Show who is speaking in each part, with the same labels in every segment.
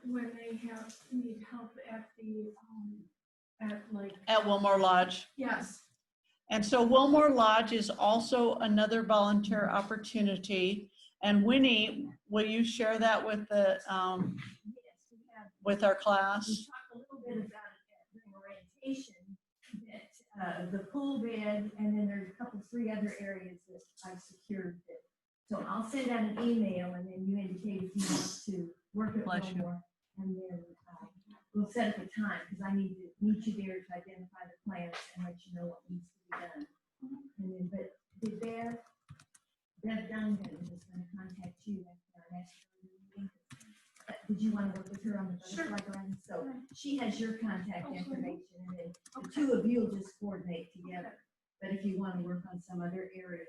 Speaker 1: when they need help at the,
Speaker 2: At Wilmore Lodge.
Speaker 1: yes.
Speaker 2: And so Wilmore Lodge is also another volunteer opportunity. And Winnie, will you share that with the
Speaker 1: Yes, we have.
Speaker 2: with our class?
Speaker 1: We talked a little bit about it during orientation, that the pool bed, and then there's three other areas that I've secured. So I'll send out an email, and then you indicate if you want to work at
Speaker 2: Bless you.
Speaker 1: Wilmore, and then we'll set up a time, because I need to meet you there to identify the plans and let you know what needs to be done. And then, but did Bev Duncan is going to contact you after our next meeting. Did you want to work with her on the butterfly garden? So she has your contact information, and then the two of you will just coordinate together. But if you want to work on some other area.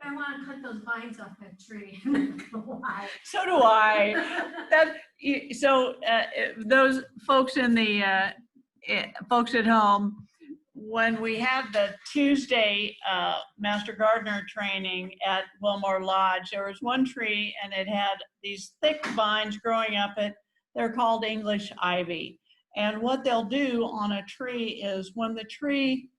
Speaker 3: I want to cut those vines off that tree. Why?
Speaker 2: So do I. Those folks in the folks at home, when we had the Tuesday Master Gardener training at Wilmore Lodge, there was one tree and it had these thick vines growing up it. They're called English ivy. And what they'll do on a tree is when the tree,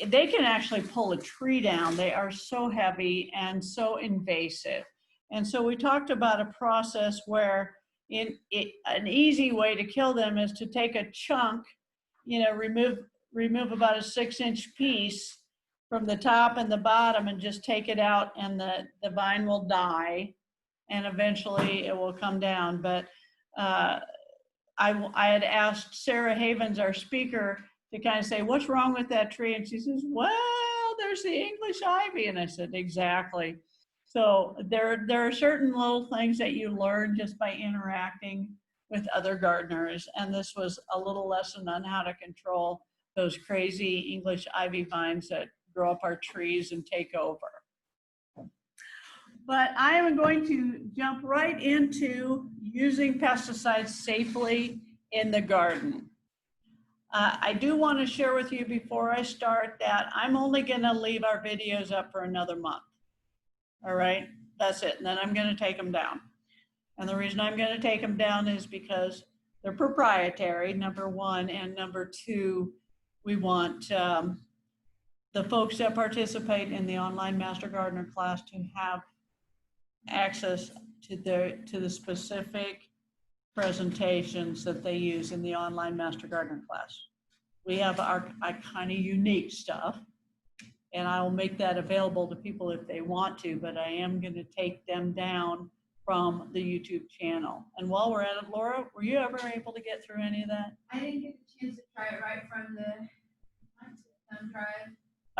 Speaker 2: they can actually pull a tree down. They are so heavy and so invasive. And so we talked about a process where an easy way to kill them is to take a chunk, remove about a 6-inch piece from the top and the bottom and just take it out, and the vine will die and eventually it will come down. But I had asked Sarah Havens, our speaker, to kind of say, what's wrong with that tree? And she says, well, there's the English ivy. And I said, exactly. So there are certain little things that you learn just by interacting with other gardeners. And this was a little lesson on how to control those crazy English ivy vines that grow up our trees and take over. But I am going to jump right into using pesticides safely in the garden. I do want to share with you before I start that I'm only going to leave our videos up for another month. All right, that's it. And then I'm going to take them down. And the reason I'm going to take them down is because they're proprietary, number one. And number two, we want the folks that participate in the online Master Gardener class to have access to the specific presentations that they use in the online Master Gardener class. We have our kind of unique stuff, and I will make that available to people if they want to, but I am going to take them down from the YouTube channel. And while we're at it, Laura, were you ever able to get through any of that?
Speaker 3: I didn't get the chance to try it right from the thumb drive.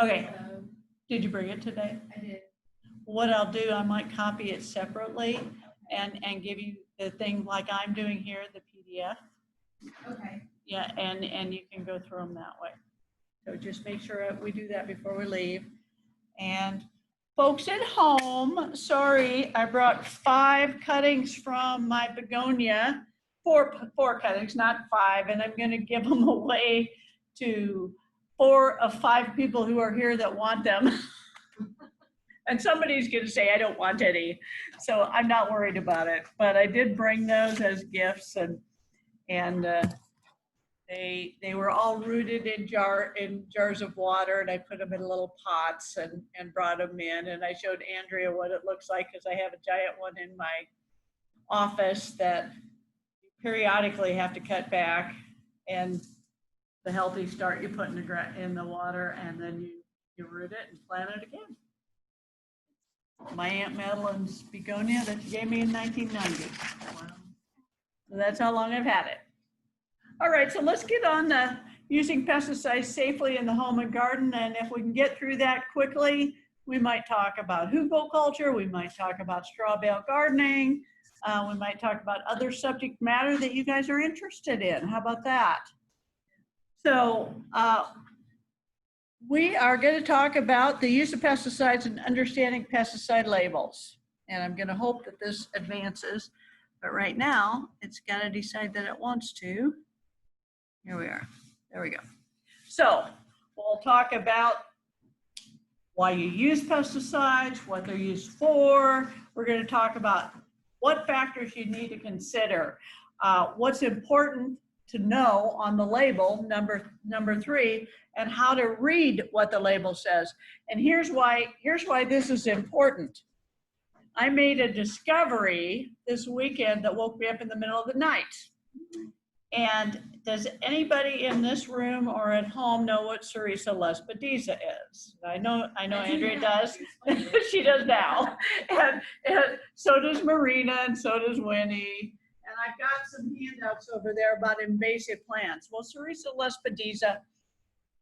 Speaker 2: Okay.
Speaker 3: So
Speaker 2: Did you bring it today?
Speaker 3: I did.
Speaker 2: What I'll do, I might copy it separately and give you the thing like I'm doing here, the PDF.
Speaker 3: Okay.
Speaker 2: Yeah, and you can go through them that way. So just make sure we do that before we leave. And folks at home, sorry, I brought 5 cuttings from my begonia, 4 cuttings, not 5, and I'm going to give them away to 4 of 5 people who are here that want them. And somebody's going to say, I don't want any. So I'm not worried about it. But I did bring those as gifts, and they were all rooted in jars of water, and I put them in little pots and brought them in. And I showed Andrea what it looks like, because I have a giant one in my office that you periodically have to cut back. And the healthy start you put in the water, and then you root it and plant it again. My Aunt Madeline's begonia that she gave me in 1990. Wow. So that's how long I've had it. All right, so let's get on to using pesticides safely in the home and garden. And if we can get through that quickly, we might talk about hugelkultur, we might talk about straw bale gardening, we might talk about other subject matter that you guys are interested in. How about that? So we are going to talk about the use of pesticides and understanding pesticide labels. And I'm going to hope that this advances, but right now it's got to decide that it wants to. Here we are. There we go. So we'll talk about why you use pesticides, what they're used for. We're going to talk about what factors you need to consider, what's important to know on the label, number 3, and how to read what the label says. And here's why this is important. I made a discovery this weekend that woke me up in the middle of the night. And does anybody in this room or at home know what Sericea lespedeza is? I know Andrea does. She does now. And so does Marina, and so does Winnie. And I've got some handouts over there about invasive plants. Well, Sericea lespedeza,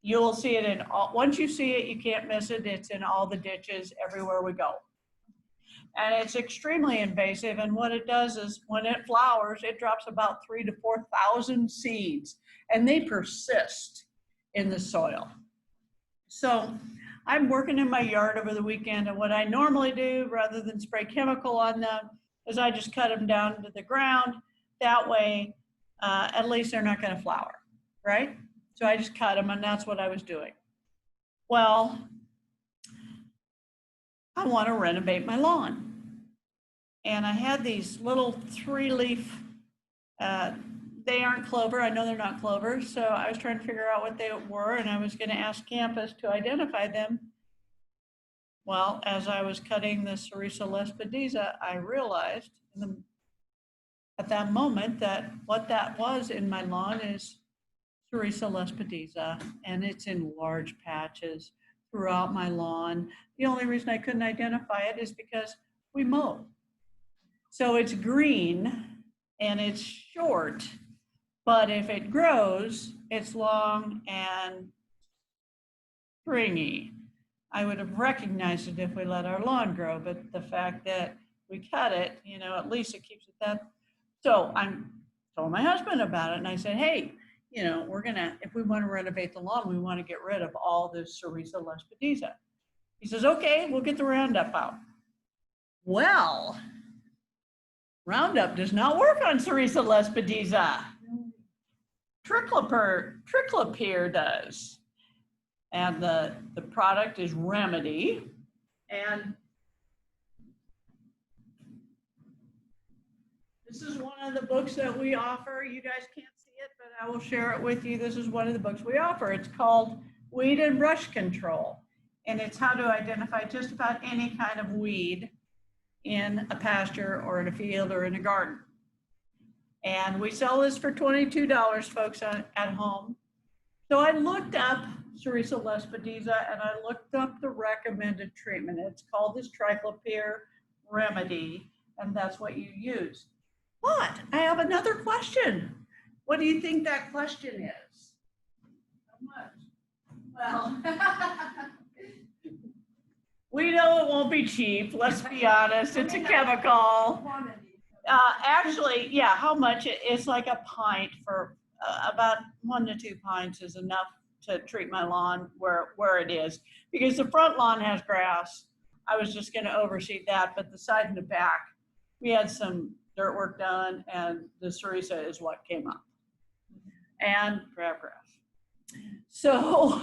Speaker 2: you'll see it in all, once you see it, you can't miss it. It's in all the ditches everywhere we go. And it's extremely invasive, and what it does is when it flowers, it drops about 3,000 to 4,000 seeds, and they persist in the soil. So I'm working in my yard over the weekend, and what I normally do, rather than spray chemical on them, is I just cut them down to the ground. That way, at least they're not going to flower, right? So I just cut them, and that's what I was doing. Well, I want to renovate my lawn. And I had these little 3-leaf, they aren't clover. I know they're not clover. So I was trying to figure out what they were, and I was going to ask campus to identify them. Well, as I was cutting the Sericea lespedeza, I realized at that moment that what that was in my lawn is Sericea lespedeza, and it's in large patches throughout my lawn. The only reason I couldn't identify it is because we mow. So it's green and it's short, but if it grows, it's long and stringy. I would have recognized it if we let our lawn grow, but the fact that we cut it, you know, at least it keeps it that. So I told my husband about it, and I said, hey, you know, if we want to renovate the lawn, we want to get rid of all this Sericea lespedeza. He says, okay, we'll get the Roundup out. Well, Roundup does not work on Sericea lespedeza. Triclopyr does. And the product is Remedy. And this is one of the books that we offer. You guys can't see it, but I will share it with you. This is one of the books we offer. It's called Weed and Brush Control. And it's how to identify just about any kind of weed in a pasture or in a field or in a garden. And we sell this for $22, folks at home. So I looked up Sericea lespedeza and I looked up the recommended treatment. It's called this Triclopyr Remedy, and that's what you use. But I have another question. What do you think that question is?
Speaker 3: How much?
Speaker 2: Well, we know it won't be cheap. Let's be honest. It's a chemical. Actually, yeah, how much? It's like a pint for about 1 to 2 pints is enough to treat my lawn where it is. Because the front lawn has grass. I was just going to overseed that, but the side and the back, we had some dirt work done, and the Sericea is what came up. And crabgrass. So,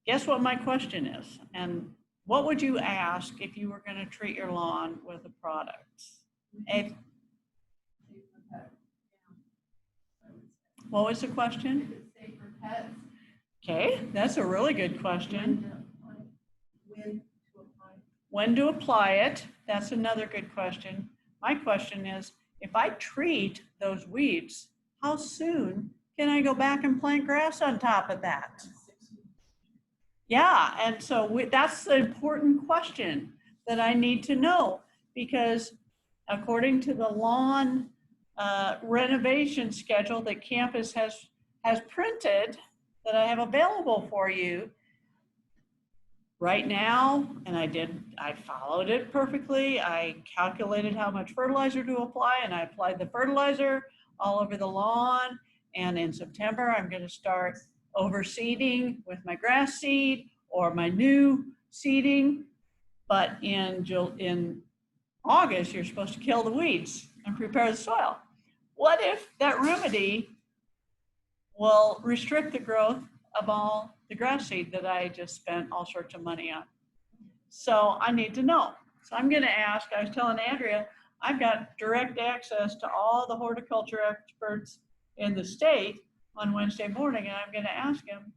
Speaker 2: guess what my question is? And what would you ask if you were going to treat your lawn with a product? What was the question?
Speaker 3: Safe for pets.
Speaker 2: Okay, that's a really good question. When to apply it? That's another good question. My question is, if I treat those weeds, how soon can I go back and plant grass on top of that? Yeah, and so that's the important question that I need to know, because according to the lawn renovation schedule that campus has printed that I have available for you right now, and I followed it perfectly. I calculated how much fertilizer to apply, and I applied the fertilizer all over the lawn. And in September, I'm going to start overseeding with my grass seed or my new seeding. But in August, you're supposed to kill the weeds and prepare the soil. What if that remedy will restrict the growth of all the grass seed that I just spent all sorts of money on? So I need to know. So I'm gonna ask, I was telling Andrea, I've got direct access to all the horticulture experts in the state on Wednesday morning, and I'm gonna ask him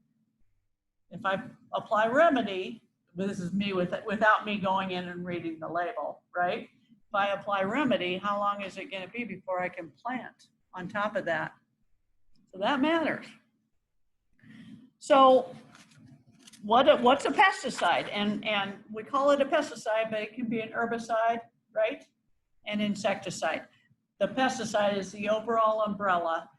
Speaker 2: if I apply remedy, but this is me without me going in and reading the label, right? If I apply remedy, how long is it gonna be before I can plant on top of that? So that matters. So what's a pesticide? And we call it a pesticide, but it can be an herbicide, right? An insecticide. The pesticide is the overall umbrella.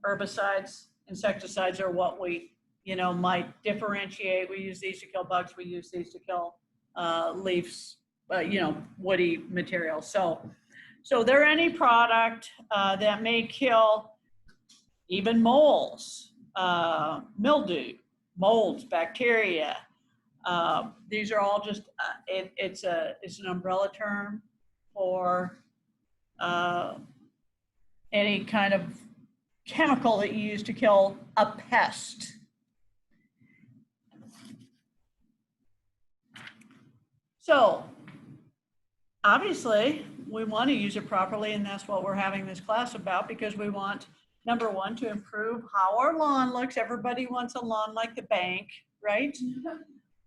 Speaker 2: Herbicides, insecticides are what we, might differentiate. We use these to kill bugs. We use these to kill leaves, woody materials. So they're any product that may kill even moles, mildew, molds, bacteria. These are all just, it's an umbrella term for any kind of chemical that you use to kill a pest. So obviously we want to use it properly, and that's what we're having this class about, because we want, number one, to improve how our lawn looks. Everybody wants a lawn like the bank, right?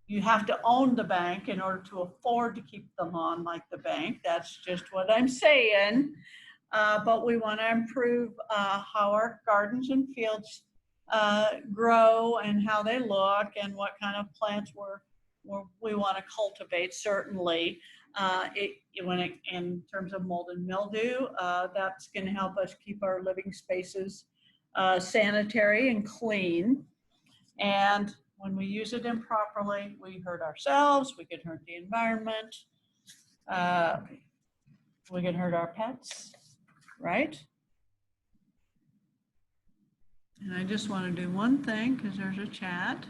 Speaker 2: You have to own the bank in order to afford to keep the lawn like the bank. That's just what I'm saying. But we want to improve how our gardens and fields grow and how they look and what kind of plants we want to cultivate, certainly. In terms of mold and mildew, that's going to help us keep our living spaces sanitary and clean. And when we use it improperly, we hurt ourselves, we can hurt the environment, we can hurt our pets, right? And I just want to do one thing because there's a chat.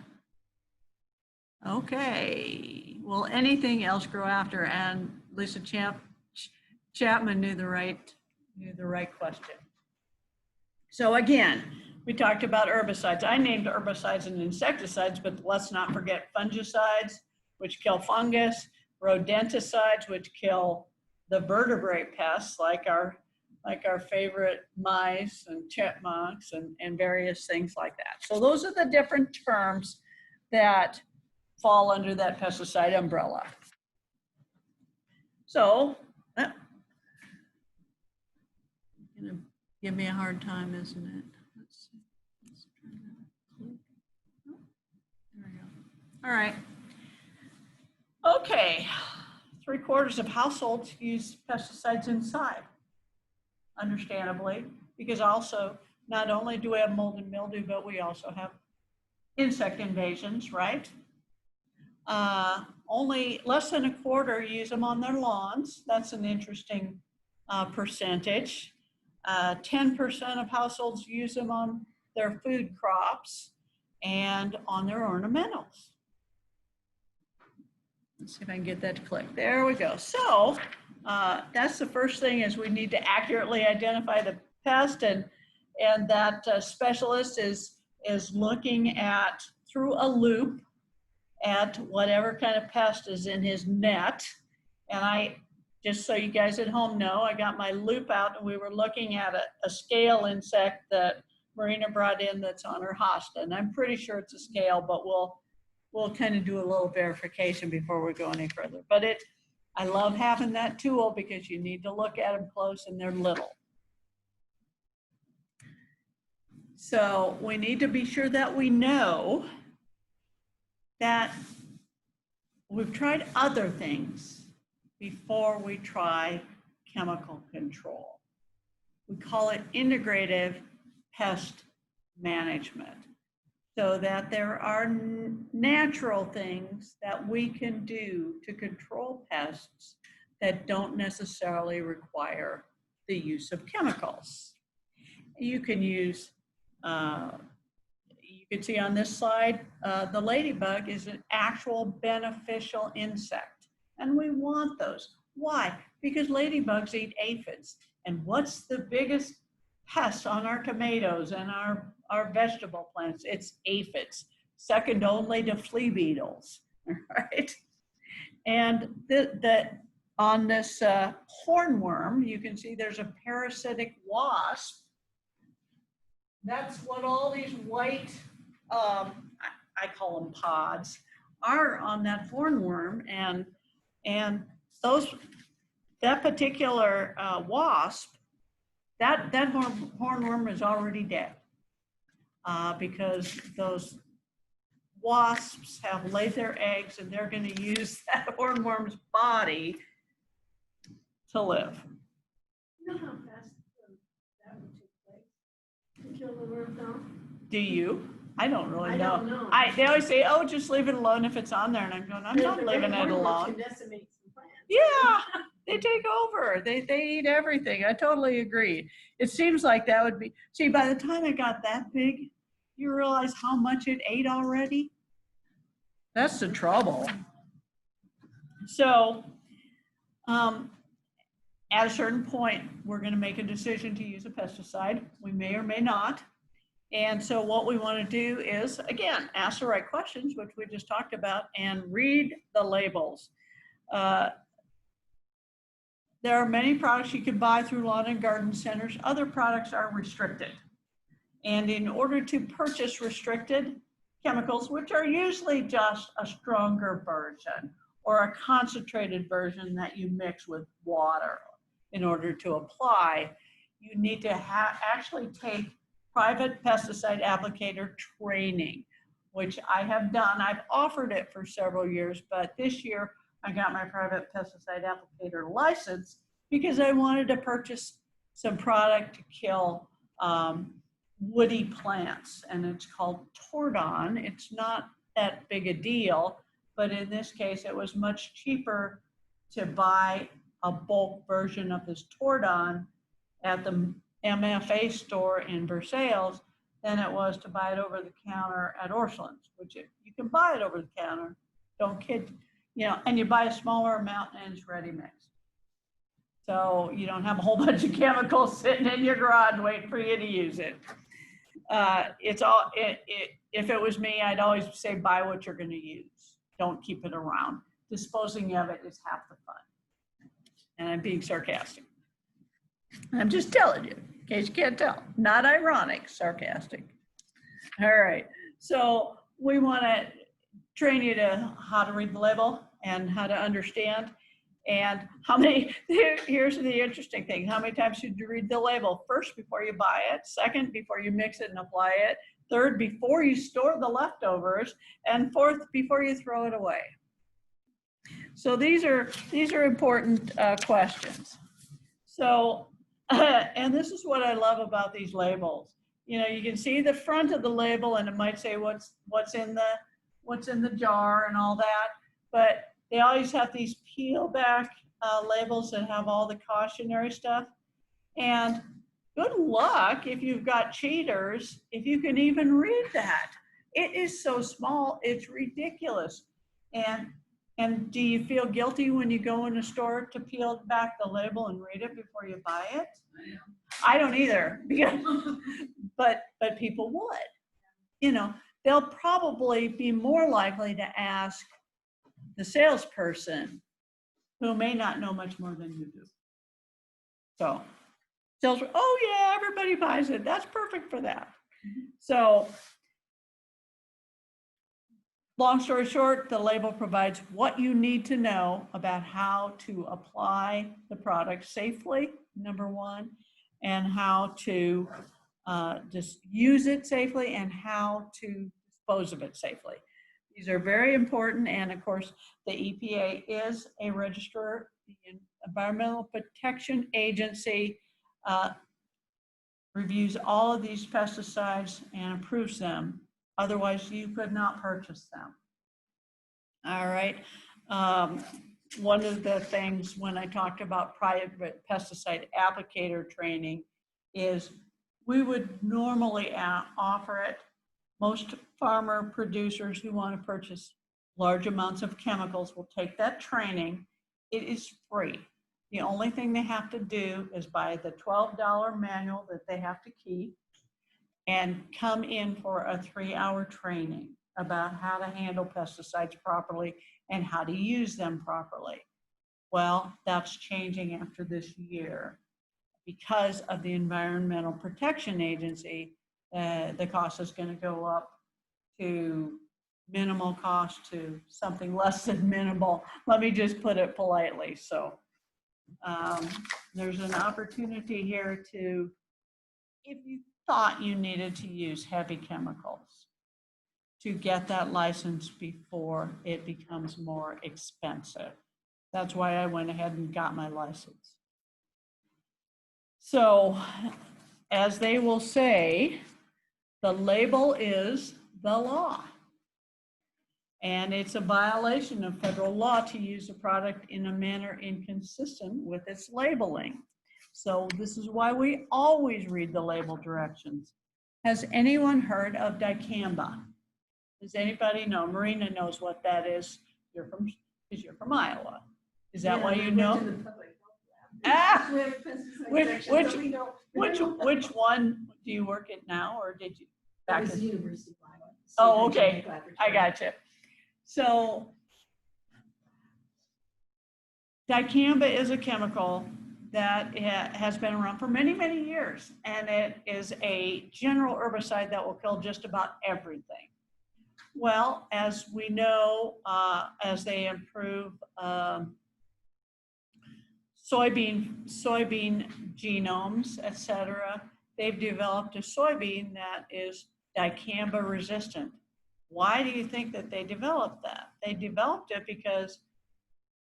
Speaker 2: Okay, will anything else grow after? And Lisa Chapman knew the right question. So again, we talked about herbicides. I named herbicides and insecticides, but let's not forget fungicides, which kill fungus, rodenticides, which kill the vertebrate pests like our favorite mice and chipmunks and various things like that. So those are the different terms that fall under that pesticide umbrella. So, gonna give me a hard time, isn't it? Let's see. Let's try that. Oh, there we go. All right. Okay. 3/4 of households use pesticides inside, understandably, because also not only do we have mold and mildew, but we also have insect invasions, right? Only less than 1/4 use them on their lawns. That's an interesting percentage. 10% of households use them on their food crops and on their ornamentals. Let's see if I can get that to click. There we go. So that's the first thing, is we need to accurately identify the pest, and that specialist is looking at, through a loop, at whatever kind of pest is in his net. And I, just so you guys at home know, I got my loop out and we were looking at a scale insect that Marina brought in that's on her hosta. And I'm pretty sure it's a scale, but we'll kind of do a little verification before we go any further. But I love having that tool because you need to look at them close and they're little. So we need to be sure that we know that we've tried other things before we try chemical control. We call it integrative pest management, so that there are natural things that we can do to control pests that don't necessarily require the use of chemicals. You can use, you can see on this slide, the ladybug is an actual beneficial insect, and we want those. Why? Because ladybugs eat aphids, and what's the biggest pest on our tomatoes and our vegetable plants? It's aphids, second only to flea beetles, right? And on this hornworm, you can see there's a parasitic wasp. That's what all these white, I call them pods, are on that hornworm, and that particular wasp, that hornworm is already dead because those wasps have laid their eggs and they're going to use that hornworm's body to live.
Speaker 4: You know how fast that would take place to kill the worm though?
Speaker 2: Do you? I don't really
Speaker 4: I
Speaker 2: know.
Speaker 4: don't know.
Speaker 2: They always say, oh, just leave it alone if it's on there. And I'm going, I'm not leaving it alone.
Speaker 4: To decimate some plants.
Speaker 2: Yeah, they take over. They eat everything. I totally agree. It seems like that would be, see, by the time it got that big, you realize how much it ate already? That's the trouble. So, at a certain point, we're going to make a decision to use a pesticide. We may or may not. And so what we want to do is, again, ask the right questions, which we just talked about, and read the labels. There are many products you can buy through lawn and garden centers. Other products are restricted. And in order to purchase restricted chemicals, which are usually just a stronger version or a concentrated version that you mix with water in order to apply, you need to actually take private pesticide applicator training, which I have done. I've offered it for several years, but this year I got my private pesticide applicator license because I wanted to purchase some product to kill woody plants, and it's called Tordon. It's not that big a deal, but in this case, it was much cheaper to buy a bulk version of this Tordon at the MFA store in Versailles than it was to buy it over the counter at Orscheln's, which you can buy it over the counter, don't kid, and you buy a smaller amount and it's ready mixed. So you don't have a whole bunch of chemicals sitting in your garage waiting for you to use it. If it was me, I'd always say buy what you're going to use. Don't keep it around. Disposing of it is half the fun. And I'm being sarcastic. I'm just telling you, in case you can't tell. Not ironic, sarcastic. All right. So we want to train you to how to read the label and how to understand. And here's the interesting thing. How many times should you read the label? First, before you buy it. Second, before you mix it and apply it. Third, before you store the leftovers. And fourth, before you throw it away. So these are important questions. So, and this is what I love about these labels. You can see the front of the label and it might say what's in the jar and all that, but they always have these peel back labels that have all the cautionary stuff. And good luck if you've got cheaters, if you can even read that. It is so small, it's ridiculous. And do you feel guilty when you go in a store to peel back the label and read it before you buy it? I don't either, but people would. They'll probably be more likely to ask the salesperson who may not know much more than you do. So, salesperson, oh yeah, everybody buys it. That's perfect for that. So, long story short, the label provides what you need to know about how to apply the product safely, number one, and how to just use it safely and how to dispose of it safely. These are very important, and of course, the EPA is a registrar. The Environmental Protection Agency reviews all of these pesticides and approves them. Otherwise, you could not purchase them. All right. One of the things when I talked about private pesticide applicator training is we would normally offer it. Most farmer producers who want to purchase large amounts of chemicals will take that training. It is free. The only thing they have to do is buy the $12 manual that they have to keep and come in for a 3-hour training about how to handle pesticides properly and how to use them properly. Well, that's changing after this year. Because of the Environmental Protection Agency, the cost is going to go up to minimal cost to something less than minimal. Let me just put it politely. So there's an opportunity here to, if you thought you needed to use heavy chemicals, to get that license before it becomes more expensive. That's why I went ahead and got my license. So, as they will say, the label is the law. And it's a violation of federal law to use a product in a manner inconsistent with its labeling. So this is why we always read the label directions. Has anyone heard of dicamba? Does anybody know? Marina knows what that is. You're from Iowa. Is that why you know? Ah! Which one do you work at now, or did you?
Speaker 4: That was the University of Iowa.
Speaker 2: Oh, okay. I got you. So dicamba is a chemical that has been around for many, many years, and it is a general herbicide that will kill just about everything. Well, as we know, as they improve soybean genomes, etc., they've developed a soybean that is dicamba resistant. Why do you think that they developed that? They developed it because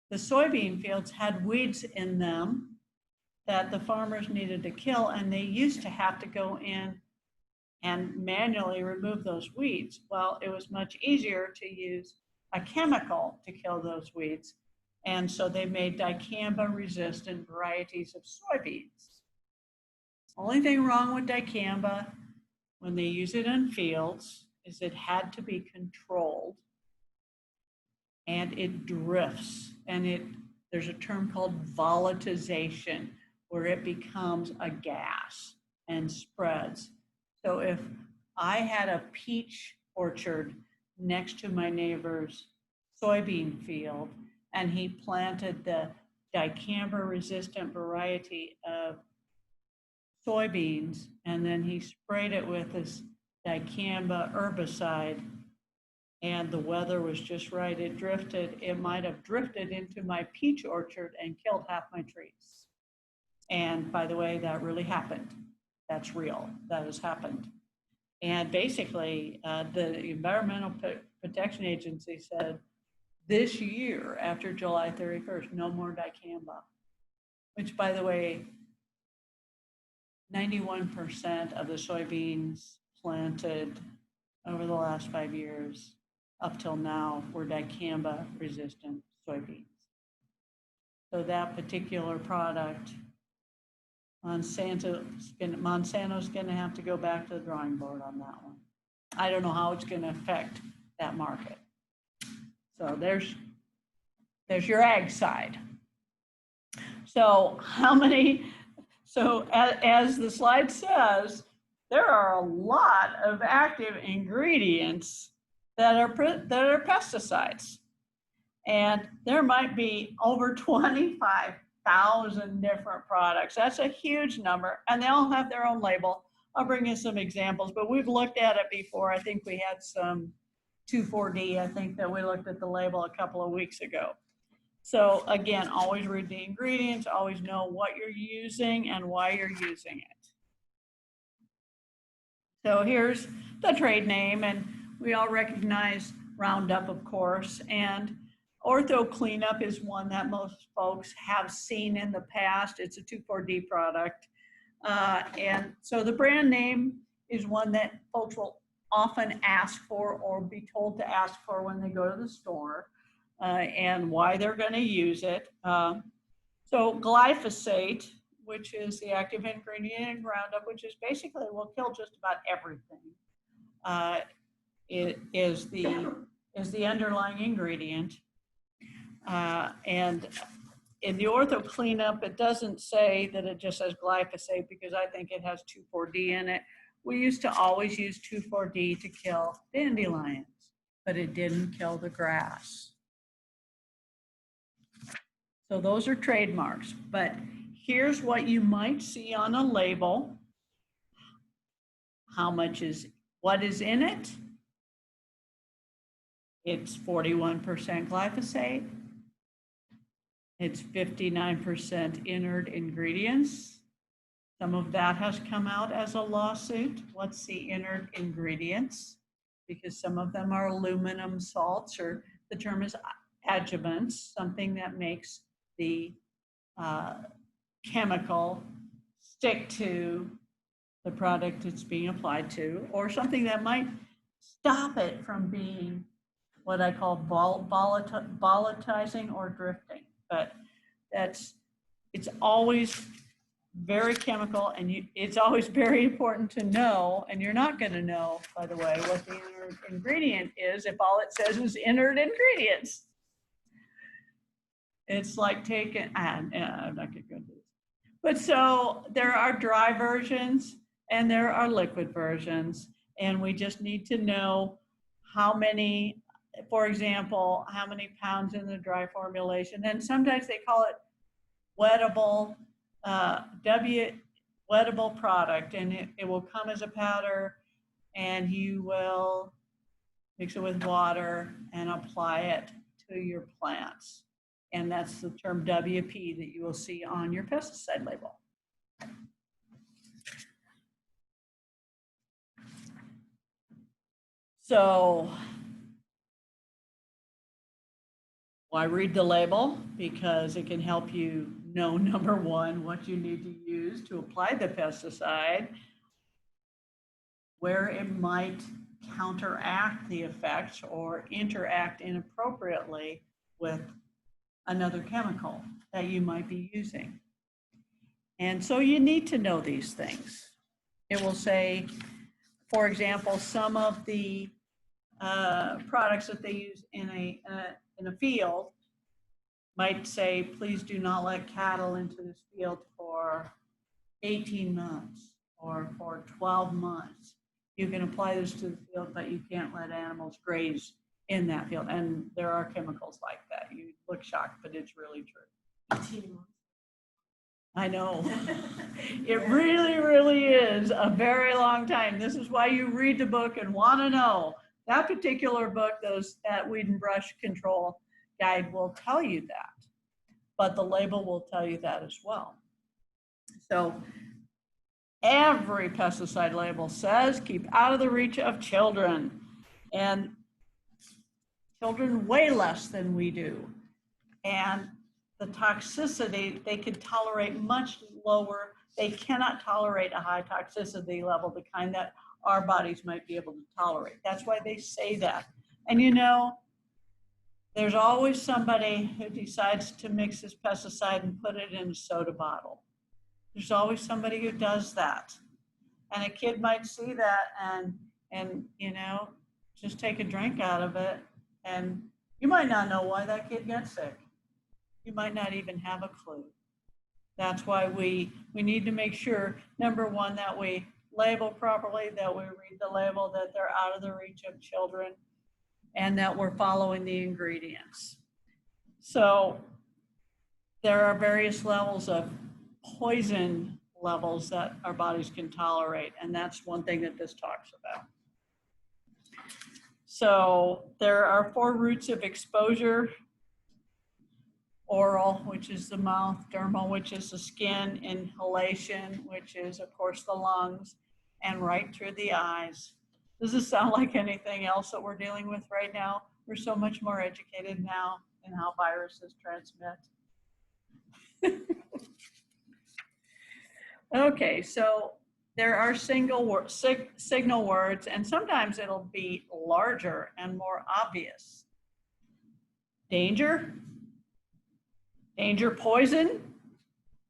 Speaker 2: the soybean fields had weeds in them that the farmers needed to kill, and they used to have to go in and manually remove those weeds. Well, it was much easier to use a chemical to kill those weeds. And so they made dicamba resistant varieties of soybeans. Only thing wrong with dicamba when they use it in fields is it had to be controlled, and it drifts, and there's a term called volatilization, where it becomes a gas and spreads. So if I had a peach orchard next to my neighbor's soybean field, and he planted the dicamba resistant variety of soybeans, and then he sprayed it with this dicamba herbicide, and the weather was just right, it might have drifted into my peach orchard and killed half my trees. And by the way, that really happened. That's real, that has happened. And basically, the Environmental Protection Agency said this year, after July 31st, no more dicamba, which, by the way, 91% of the soybeans planted over the last 5 years up till now were dicamba resistant soybeans. So that particular product, Monsanto's going to have to go back to the drawing board on that one. I don't know how it's going to affect that market. So there's your ag side. So as the slide says, there are a lot of active ingredients that are pesticides. And there might be over 25,000 different products. That's a huge number, and they all have their own label. I'll bring you some examples, but we've looked at it before. I think we had some 2,4-D, I think, that we looked at the label a couple of weeks ago. So again, always read the ingredients, always know what you're using and why you're using it. So here's the trade name, and we all recognize Roundup, of course, and Ortho Cleanup is one that most folks have seen in the past. It's a 2,4-D product. And so the brand name is one that folks will often ask for or be told to ask for when they go to the store, and why they're going to use it. So glyphosate, which is the active ingredient in Roundup, which is basically will kill just about everything. It is the underlying ingredient. And in the Ortho Cleanup, it doesn't say that it just says glyphosate because I think it has 2,4-D in it. We used to always use 2,4-D to kill dandelions, but it didn't kill the grass. So those are trademarks, but here's what you might see on a label. What is in it? It's 41% glyphosate. It's 59% inert ingredients. Some of that has come out as a lawsuit. What's the inert ingredients? Because some of them are aluminum salts, or the term is adjuvants, something that makes the chemical stick to the product it's being applied to, or something that might stop it from being what I call volatilizing or drifting. But it's always very chemical, and it's always very important to know, and you're not going to know, by the way, what the inert ingredient is if all it says is inert ingredients. It's like taking, I'm not going to go into this. But so there are dry versions and there are liquid versions, and we just need to know how many, for example, how many pounds in the dry formulation. And sometimes they call it wettable, wettable product, and it will come as a powder, and you will mix it with water and apply it to your plants. And that's the term WP that you will see on your pesticide label. So why read the label? Because it can help you know, number one, what you need to use to apply the pesticide, where it might counteract the effects or interact inappropriately with another chemical that you might be using. And so you need to know these things. It will say, for example, some of the products that they use in a field might say, please do not let cattle into this field for 18 months or for 12 months. You can apply this to the field, but you can't let animals graze in that field. And there are chemicals like that. You look shocked, but it's really true.
Speaker 1: 18 months.
Speaker 2: I know. It really, really is a very long time. This is why you read the book and want to know. That particular book, that weed and brush control guide will tell you that, but the label will tell you that as well. So every pesticide label says keep out of the reach of children, and children way less than we do. And the toxicity, they can tolerate much lower. They cannot tolerate a high toxicity level, the kind that our bodies might be able to tolerate. That's why they say that. And you know, there's always somebody who decides to mix this pesticide and put it in a soda bottle. There's always somebody who does that. And a kid might see that and you know, just take a drink out of it, and you might not know why that kid gets sick. You might not even have a clue. That's why we need to make sure, number one, that we label properly, that we read the label, that they're out of the reach of children, and that we're following the ingredients. So there are various levels of poison levels that our bodies can tolerate, and that's one thing that this talks about. So there are 4 routes of exposure: oral, which is the mouth; dermal, which is the skin; inhalation, which is, of course, the lungs; and right through the eyes. Does this sound like anything else that we're dealing with right now? We're so much more educated now in how viruses transmit. Okay, so there are signal words, and sometimes it'll be larger and more obvious. Danger, danger, poison,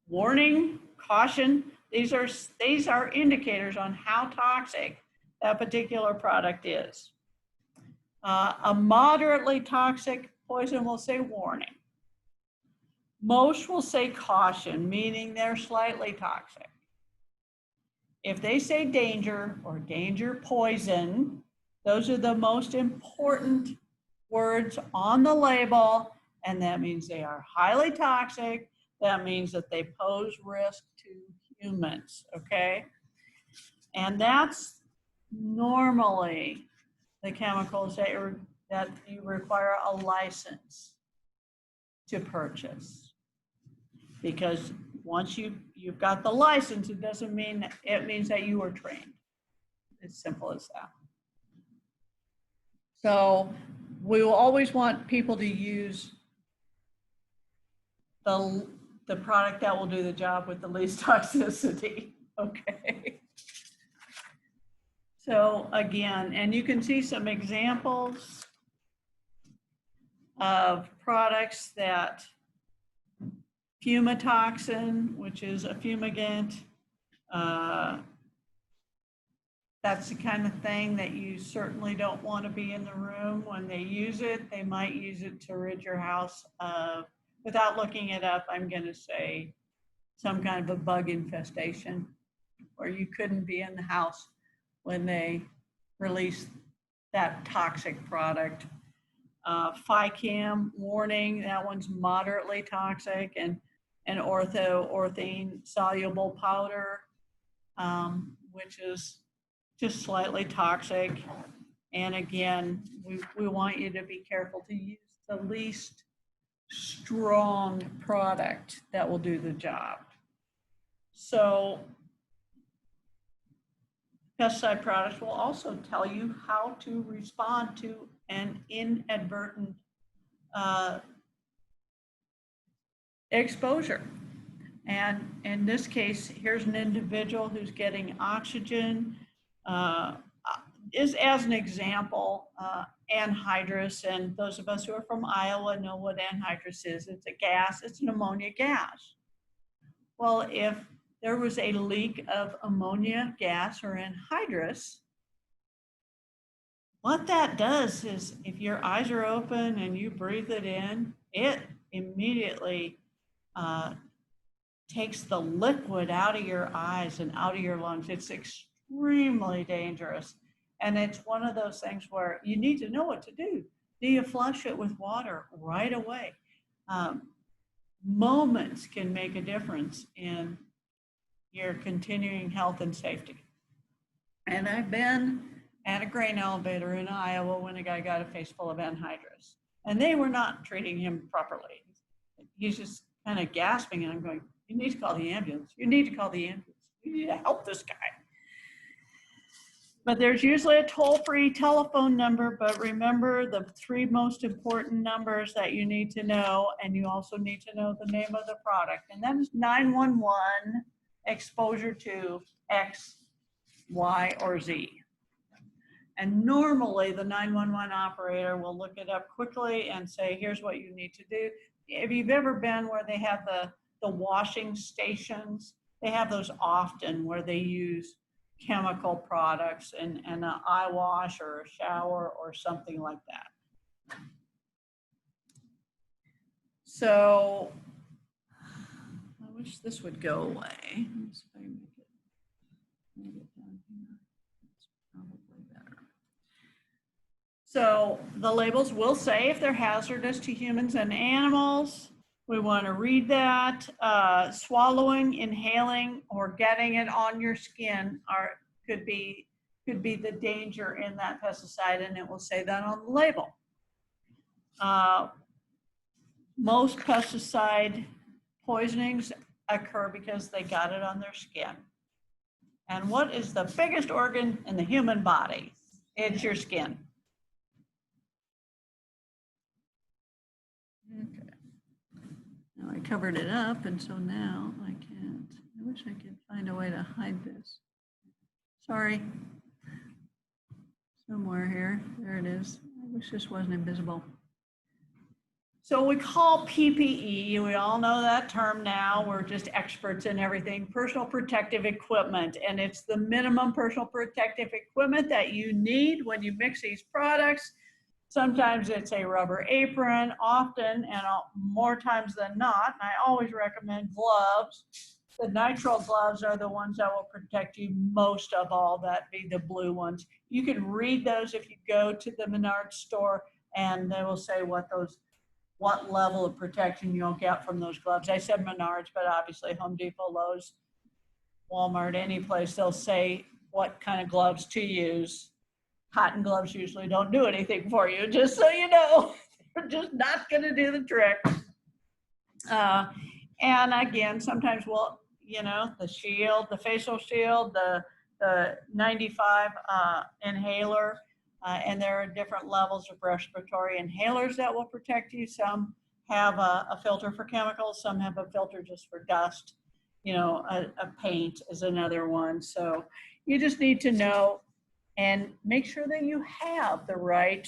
Speaker 2: warning, caution. These are indicators on how toxic that particular product is. A moderately toxic poison will say warning. Most will say caution, meaning they're slightly toxic. If they say danger or danger poison, those are the most important words on the label, and that means they are highly toxic. That means that they pose risk to humans, okay? And that's normally the chemicals that you require a license to purchase. Because once you've got the license, it doesn't mean, it means that you are trained. It's simple as that. So we will always want people to use the product that will do the job with the least toxicity, okay? So again, and you can see some examples of products that fumitoxin, which is a fumigant, that's the kind of thing that you certainly don't want to be in the room when they use it. They might use it to rid your house of, without looking it up, I'm going to say some kind of a bug infestation where you couldn't be in the house when they release that toxic product. Ficam, warning, that one's moderately toxic, and orthine soluble powder, which is just slightly toxic. And again, we want you to be careful to use the least strong product that will do the job. So pesticide products will also tell you how to respond to an inadvertent exposure. And in this case, here's an individual who's getting oxygen. Is as an example, anhydrous, and those of us who are from Iowa know what anhydrous is. It's a gas, it's an ammonia gas. Well, if there was a leak of ammonia gas or anhydrous, what that does is if your eyes are open and you breathe it in, it immediately takes the liquid out of your eyes and out of your lungs. It's extremely dangerous. And it's one of those things where you need to know what to do. Do you flush it with water right away? Moments can make a difference in your continuing health and safety. And I've been at a grain elevator in Iowa when a guy got a face full of anhydrous, and they were not treating him properly. He's just kind of gasping, and I'm going, you need to call the ambulance. You need to call the ambulance. You need to help this guy. But there's usually a toll-free telephone number, but remember the 3 most important numbers that you need to know, and you also need to know the name of the product. And that is 911, exposure to X, Y, or Z. And normally the 911 operator will look it up quickly and say, here's what you need to do. If you've ever been where they have the washing stations, they have those often where they use chemical products and an eye wash or a shower or something like that. So I wish this would go away. Let's see if I can make it down here. It's probably better. So the labels will say if they're hazardous to humans and animals. We want to read that. Swallowing, inhaling, or getting it on your skin could be the danger in that pesticide, and it will say that on the label. Most pesticide poisonings occur because they got it on their skin. And what is the biggest organ in the human body? It's your skin. Okay. Now I covered it up, and so now I can't. I wish I could find a way to hide this. Sorry. Somewhere here. There it is. I wish this wasn't invisible. So we call PPE, we all know that term now. We're just experts in everything. Personal protective equipment. And it's the minimum personal protective equipment that you need when you mix these products. Sometimes it's a rubber apron, often, and more times than not, and I always recommend gloves. The nitrile gloves are the ones that will protect you most of all, that be the blue ones. You can read those if you go to the Menards store, and they will say what those what level of protection you'll get from those gloves. I said Menards, but obviously Home Depot, Lowe's, Walmart, any place, they'll say what kind of gloves to use. Cotton gloves usually don't do anything for you, just so you know. They're just not going to do the trick. And again, sometimes we'll, you know, the shield, the facial shield, the 95 inhaler, and there are different levels of respiratory inhalers that will protect you. Some have a filter for chemicals, some have a filter just for dust. You know, a paint is another one. So you just need to know and make sure that you have the right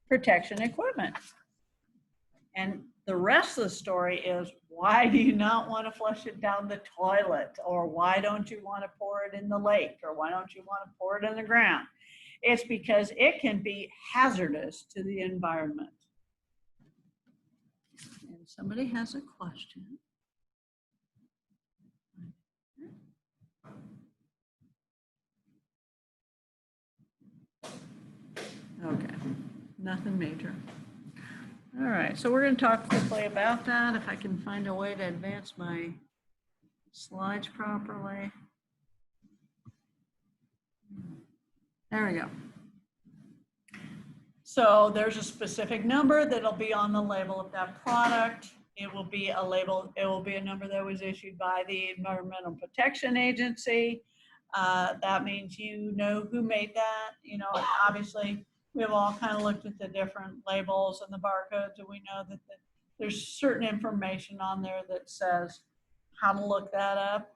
Speaker 2: protection equipment. And the rest of the story is, why do you not want to flush it down the toilet? Or why don't you want to pour it in the lake? Or why don't you want to pour it in the ground? It's because it can be hazardous to the environment. And somebody has a question. Okay, nothing major. All right, so we're going to talk quickly about that, if I can find a way to advance my slides properly. There we go. So there's a specific number that'll be on the label of that product. It will be a label, it will be a number that was issued by the Environmental Protection Agency. That means you know who made that. You know, obviously, we've all kind of looked at the different labels and the barcodes, and we know that there's certain information on there that says how to look that up.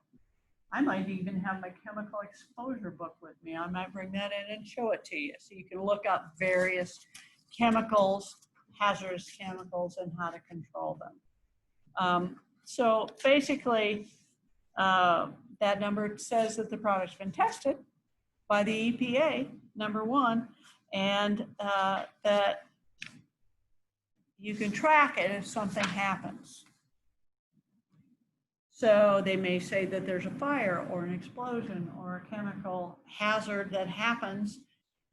Speaker 2: I might even have my chemical exposure book with me. I might bring that in and show it to you, so you can look up various chemicals, hazardous chemicals, and how to control them. So basically, that number says that the product's been tested by the EPA, number one, and that you can track it if something happens. So they may say that there's a fire or an explosion or a chemical hazard that happens,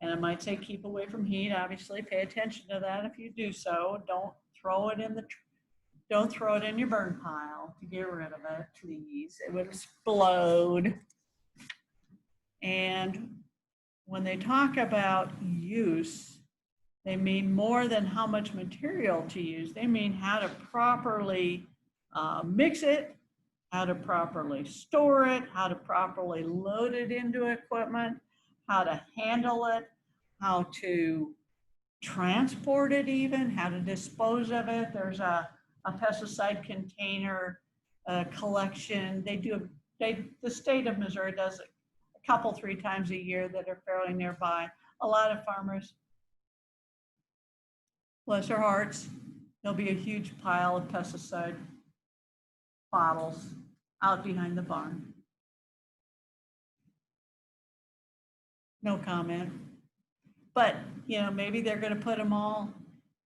Speaker 2: and it might say keep away from heat. Obviously, pay attention to that if you do so. Don't throw it in your burn pile to get rid of it, please. It would explode. And when they talk about use, they mean more than how much material to use. They mean how to properly mix it, how to properly store it, how to properly load it into equipment, how to handle it, how to transport it even, how to dispose of it. There's a pesticide container collection. The state of Missouri does it a couple, 3 times a year that are fairly nearby. A lot of farmers, bless their hearts, there'll be a huge pile of pesticide bottles out behind the barn. No comment. But, you know, maybe they're going to put them all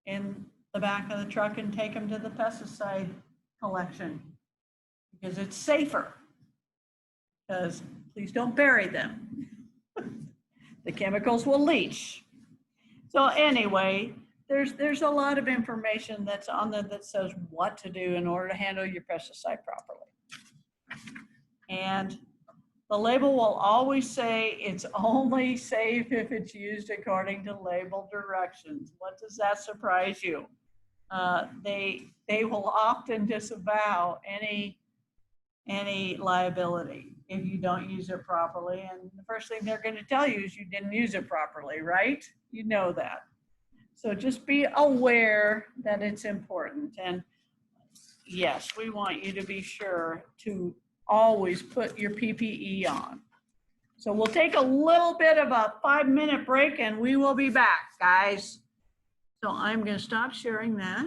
Speaker 2: in the back of the truck and take them to the pesticide collection because it's safer. Because please don't bury them. The chemicals will leach. So anyway, there's a lot of information that's on there that says what to do in order to handle your pesticide properly. And the label will always say it's only safe if it's used according to label directions. What does that surprise you? They will often disavow any liability if you don't use it properly. And the first thing they're going to tell you is you didn't use it properly, right? You know that. So just be aware that it's important. And yes, we want you to be sure to always put your PPE on. So we'll take a little bit of a 5-minute break and we will be back, guys. So I'm going to stop sharing that.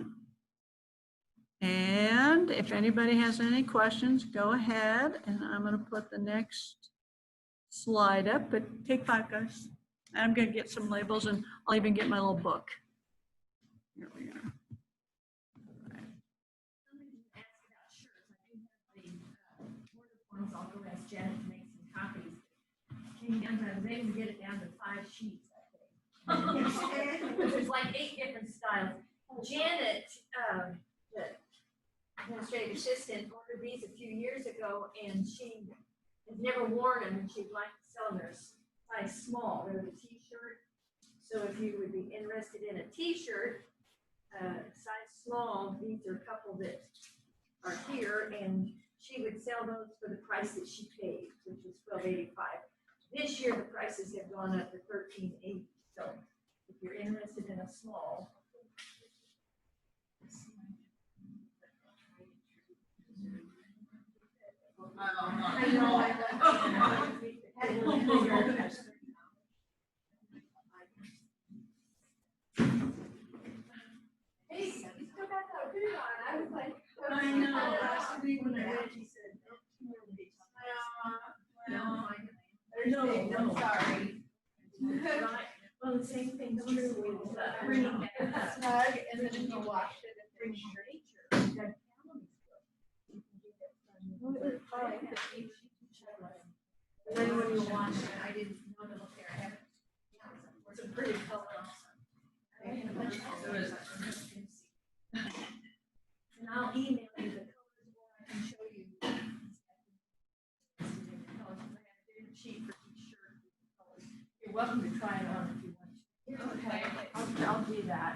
Speaker 2: And if anybody has any questions, go ahead. And I'm going to put the next slide up, but take 5, guys. I'm going to get some labels and I'll even get my little book. Here we are.
Speaker 1: I'll go ask Janet to make some copies. I was able to get it down to 5 sheets, I think. There's like 8 different styles. Janet, the administrative assistant, ordered these a few years ago, and she has never worn them, and she'd like to sell them. They're size small, they're the t-shirt. So if you would be interested in a t-shirt, size small, these are a couple that are here, and she would sell those for the price that she paid, which was $12.85. This year, the prices have gone up to $13.80. So if you're interested in a small. I know. Hey, you still got that hood on. I was like.
Speaker 4: I know, last week when I read, he said, no, 2 more weeks.
Speaker 1: No,
Speaker 3: I'm sorry.
Speaker 1: Well, the same thing's true with
Speaker 3: Bring it snug and then you wash it and bring it.
Speaker 1: And then when you wash it, I didn't know to look there. I haven't. It's a pretty color. And I'll email you the colors, or I can show you. I have a different sheet for each shirt. You're welcome to try it on if you want to. Okay, I'll do that.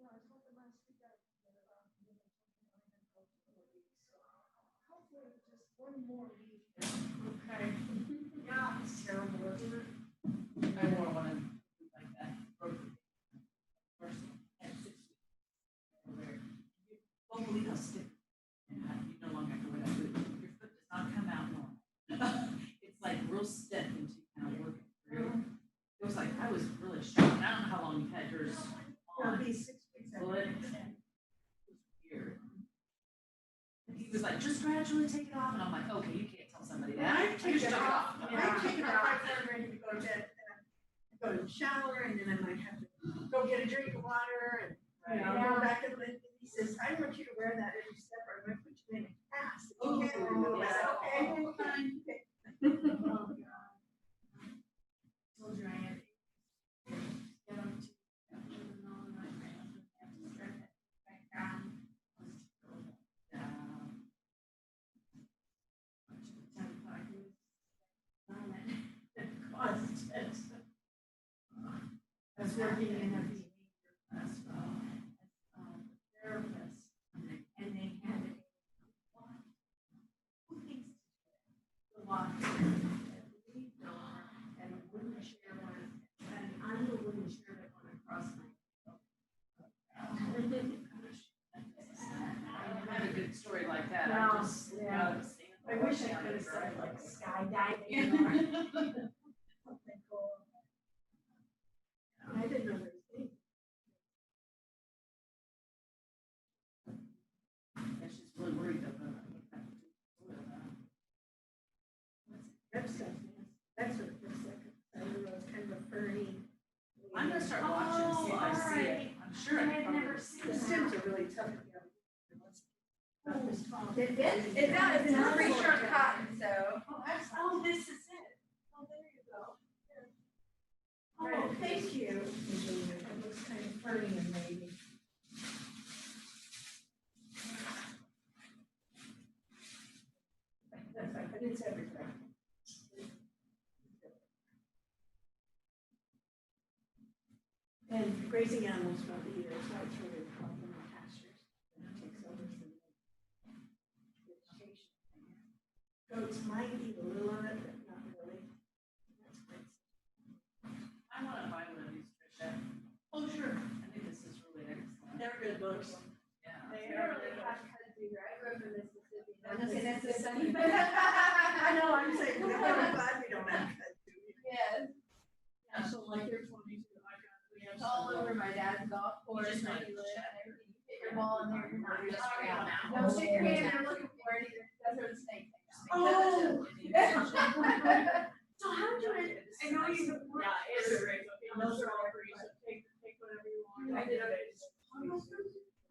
Speaker 4: Yeah, I was hoping last week I would get it on, and then I told you Ornamentals for a week, so hopefully just one more week.
Speaker 1: Okay. Yeah, it's terrible, isn't it?
Speaker 5: I wore one of like that. First, at 6 weeks. You won't believe how stiff. And you no longer have to wear that boot. Your foot does not come out normal. It's like real stiff until you kind of work it through. It was like, I was really shocked. I don't know how long you've had yours
Speaker 4: It'll
Speaker 5: on.
Speaker 4: be 6 weeks. I
Speaker 5: Foot.
Speaker 4: think.
Speaker 5: It was weird. And he was like, just gradually take it off. And I'm like, okay, you can't tell somebody that.
Speaker 4: I take
Speaker 5: Just
Speaker 4: it
Speaker 5: took
Speaker 4: off, I take it off, I'm ready to go to bed, and I go to the shower, and then I might have to go get a drink of water, and, go back in the, he says, I want you to wear that every step, or I'm gonna put you in a cast. If you can't remove it, I said, okay, well, fine.
Speaker 3: Oh, God. Told you I had to get them to, all the night, I have to start it back down. I was working in a behavior class, as a therapist, and they had a walk. Who thinks the walk? And a wooden chair went, and I'm the wooden chair that went across my.
Speaker 5: I have a good story like that.
Speaker 3: No,
Speaker 5: I just,
Speaker 3: yeah. I wish I could have said like skydiving or something cool.
Speaker 4: I didn't know there was things.
Speaker 5: She's really worried about
Speaker 4: That's what it looks like. I don't know, it's kind of a furry.
Speaker 5: I'm gonna start watching and see if I see it. I'm sure I
Speaker 3: I've
Speaker 5: can
Speaker 3: never
Speaker 5: probably.
Speaker 3: seen
Speaker 4: The
Speaker 3: that.
Speaker 4: stems are really tough. About this tall.
Speaker 3: It does,
Speaker 4: It's
Speaker 3: it's
Speaker 4: a
Speaker 3: pretty
Speaker 4: short
Speaker 3: short
Speaker 4: cotton,
Speaker 3: cotton, so. Oh, this is it. Oh, there you go.
Speaker 4: Oh, thank you. It looks kind of furry and maybe. That's right, but it's everywhere. And grazing animals won't eat it, so it's really helpful in the pastures. It takes over some vegetation. Goats might eat a little of it, but not really. That's great.
Speaker 5: I wanna buy one of these, Tricia.
Speaker 4: Oh, sure.
Speaker 5: I think this is really excellent.
Speaker 4: They're good books.
Speaker 5: Yeah.
Speaker 3: They are really hot country, right? I grew up in Mississippi.
Speaker 4: I was
Speaker 3: Okay,
Speaker 4: gonna
Speaker 3: that's
Speaker 4: say-
Speaker 3: Mississippi.
Speaker 4: I know, I'm saying, we're glad we don't have kudzu.
Speaker 3: Yes,
Speaker 2: Yeah, so like there's one of these, we have
Speaker 3: it's all
Speaker 2: some-
Speaker 3: over my dad's golf course,
Speaker 5: just
Speaker 3: where
Speaker 5: like
Speaker 3: he
Speaker 5: to
Speaker 3: lives,
Speaker 5: check.
Speaker 3: and everything. You hit your ball in there, you're not.
Speaker 5: Just
Speaker 3: You're
Speaker 5: out.
Speaker 3: not. No, stick your hand in there looking for it either. That's where the snake thing is.
Speaker 4: Oh.
Speaker 3: So how do I know you.
Speaker 2: Yeah, it's great. And those are all free, so take whatever you want.
Speaker 3: I did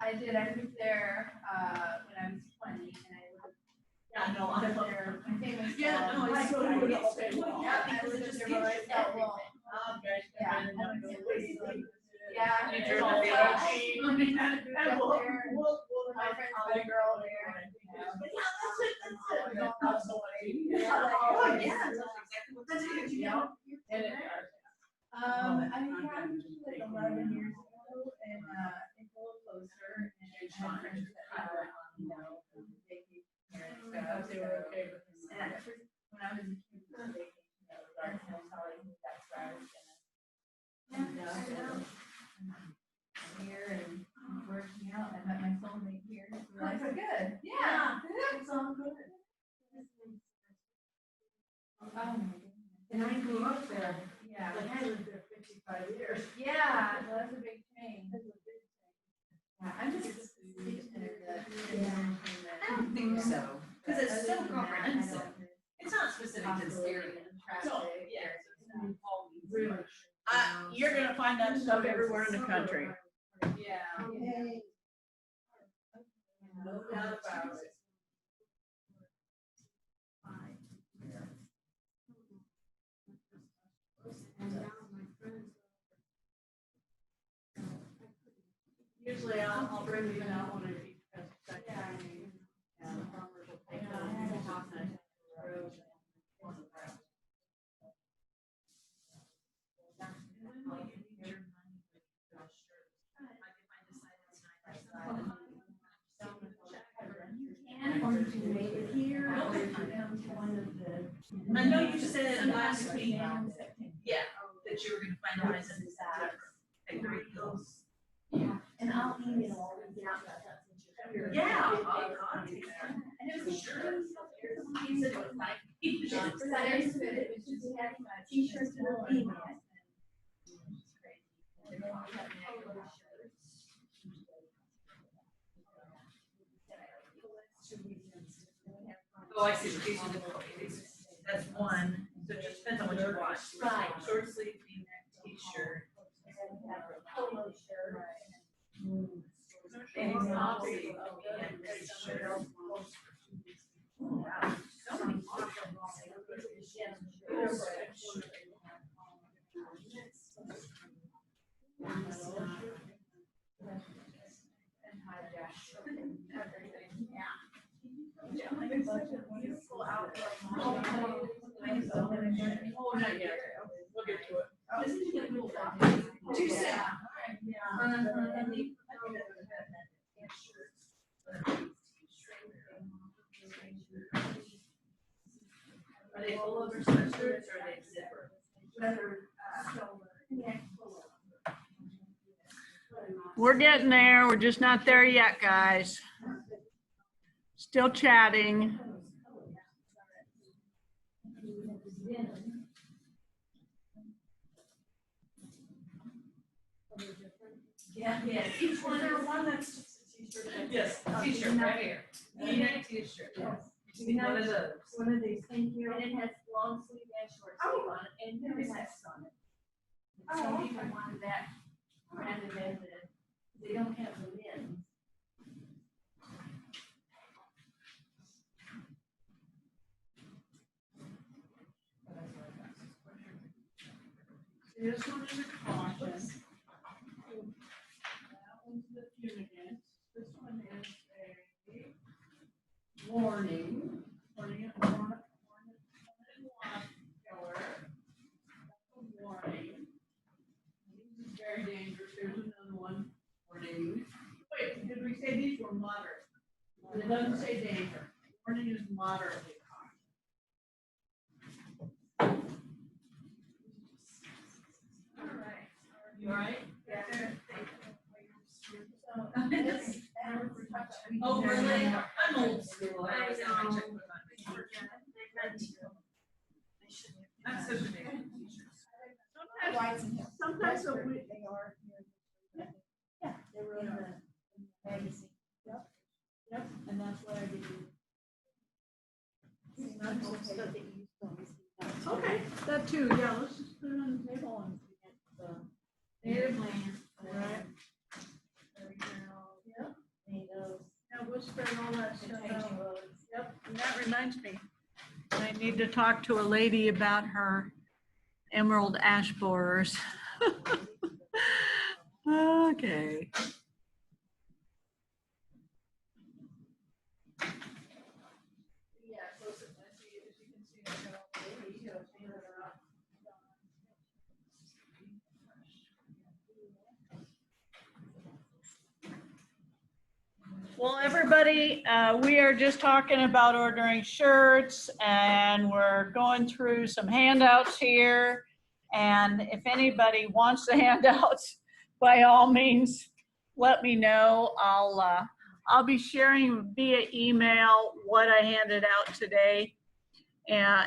Speaker 3: I did, I moved there, when I was 20, and I lived
Speaker 2: Yeah, no, I love
Speaker 3: there, my famous.
Speaker 5: Yeah, no,
Speaker 2: I
Speaker 5: it's.
Speaker 2: go to the okay, well,
Speaker 3: Yeah, I
Speaker 5: because it
Speaker 3: lived
Speaker 5: just
Speaker 3: there
Speaker 5: gives
Speaker 3: by
Speaker 5: you
Speaker 3: myself, well,
Speaker 2: Okay.
Speaker 3: Yeah,
Speaker 2: And then
Speaker 3: I went
Speaker 2: go
Speaker 3: to
Speaker 2: crazy.
Speaker 3: yeah.
Speaker 2: And
Speaker 3: it's
Speaker 2: you're
Speaker 3: all
Speaker 2: the
Speaker 3: touch.
Speaker 2: OG.
Speaker 3: I moved up
Speaker 2: And
Speaker 3: there, and
Speaker 2: we'll
Speaker 3: my friends met a girl there.
Speaker 2: Yeah,
Speaker 3: But
Speaker 2: that's it, that's it.
Speaker 3: Yeah.
Speaker 2: That's so much.
Speaker 3: Yeah.
Speaker 5: Oh, yeah, that's exactly what
Speaker 4: That's good, you
Speaker 3: Yeah.
Speaker 4: know.
Speaker 2: And it,
Speaker 3: I mean, yeah, I moved like 11 years ago, and it's a little closer, and I had friends that had, vacation here and stuff,
Speaker 2: they were okay with this.
Speaker 3: And at first, when I was a kid, for vacation, that was our house, how I knew that's where I was gonna. end up, and I'm here and working out, I met my soulmate here, so that's good. Yeah.
Speaker 4: It's all good.
Speaker 3: Oh, my goodness.
Speaker 4: And I grew up there,
Speaker 3: Yeah.
Speaker 4: like I lived there 55 years.
Speaker 3: Yeah, well, that's a big change. Yeah, I'm just thinking that.
Speaker 5: I don't think so, because it's so comprehensive. It's not specific to this area.
Speaker 2: So,
Speaker 5: Yeah.
Speaker 2: Really. You're gonna find that stuff everywhere in the country.
Speaker 3: Yeah.
Speaker 4: Okay.
Speaker 3: No doubt about it.
Speaker 4: And now my friends.
Speaker 2: Usually I'll bring you out when I teach pesticide
Speaker 3: Yeah.
Speaker 2: training. And farmers will take those.
Speaker 1: Or you can make it here, or you can come to one of the.
Speaker 5: I know you said last week,
Speaker 1: Yeah.
Speaker 5: yeah, that you were gonna finalize it in September. Okay, great.
Speaker 1: And I'll email all these out.
Speaker 5: Yeah. I'll take that.
Speaker 3: And it was
Speaker 5: Sure.
Speaker 3: He said it was like. For that is good, it was just having a t-shirt and a email. It's crazy. And then we have regular shirts.
Speaker 5: Oh, I see, these are the, that's one, So it just depends on what you want.
Speaker 1: Right.
Speaker 5: Short sleeve V-neck t-shirt.
Speaker 1: And have a polo shirt.
Speaker 5: And long sleeve V-neck t-shirt. Wow, so many options.
Speaker 2: Oh, not yet. We'll get to it.
Speaker 5: Too soon. Are they full over sweatshirts or are they zipper?
Speaker 2: We're getting there. We're just not there yet, guys. Still chatting.
Speaker 5: Yeah, each one.
Speaker 4: Is there one that's just a t-shirt?
Speaker 5: Yes, t-shirt right here. V-neck t-shirt. One of those.
Speaker 4: One of these, thank you.
Speaker 1: And it has long sleeve and short sleeve on it, and no vest on it. Some people wanted that rather than they don't have the limbs.
Speaker 2: This one is a caution. That one's the fumigant. This one is a warning. Warning. Warning. This is very dangerous. Here's another one. Warning. Wait, did we say these were moderate? It doesn't say danger. Warning is moderately caution.
Speaker 1: All right.
Speaker 5: You all right?
Speaker 1: So,
Speaker 5: Oh, really? I'm old school. I always have my checkbook on me. I'm such a big t-shirt.
Speaker 2: Sometimes
Speaker 4: They
Speaker 2: we,
Speaker 4: are. Yeah, they were in the magazine. Yep, and that's what I did.
Speaker 2: okay, that too, yeah, let's just put it on the table and.
Speaker 4: Native land.
Speaker 2: Right.
Speaker 4: Yep. Tomatoes.
Speaker 2: Yeah, we'll spread all that stuff out.
Speaker 4: Potatoes.
Speaker 2: Yep, and that reminds me, I need to talk to a lady about her emerald ash borers. Okay.
Speaker 4: Yeah, close it, as you can see, I got all the details here that are
Speaker 2: Well, everybody, we are just talking about ordering shirts and we're going through some handouts here. And if anybody wants the handouts, by all means, let me know. I'll be sharing via email what I handed out today,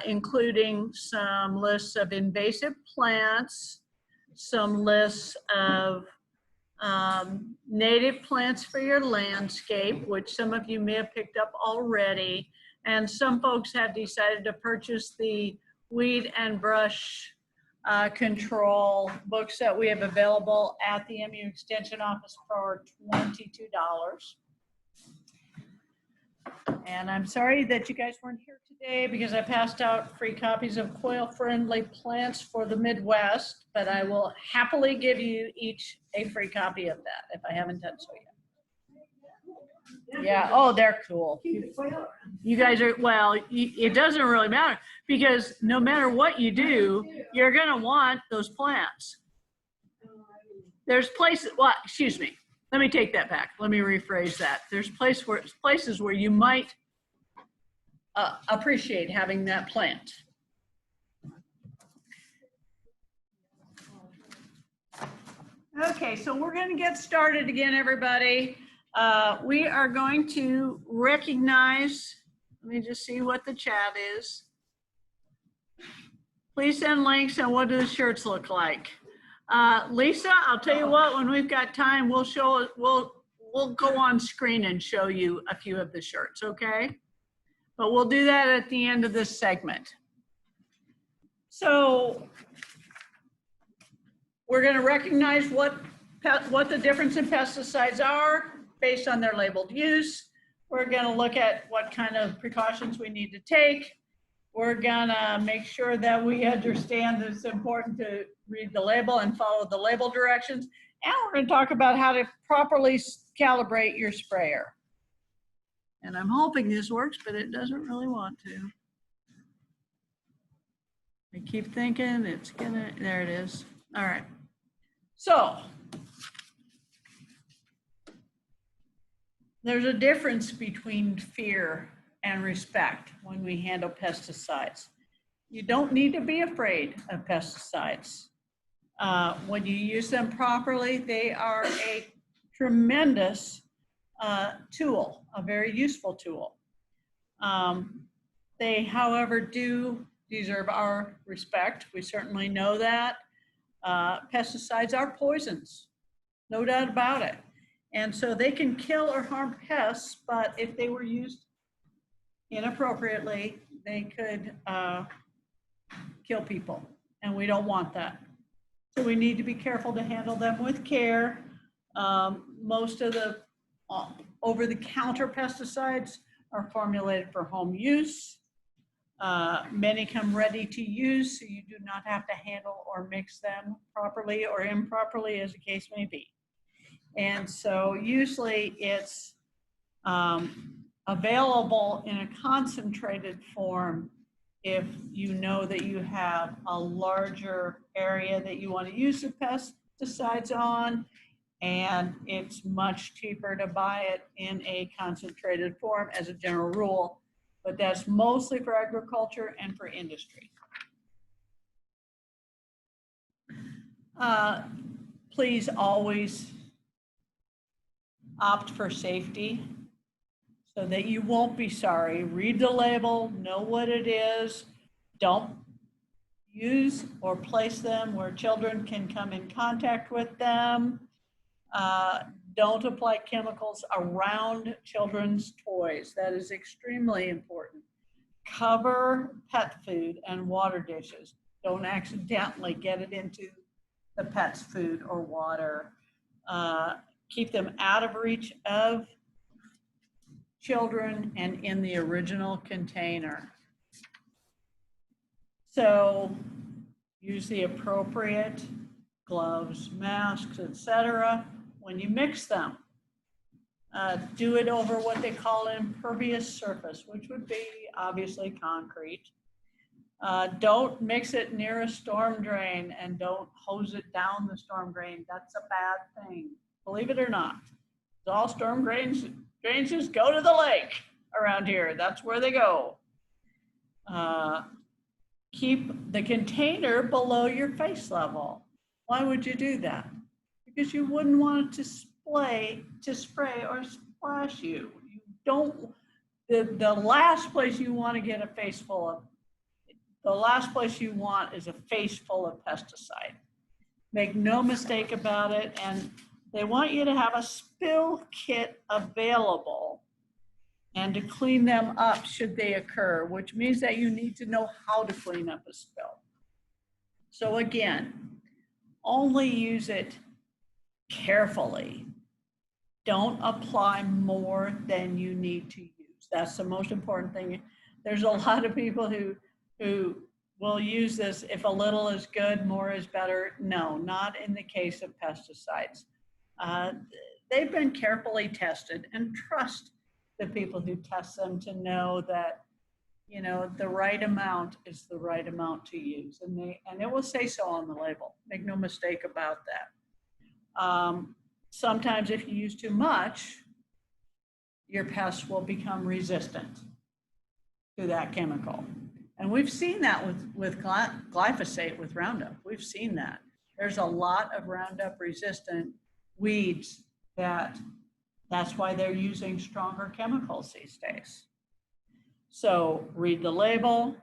Speaker 2: including some lists of invasive plants, some lists of native plants for your landscape, which some of you may have picked up already. And some folks have decided to purchase the weed and brush control books that we have available at the MU Extension office for $22. And I'm sorry that you guys weren't here today because I passed out free copies of quail-friendly plants for the Midwest, but I will happily give you each a free copy of that if I haven't done so yet. Yeah, oh, they're cool. You guys are, well, it doesn't really matter because no matter what you do, you're gonna want those plants. There's places, well, excuse me, let me take that back. Let me rephrase that. There's places where you might appreciate having that plant. Okay, so we're gonna get started again, everybody. We are going to recognize, let me just see what the chat is. Please send links on what do the shirts look like. Lisa, I'll tell you what, when we've got time, we'll go on screen and show you a few of the shirts, okay? But we'll do that at the end of this segment. So we're going to recognize what the difference in pesticides are based on their labeled use. We're going to look at what kind of precautions we need to take. We're going to make sure that we understand that it's important to read the label and follow the label directions. And we're going to talk about how to properly calibrate your sprayer. And I'm hoping this works, but it doesn't really want to. I keep thinking it's gonna, there it is. All right. So there's a difference between fear and respect when we handle pesticides. You don't need to be afraid of pesticides. When you use them properly, they are a tremendous tool, a very useful tool. They, however, do deserve our respect. We certainly know that. Pesticides are poisons, no doubt about it. And so they can kill or harm pests, but if they were used inappropriately, they could kill people, and we don't want that. So we need to be careful to handle them with care. Most of the over-the-counter pesticides are formulated for home use. Many come ready to use, so you do not have to handle or mix them properly or improperly, as the case may be. And so usually it's available in a concentrated form if you know that you have a larger area that you want to use the pesticides on, and it's much cheaper to buy it in a concentrated form as a general rule, but that's mostly for agriculture and for industry. Please always opt for safety so that you won't be sorry. Read the label, know what it is. Don't use or place them where children can come in contact with them. Don't apply chemicals around children's toys. That is extremely important. Cover pet food and water dishes. Don't accidentally get it into the pet's food or water. Keep them out of reach of children and in the original container. So use the appropriate gloves, masks, etc. when you mix them. Do it over what they call an impervious surface, which would be obviously concrete. Don't mix it near a storm drain, and don't hose it down the storm drain. That's a bad thing, believe it or not. All storm drains just go to the lake around here. That's where they go. Keep the container below your face level. Why would you do that? Because you wouldn't want it to spray or splash you. You don't, the last place you want to get a face full of, the last place you want is a face full of pesticide. Make no mistake about it, and they want you to have a spill kit available and to clean them up should they occur, which means that you need to know how to clean up a spill. So again, only use it carefully. Don't apply more than you need to use. That's the most important thing. There's a lot of people who will use this, if a little is good, more is better. No, not in the case of pesticides. They've been carefully tested, and trust the people who test them to know that, you know, the right amount is the right amount to use, and it will say so on the label. Make no mistake about that. Sometimes if you use too much, your pests will become resistant to that chemical. And we've seen that with glyphosate, with Roundup. We've seen that. There's a lot of Roundup resistant weeds that's why they're using stronger chemicals these days. So read the label,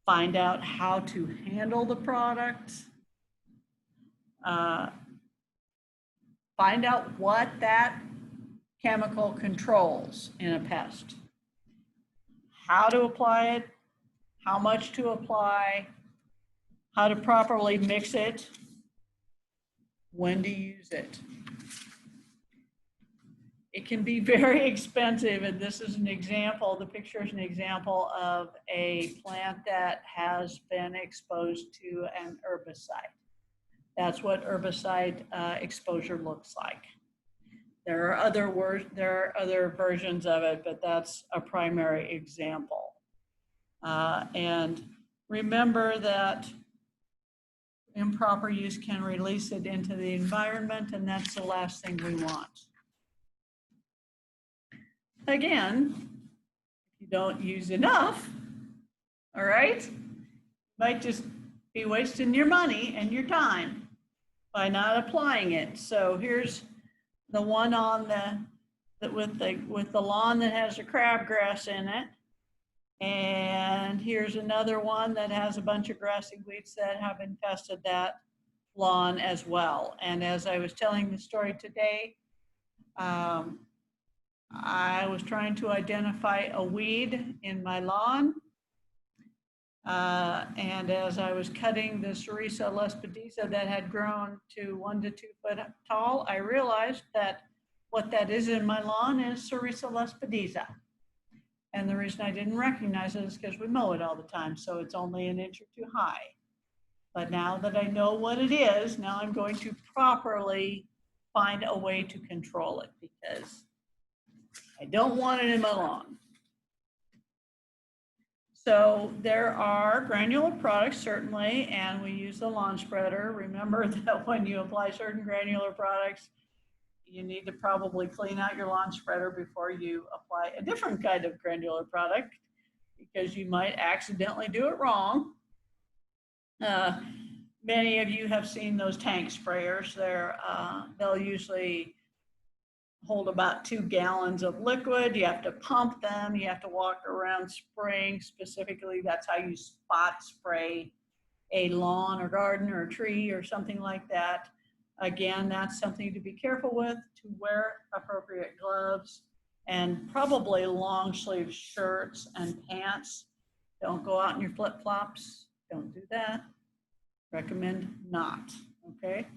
Speaker 2: find out how to handle the product, find out what that chemical controls in a pest, how to apply it, how much to apply, how to properly mix it, when to use it. It can be very expensive, and this is an example, the picture is an example of a plant that has been exposed to an herbicide. That's what herbicide exposure looks like. There are other versions of it, but that's a primary example. And remember that improper use can release it into the environment, and that's the last thing we want. Again, if you don't use enough, all right, you might just be wasting your money and your time by not applying it. So here's the one on with the lawn that has the crabgrass in it. And here's another one that has a bunch of grassy weeds that have infested that lawn as well. And as I was telling the story today, I was trying to identify a weed in my lawn. And as I was cutting the Sericea lespedeza that had grown to 1 to 2 foot tall, I realized that what that is in my lawn is Sericea lespedeza. And the reason I didn't recognize it is because we mow it all the time, so it's only an inch or 2 high. But now that I know what it is, now I'm going to properly find a way to control it because I don't want it in my lawn. So there are granular products, certainly, and we use the lawn spreader. Remember that when you apply certain granular products, you need to probably clean out your lawn spreader before you apply a different kind of granular product because you might accidentally do it wrong. Many of you have seen those tank sprayers. They'll usually hold about 2 gallons of liquid. You have to pump them. You have to walk around spraying specifically. That's how you spot spray a lawn or garden or a tree or something like that. Again, that's something to be careful with, to wear appropriate gloves and probably long sleeve shirts and pants. Don't go out in your flip-flops. Don't do that. Recommend not, okay?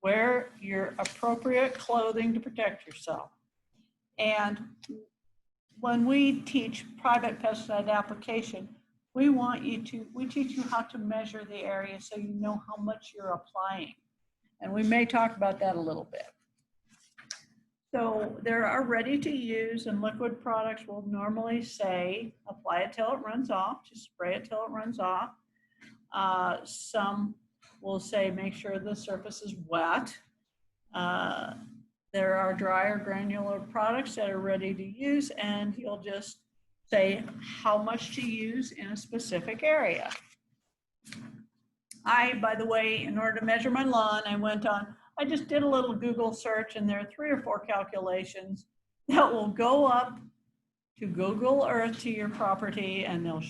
Speaker 2: Wear your appropriate clothing to protect yourself. And when we teach private pesticide application, we teach you how to measure the area so you know how much you're applying. And we may talk about that a little bit. So there are ready to use and liquid products will normally say, apply it till it runs off, just spray it till it runs off. Some will say, make sure the surface is wet. There are drier granular products that are ready to use, and you'll just say how much to use in a specific area. By the way, in order to measure my lawn, I just did a little Google search, and there are 3 or 4 calculations that will go up to Google Earth to your property, and they'll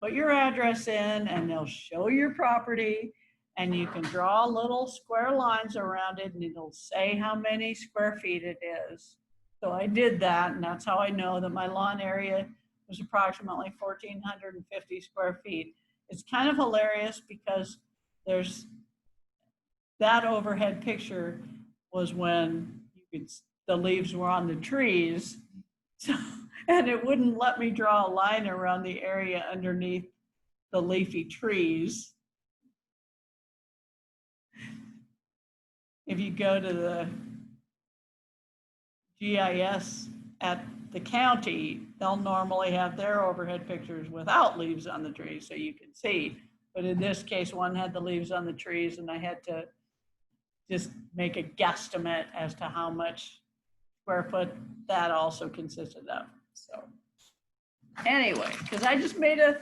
Speaker 2: put your address in, and they'll show your property, and you can draw little square lines around it, and it'll say how many square feet it is. So I did that, and that's how I know that my lawn area was approximately 1,450 square feet. It's kind of hilarious because there's that overhead picture was when the leaves were on the trees. So, and it wouldn't let me draw a line around the area underneath the leafy trees. If you go to the GIS at the county, they'll normally have their overhead pictures without leaves on the trees so you can see. But in this case, one had the leaves on the trees, and I had to just make a guesstimate as to how much square foot that also consisted of. So anyway, because I just made a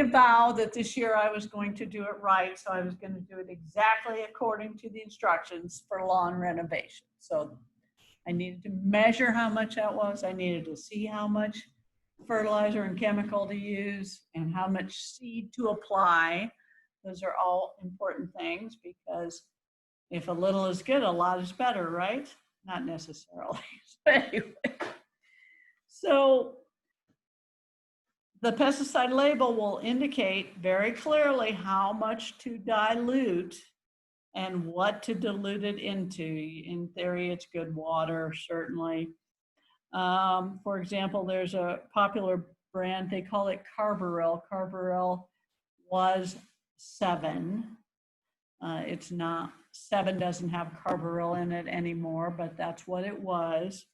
Speaker 2: vow that this year I was going to do it right. So I was going to do it exactly according to the instructions for lawn renovation. So I needed to measure how much that was. I needed to see how much fertilizer and chemical to use and how much seed to apply. Those are all important things because if a little is good, a lot is better, right? Not necessarily. But anyway, so the pesticide label will indicate very clearly how much to dilute and what to dilute it into. In theory, it's good water, certainly. For example, there's a popular brand, they call it Carbaryl. Carbaryl was 7. It's not, 7 doesn't have Carbaryl in it anymore, but that's what it was.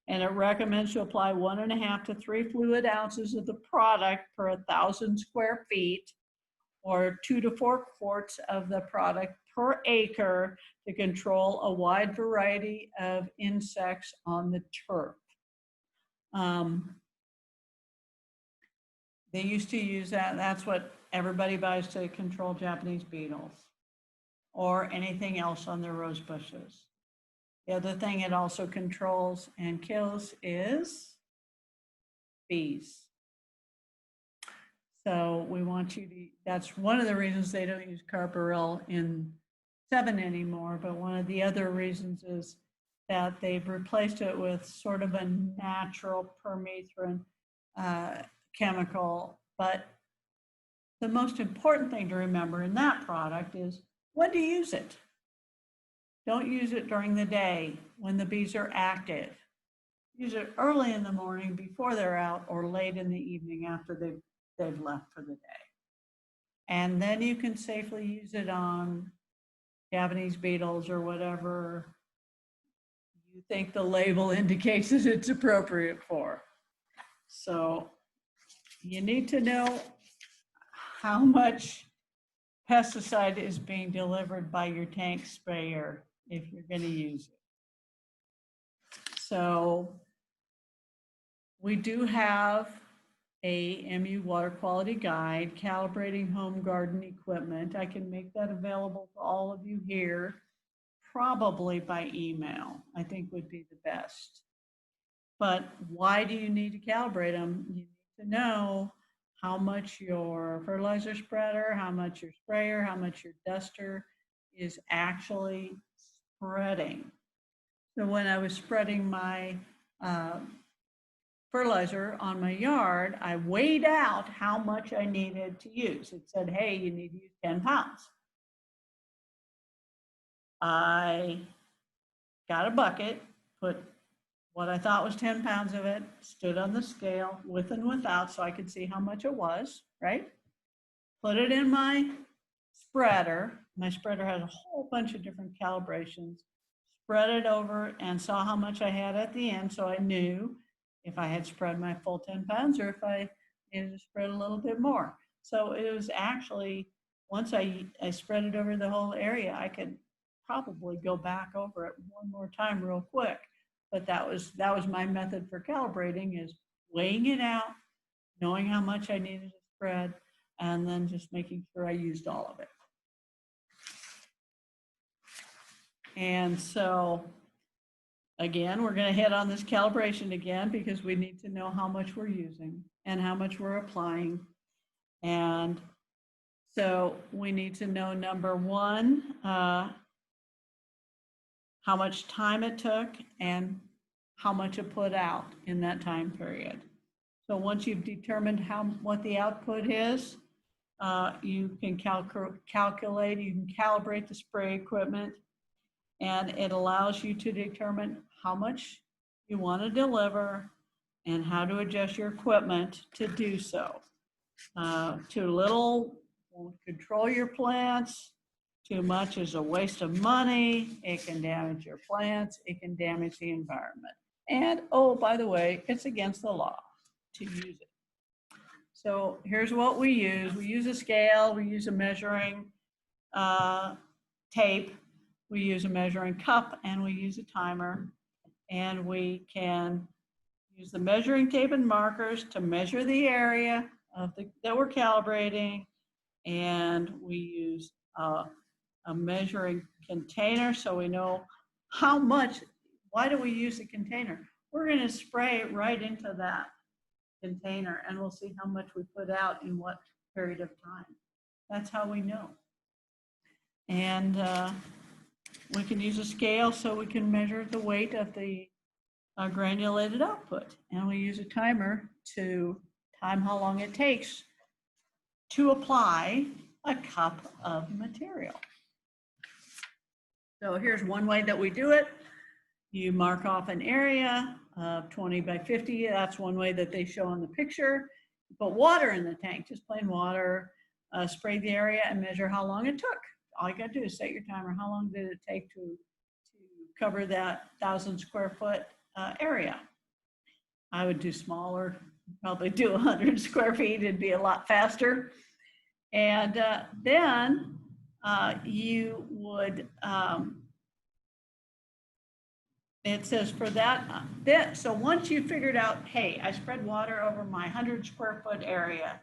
Speaker 2: And it recommends to apply 1.5 to 3 fluid ounces of the product per 1,000 square feet, or 2 to 4 quarts of the product per acre to control a wide variety of insects on the turf. They used to use that. That's what everybody buys to control Japanese beetles or anything else on their rose bushes. The other thing it also controls and kills is bees. So we want you to, that's one of the reasons they don't use Carbaryl in 7 anymore, but one of the other reasons is that they've replaced it with sort of a natural permethrin chemical. But the most important thing to remember in that product is when to use it. Don't use it during the day when the bees are active. Use it early in the morning before they're out, or late in the evening after they've left for the day. And then you can safely use it on Japanese beetles or whatever you think the label indicates that it's appropriate for. So you need to know how much pesticide is being delivered by your tank sprayer if you're going to use it. So we do have a MU water quality guide, calibrating home garden equipment. I can make that available to all of you here, probably by email, I think would be the best. But why do you need to calibrate them? You need to know how much your fertilizer spreader, how much your sprayer, how much your duster is actually spreading. So when I was spreading my fertilizer on my yard, I weighed out how much I needed to use. It said, hey, you need to use 10 pounds. I got a bucket, put what I thought was 10 pounds of it, stood on the scale with and without so I could see how much it was, right? Put it in my spreader. My spreader has a whole bunch of different calibrations. Spread it over and saw how much I had at the end, so I knew if I had spread my full 10 pounds or if I needed to spread a little bit more. So it was actually, once I spread it over the whole area, I could probably go back over it one more time real quick. But that was my method for calibrating, is weighing it out, knowing how much I needed to spread, and then just making sure I used all of it. And so again, we're going to hit on this calibration again because we need to know how much we're using and how much we're applying. And so we need to know, number one, how much time it took and how much it put out in that time period. So once you've determined what the output is, you can calculate, you can calibrate the spray equipment, and it allows you to determine how much you want to deliver and how to adjust your equipment to do so. Too little won't control your plants. Too much is a waste of money. It can damage your plants. It can damage the environment. And, oh, by the way, it's against the law to use it. So here's what we use. We use a scale. We use a measuring tape. We use a measuring cup, and we use a timer. And we can use the measuring tape and markers to measure the area that we're calibrating. And we use a measuring container so we know how much. Why do we use a container? We're going to spray it right into that container, and we'll see how much we put out in what period of time. That's how we know. And we can use a scale so we can measure the weight of the granulated output. And we use a timer to time how long it takes to apply a cup of material. So here's one way that we do it. You mark off an area of 20 by 50. That's one way that they show on the picture. Put water in the tank, just plain water, spray the area and measure how long it took. All you gotta do is set your timer. How long did it take to cover that 1,000 square foot area? I would do smaller, probably do 100 square feet. It'd be a lot faster. And then you would, it says for that, so once you figured out, hey, I spread water over my 100 square foot area,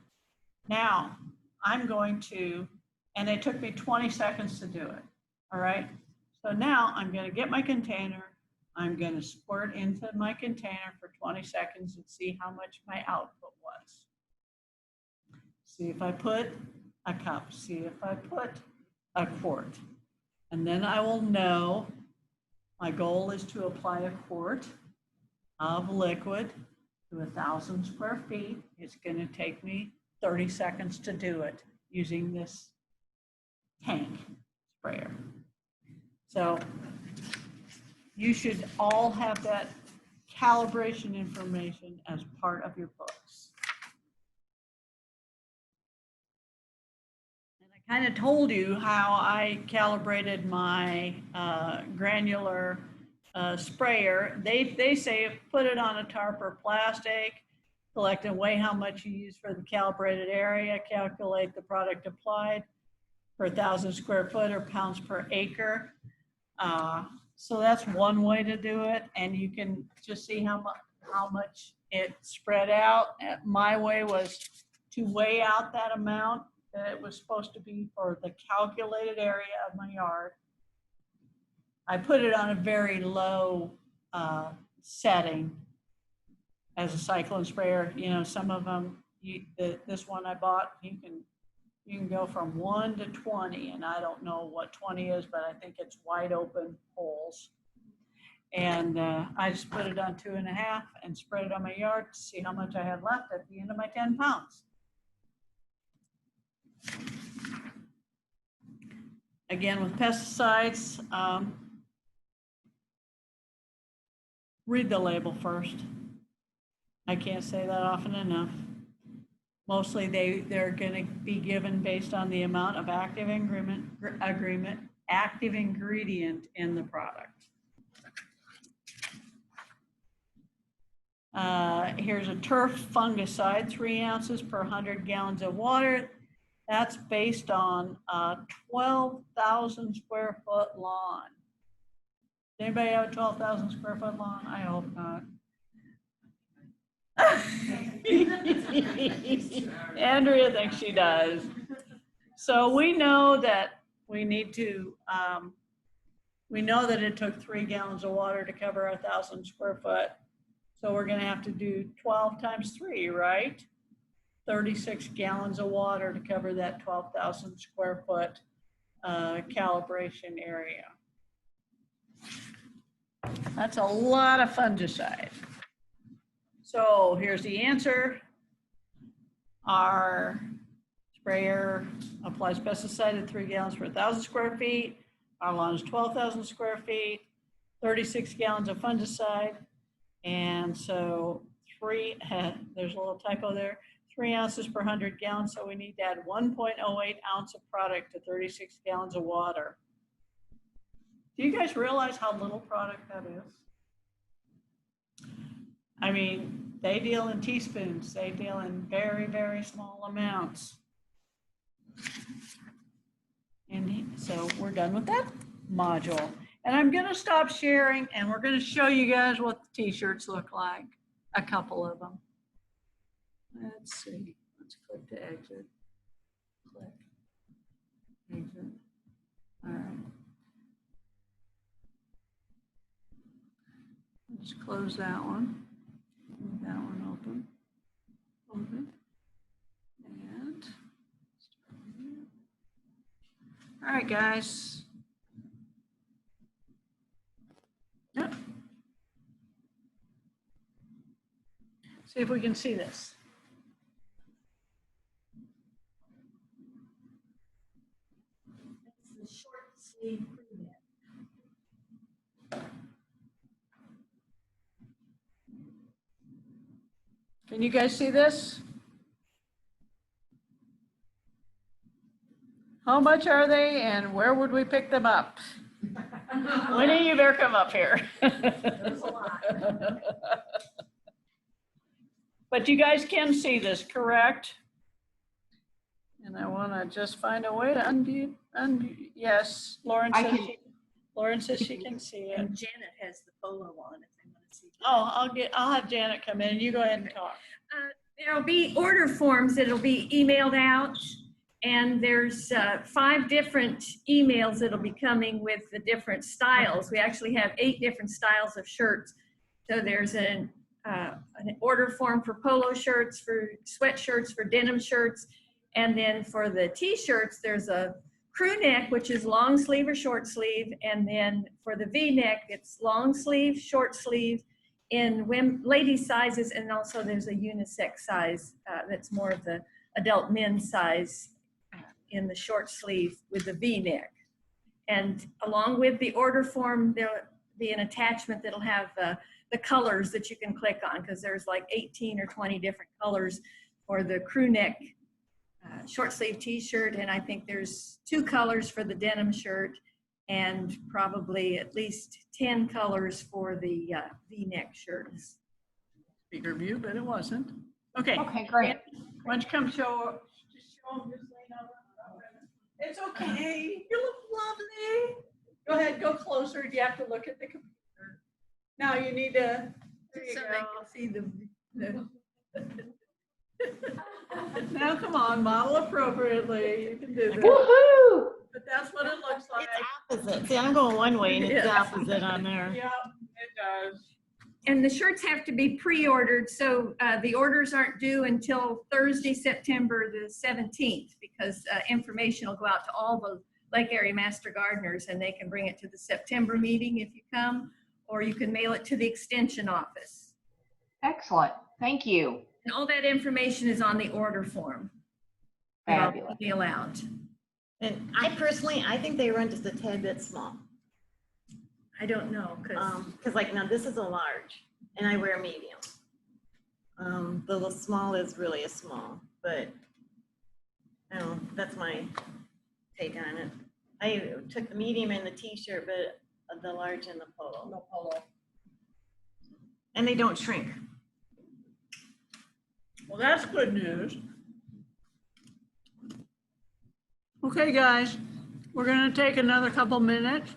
Speaker 2: now I'm going to, and it took me 20 seconds to do it, all right? So now I'm gonna get my container, I'm gonna squirt into my container for 20 seconds and see how much my output was. See if I put a cup, see if I put a quart, and then I will know. My goal is to apply a quart of liquid to 1,000 square feet. It's going to take me 30 seconds to do it using this tank sprayer. So you should all have that calibration information as part of your books. Kind of told you how I calibrated my granular sprayer. They say put it on a tarp or plastic, collect and weigh how much you use for the calibrated area, calculate the product applied per 1,000 square foot or pounds per acre. So that's one way to do it, and you can just see how much it spread out. My way was to weigh out that amount that it was supposed to be for the calculated area of my yard. I put it on a very low setting as a cyclone sprayer. You know, some of them, this one I bought, you can go from 1 to 20, and I don't know what 20 is, but I think it's wide open holes. And I just put it on 2.5 and spread it on my yard to see how much I had left at the end of my 10 pounds. Again, with pesticides, read the label first. I can't say that often enough. Mostly they're going to be given based on the amount of active ingredient in the product. Here's a turf fungicide, 3 ounces per 100 gallons of water. That's based on a 12,000 square foot lawn. Anybody have a 12,000 square foot lawn? I hope not. Andrea thinks she does. So we know that we need to, we know that it took 3 gallons of water to cover 1,000 square foot. So we're gonna have to do 12 times 3, right? 36 gallons of water to cover that 12,000 square foot calibration area. That's a lot of fungicide. So here's the answer. Our sprayer applies pesticide at 3 gallons per 1,000 square feet. Our lawn is 12,000 square feet, 36 gallons of fungicide. And so there's a little typo there. 3 ounces per 100 gallons, so we need to add 1.08 ounce of product to 36 gallons of water. Do you guys realize how little product that is? I mean, they deal in teaspoons. They deal in very, very small amounts. And so we're done with that module. And I'm gonna stop sharing and we're gonna show you guys what the t-shirts look like, a couple of them. Let's see, let's click to exit, click, exit, all right. Let's close that one, leave that one open, and start here. All right, guys. Yep. See if we can see this.
Speaker 1: sleeve crew neck.
Speaker 2: Can you guys see this? How much are they and where would we pick them up? Winnie, you better come up here.
Speaker 1: There's a lot.
Speaker 2: But you guys can see this, correct? And I want to just find a way to unmute. Yes, Lauren
Speaker 6: I
Speaker 2: says,
Speaker 6: can-
Speaker 2: Lauren says she can see it.
Speaker 3: And Janet has the polo on if they want to see.
Speaker 2: Oh, I'll have Janet come in. You go ahead and talk.
Speaker 1: There'll be order forms that'll be emailed out, and there's 5 different emails that'll be coming with the different styles. We actually have 8 different styles of shirts. So there's an order form for polo shirts, for sweatshirts, for denim shirts, and then for the t-shirts, there's a crew neck, which is long sleeve or short sleeve, and then for the V-neck, it's long sleeve, short sleeve, in ladies sizes, and also there's a unisex size that's more of the adult men's size in the short sleeve with the V-neck. And along with the order form, there'll be an attachment that'll have the colors that you can click on, because there's like 18 or 20 different colors for the crew neck short sleeve t-shirt, and I think there's 2 colors for the denim shirt, and probably at least 10 colors for the V-neck shirts.
Speaker 2: Bigger view, but it wasn't. Okay.
Speaker 6: Okay, great.
Speaker 2: Why don't you come show them this lane over? It's okay. You look lovely. Go ahead, go closer. You have to look at the computer. Now you need to, there you
Speaker 1: So
Speaker 2: go.
Speaker 1: they can see the
Speaker 2: Now come on, model appropriately. You can do that.
Speaker 6: Woohoo!
Speaker 2: But that's what it looks like.
Speaker 5: It's opposite. See, I'm going one way and it's
Speaker 2: Yeah.
Speaker 5: opposite on there.
Speaker 2: Yeah, it does.
Speaker 1: And the shirts have to be pre-ordered, so the orders aren't due until Thursday, September the 17th, because information will go out to all the Lake Area Master Gardeners, and they can bring it to the September meeting if you come, or you can mail it to the Extension office.
Speaker 6: Excellent. Thank you.
Speaker 1: And all that information is on the order form. that I'll
Speaker 6: Fabulous.
Speaker 1: email out.
Speaker 5: And I personally, I think they run just a tad bit small.
Speaker 1: I don't know, because
Speaker 5: Cause like now this is a large and I wear a medium. The little small is really a small, but I don't know, that's my take on it. I took the medium and the t-shirt, but the large and the polo.
Speaker 2: No polo.
Speaker 5: And they don't shrink.
Speaker 2: Well, that's good news. Okay, guys, we're gonna take another couple minutes.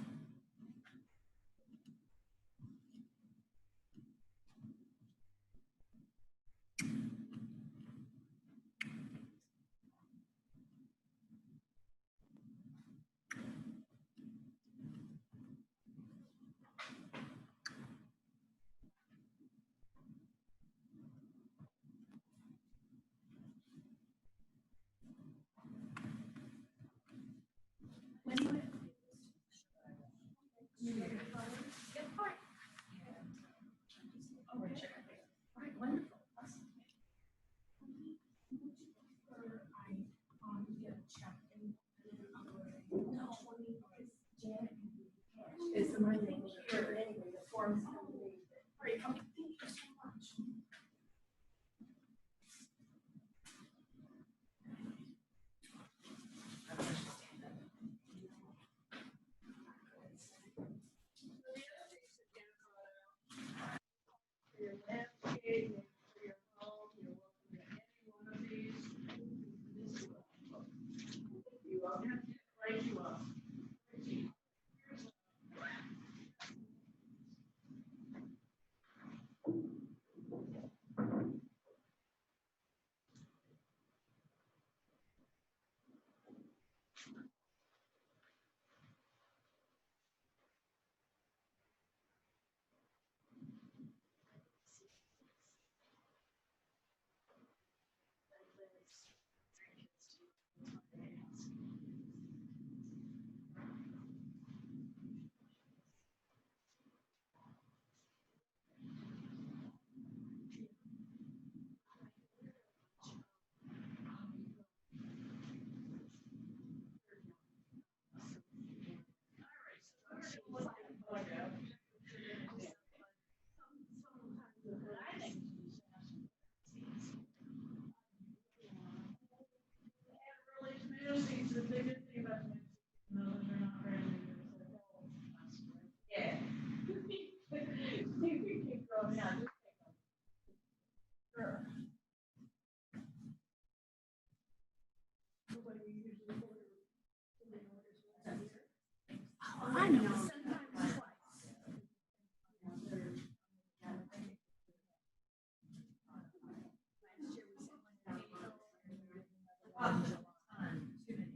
Speaker 3: in July. Too many.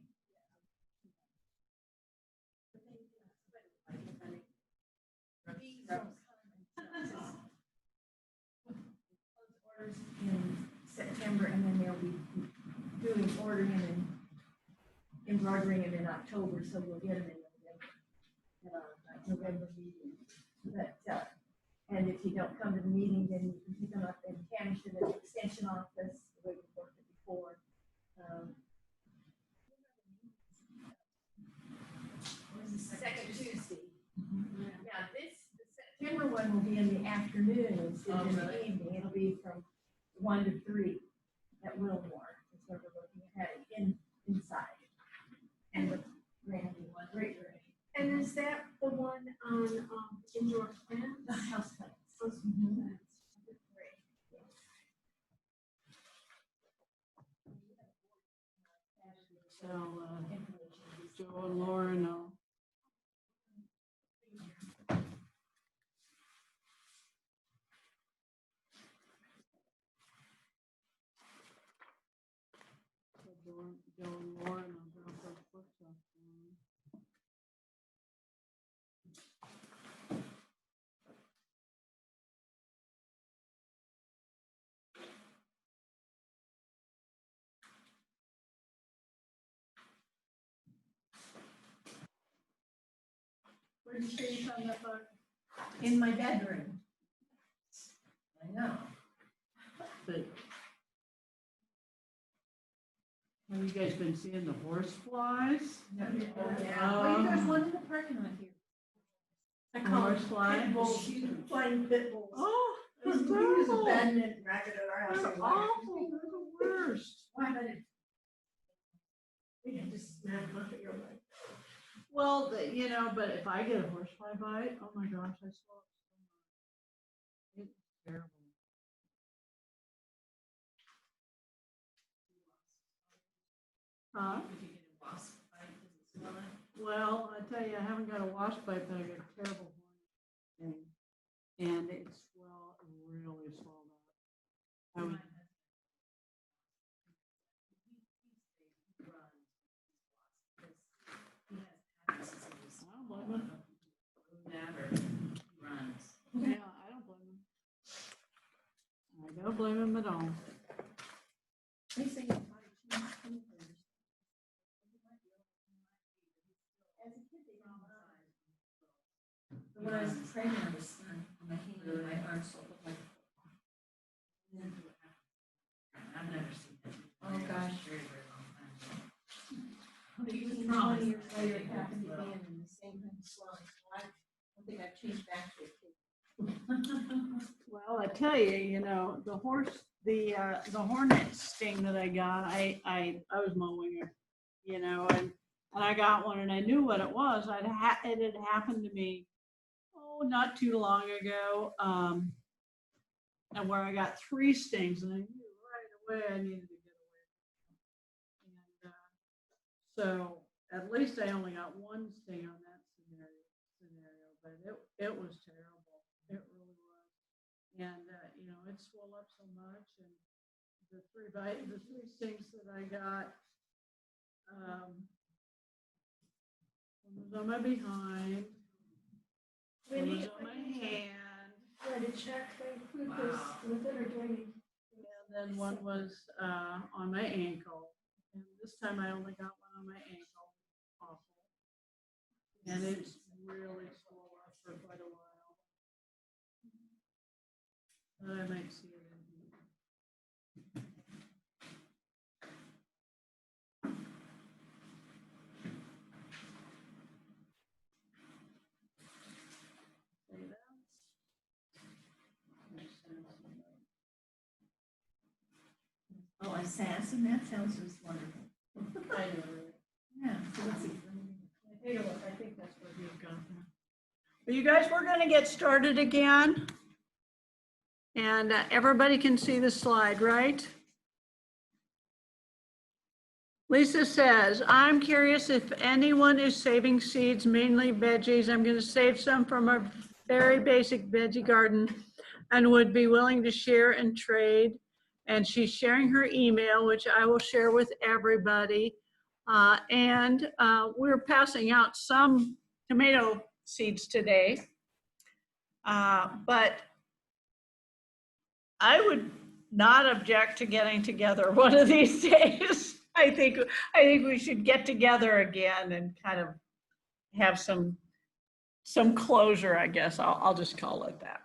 Speaker 1: Orders in September, and then they'll be ordering them and embroidering them in October, so we'll get them in November meeting. But, and if you don't come to the meeting, then you can pick them up in Canton at the extension office, the way we worked it before. Second Tuesday. Yeah, the September one will be in the afternoon instead of in the evening. It'll be from 1 to 3 at Wilmore. Is where we're looking at it inside. And the Randy one, great Randy.
Speaker 4: And is that the one on, indoor plants?
Speaker 1: The house plants.
Speaker 2: So, Joe and Lauren know. Joe and Lauren will drop those books off.
Speaker 1: Where did you say you found that book? In my bedroom. I know.
Speaker 2: But have you guys been seeing the horse flies?
Speaker 1: Yeah.
Speaker 2: Well,
Speaker 1: There's one in the parking lot here.
Speaker 4: I call
Speaker 2: Horse
Speaker 4: them
Speaker 2: fly?
Speaker 4: pit bulls, flying pit bulls.
Speaker 2: Oh,
Speaker 4: We
Speaker 2: it's
Speaker 4: use
Speaker 2: terrible.
Speaker 4: abandoned racket at our house.
Speaker 2: They're awful. They're the worst.
Speaker 1: Why, but it,
Speaker 4: We can just snap them up at your leg.
Speaker 2: Well, you know, but if I get a horsefly bite, oh my gosh, I swallow so much. It's terrible. Huh?
Speaker 3: If you get a wasp bite, does it smell it?
Speaker 2: Well, I tell you, I haven't got a wasp bite, but I got a terrible horn thing. And it really swelled up. I was, I don't blame him. Yeah, I don't blame him. I don't blame him at all.
Speaker 1: they say it's not a cheap food. As a kid, they don't know.
Speaker 3: But when I was pregnant, I was my hand and my arm so looked like. I've never seen that.
Speaker 1: Oh, gosh.
Speaker 3: Very, very long time.
Speaker 1: But even 20 years later, it happened again in the same kind of swelling. So I don't think I've changed back to a kid.
Speaker 2: Well, I tell you, you know, the hornet sting that I got, I was mowing it, you know, and I got one and I knew what it was. It had happened to me, not too long ago, and where I got 3 stings, and I knew right away I needed to get away. And so at least I only got 1 sting on that scenario, but it was terrible. It really was. And, you know, it swelled up so much, and the 3 stings that I got, one was on my behind, one was on my hand,
Speaker 4: Try to check the glucose with it, or do I need?
Speaker 2: and then one was on my ankle. And this time I only got one on my ankle. Awful. And it's really swollen up for quite a while. But I might see it in here. See that?
Speaker 1: Oh, assassin, that sounds just wonderful.
Speaker 2: I know, right?
Speaker 1: Yeah, so let's see.
Speaker 2: Take a look, I think that's what you've got there. Well, you guys, we're gonna get started again. And everybody can see the slide, right? Lisa says, I'm curious if anyone is saving seeds, mainly veggies. I'm gonna save some from a very basic veggie garden and would be willing to share and trade. and she's sharing her email, which I will share with everybody. We're passing out some tomato seeds today. But I would not object to getting together one of these days. I think we should get together again and kind of have some closure, I guess. I'll just call it that.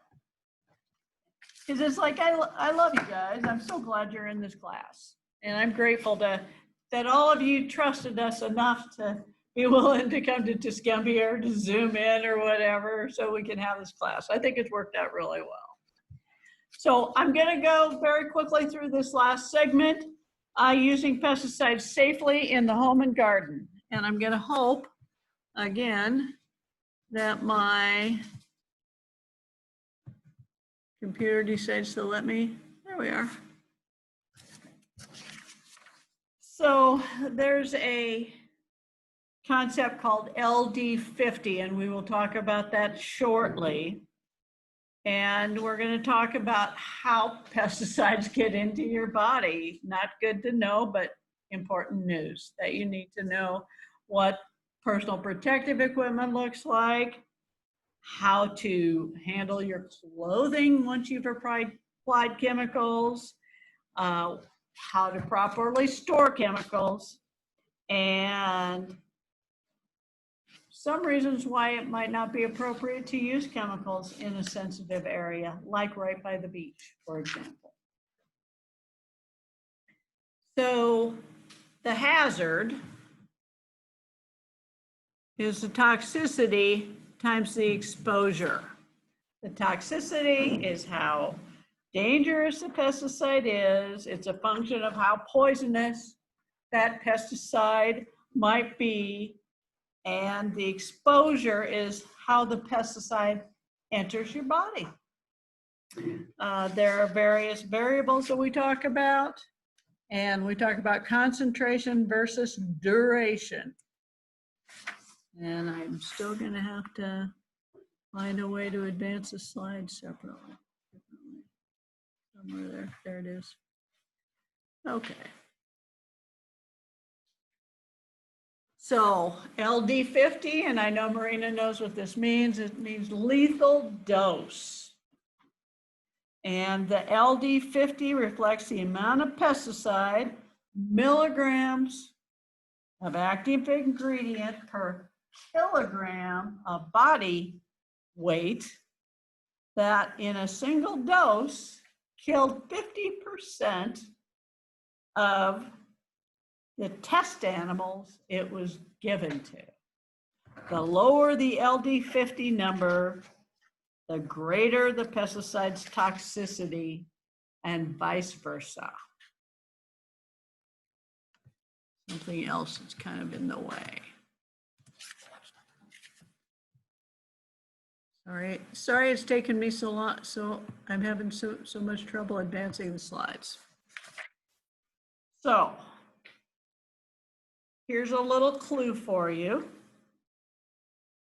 Speaker 2: Because it's like, I love you guys. I'm so glad you're in this class. And I'm grateful that all of you trusted us enough to be willing to come to Tuscumbia or to Zoom in or whatever so we can have this class. I think it's worked out really well. So I'm going to go very quickly through this last segment, using pesticides safely in the home and garden. And I'm going to hope, again, that my computer decides to let me. There we are. So there's a concept called LD50, and we will talk about that shortly. And we're going to talk about how pesticides get into your body. Not good to know, but important news that you need to know what personal protective equipment looks like, how to handle your clothing once you've applied chemicals, how to properly store chemicals, and some reasons why it might not be appropriate to use chemicals in a sensitive area, like right by the beach, for example. So the hazard is the toxicity times the exposure. The toxicity is how dangerous the pesticide is. It's a function of how poisonous that pesticide might be. And the exposure is how the pesticide enters your body. There are various variables that we talk about, and we talk about concentration versus duration. And I'm still going to have to find a way to advance the slides separately. Somewhere there it is. Okay. So LD50, and I know Marina knows what this means. It means lethal dose. And the LD50 reflects the amount of pesticide, milligrams of active ingredient per kilogram of body weight that in a single dose killed 50% of the test animals it was given to. The lower the LD50 number, the greater the pesticide's toxicity, and vice versa. Something else that's kind of in the way. Sorry it's taken me so long, so I'm having so much trouble advancing the slides. So here's a little clue for you.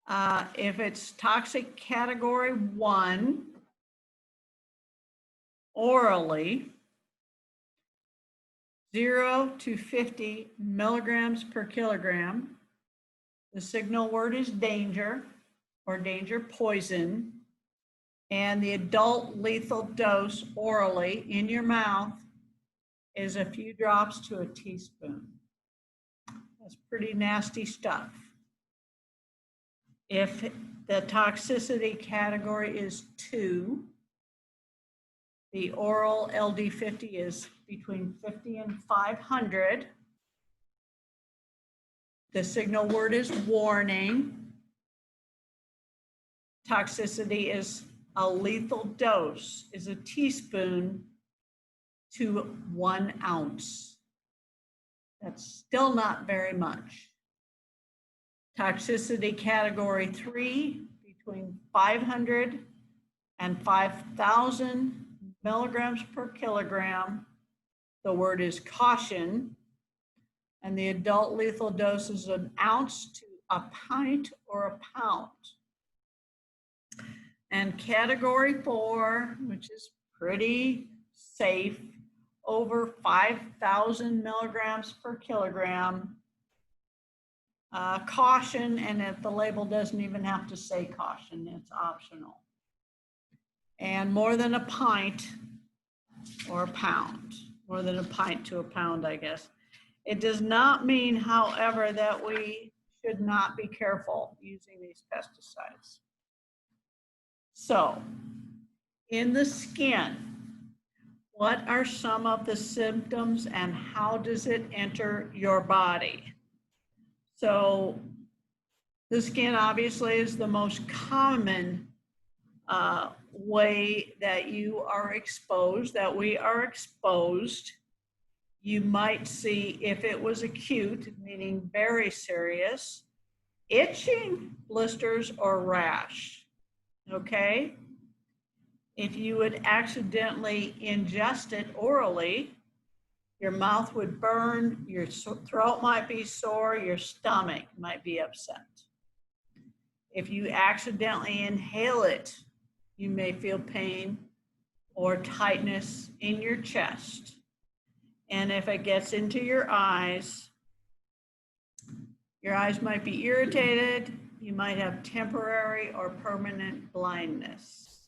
Speaker 2: If it's toxic category 1, orally, 0 to 50 milligrams per kilogram. The signal word is danger or danger poison. And the adult lethal dose orally in your mouth is a few drops to a teaspoon. That's pretty nasty stuff. If the toxicity category is 2, the oral LD50 is between 50 and 500. The signal word is warning. Toxicity is a lethal dose, is a teaspoon to 1 ounce. That's still not very much. Toxicity category 3, between 500 and 5,000 milligrams per kilogram. The word is caution. And the adult lethal dose is 1 ounce to a pint or a pound. And category 4, which is pretty safe, over 5,000 milligrams per kilogram. Caution, and if the label doesn't even have to say caution, it's optional. And more than a pint or a pound, more than a pint to a pound, I guess. It does not mean, however, that we should not be careful using these pesticides. So, in the skin, what are some of the symptoms and how does it enter your body? So, the skin obviously is the most common way that you are exposed, that we are exposed. You might see, if it was acute, meaning very serious, itching, blisters, or rash, okay? If you would accidentally ingest it orally, your mouth would burn, your throat might be sore, your stomach might be upset. If you accidentally inhale it, you may feel pain or tightness in your chest. And if it gets into your eyes might be irritated, you might have temporary or permanent blindness.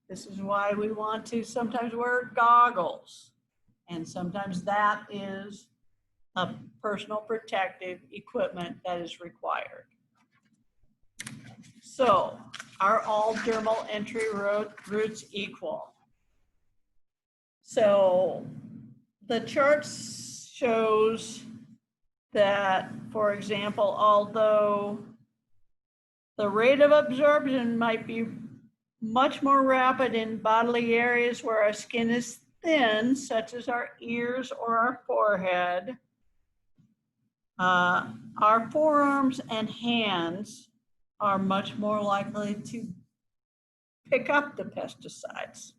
Speaker 2: This is why we want to sometimes wear goggles. And sometimes that is a personal protective equipment that is required. So, are all dermal entry routes equal? So, the chart shows that, for example, although the rate of absorption might be much more rapid in bodily areas where our skin is thin, such as our ears or our forehead, our forearms and hands are much more likely to pick up the pesticides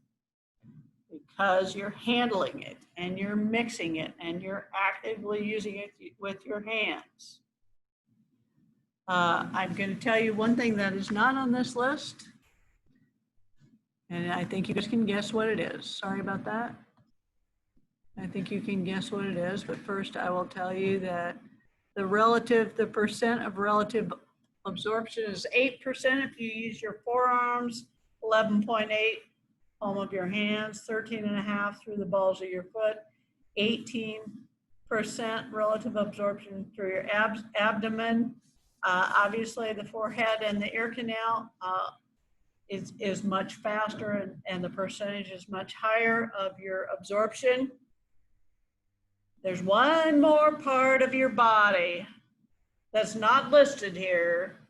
Speaker 2: because you're handling it and you're mixing it and you're actively using it with your hands. I'm going to tell you one thing that is not on this list, and I think you guys can guess what it is. Sorry about that. I think you can guess what it is, but first I will tell you that the percent of relative absorption is 8% if you use your forearms, 11.8 palm of your hands, 13.5 through the balls of your foot, 18% relative absorption through your abdomen. Obviously, the forehead and the ear canal is much faster, and the percentage is much higher of your absorption. There's one more part of your body that's not listed here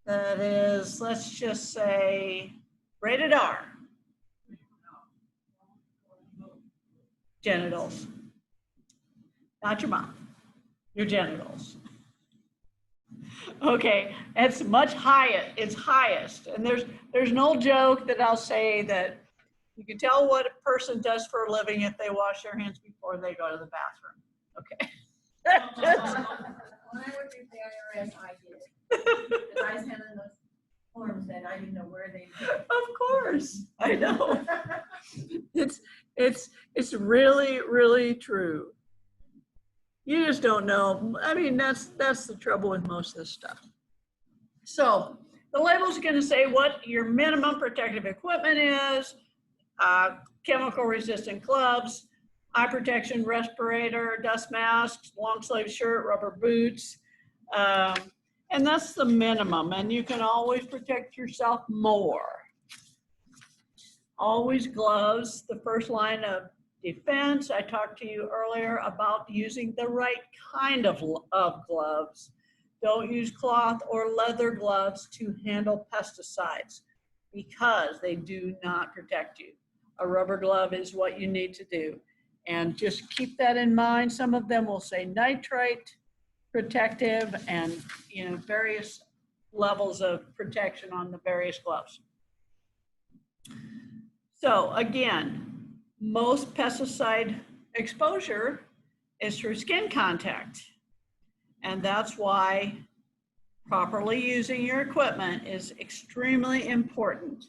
Speaker 2: that is, let's just say, rated R. Genitals. Not your mouth, your genitals. Okay, it's much higher, it's highest. And there's an old joke that I'll say that you can tell what a person does for a living if they wash their hands before they go to the bathroom. Okay.
Speaker 1: When I worked at the IRS, I did. Because I was handling those forms that I didn't know where they were.
Speaker 2: Of course, I know. It's really, really true. You just don't know. I mean, that's the trouble with most of this stuff. So the label's going to say what your minimum protective equipment is, chemical resistant gloves, eye protection, respirator, dust masks, long sleeve shirt, rubber boots. And that's the minimum. And you can always protect yourself more. Always gloves, the first line of defense. I talked to you earlier about using the right kind of gloves. Don't use cloth or leather gloves to handle pesticides because they do not protect you. A rubber glove is what you need to do. And just keep that in mind. Some of them will say nitrate protective and various levels of protection on the various gloves. So again, most pesticide exposure is through skin contact. And that's why properly using your equipment is extremely important.